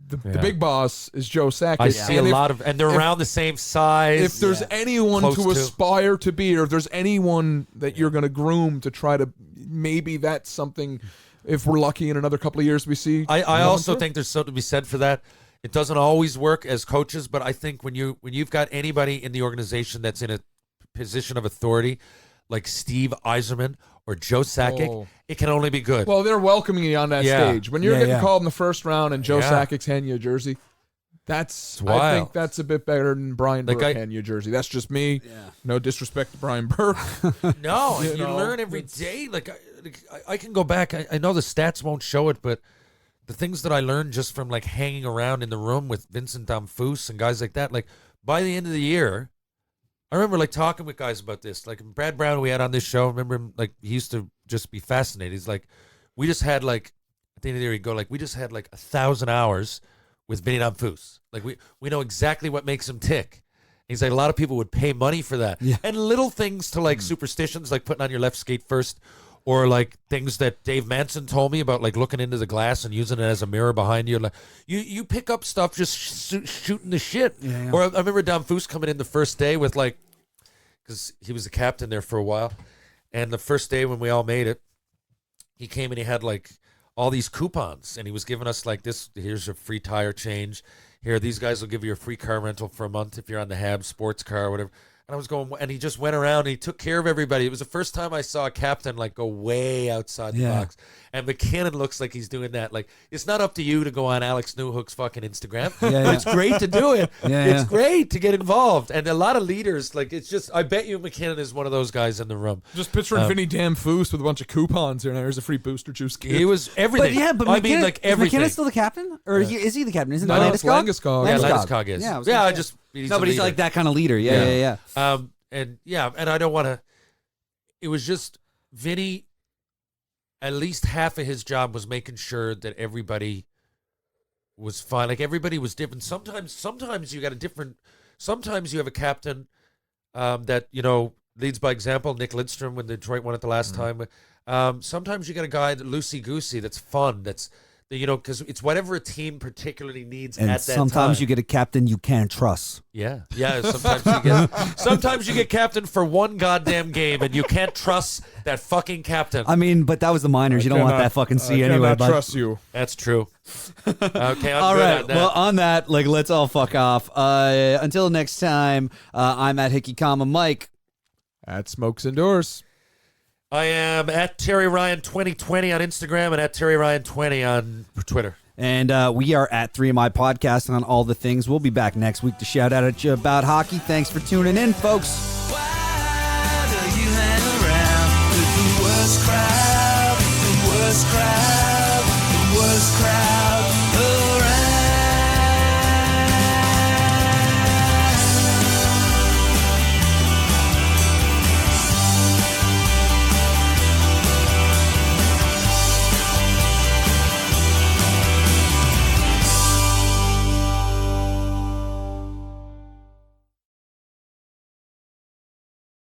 The big boss is Joe Sakic. I see a lot of, and they're around the same size. If there's anyone Close to to. aspire to be, or if there's anyone that you're going to groom to try to, maybe that's something. If we're lucky in another couple of years, we see. I also think there's something to be said for that. It doesn't always work as coaches, but I think when you've got anybody in the organization that's in a position of authority, like Steve Yzerman or Joe Sakic, it can only be good. Well, they're welcoming you on that stage. When you're getting called in the first round and Joe Sakic's handing you a jersey, I think that's a bit better than Brian Burke handing you a jersey. That's just me. Yeah. No disrespect to Brian Burke. No, you learn every day. Like I can go back. I know the stats won't show it, but the things that I learned just from like hanging around in the room with Vincent Damphousse and guys like that, like by the end of the year, I remember like talking with guys about this. Like Brad Brown, we had on this show. I remember him, like he used to just be fascinated. He's like, we just had like at the end of the year, he'd go like, we just had like 1,000 hours with Vinny Damphousse. Like we know exactly what makes him tick. He's like, a lot of people would pay money for that. Yeah. And little things to like superstitions, like putting on your left skate first, or like things that Dave Manson told me about, like looking into the glass and using it as a mirror behind you. Like you pick up stuff just shooting the shit. Yeah. Or I remember Damphousse coming in the first day with like, because he was the captain there for a while, and the first day when we all made it, he came and he had like all these coupons, and he was giving us like this. Here's a free tire change. Here, these guys will give you a free car rental for a month if you're on the Habs sports car or whatever. And I was going, and he just went around and he took care of everybody. It was the first time I saw a captain like go way outside the box. And McKinnon looks like he's doing that. Like, it's not up to you to go on Alex Newhook's fucking Instagram. It's great to do it. It's great to get involved. And a lot of leaders, like, it's just, I bet you McKinnon is one of those guys in the room. Just picturing Vinny Damphousse with a bunch of coupons here. There's a free booster juice kit. He was everything. But I mean, like everything. Is McKinnon still the captain? Or is he the captain? Isn't No, it it's Landeskog. Yeah, Landeskog is. Yeah, but he's like that kind of leader. Yeah. And I don't want to. It was just Vinny. At least half of his job was making sure that everybody was fine. Like everybody was different. Sometimes you got a different. Sometimes you have a captain that leads by example. Nick Lidstrom when Detroit won it the last time. Sometimes you got a guy that loosey goosey. That's fun. That's because it's whatever a team particularly needs and at that time. Sometimes you get a captain you can't trust. Yeah. Sometimes you get captain for one goddamn game, and you can't trust that fucking captain. I mean, but that was the minors. You don't want that fucking C anyway. I trust you. That's true. Okay, all right. Well, on that, like, let's all fuck off. Until next time, I'm at Hickey, Mike. At Smokes Indoors. I am at Terry Ryan 2020 on Instagram and at Terry Ryan 20 on Twitter. And we are at 3MI Podcast on all the things. We'll be back next week to shout out at you about hockey. Thanks for tuning in, folks. Why do you hang around with the worst crowd, the worst crowd, the worst crowd?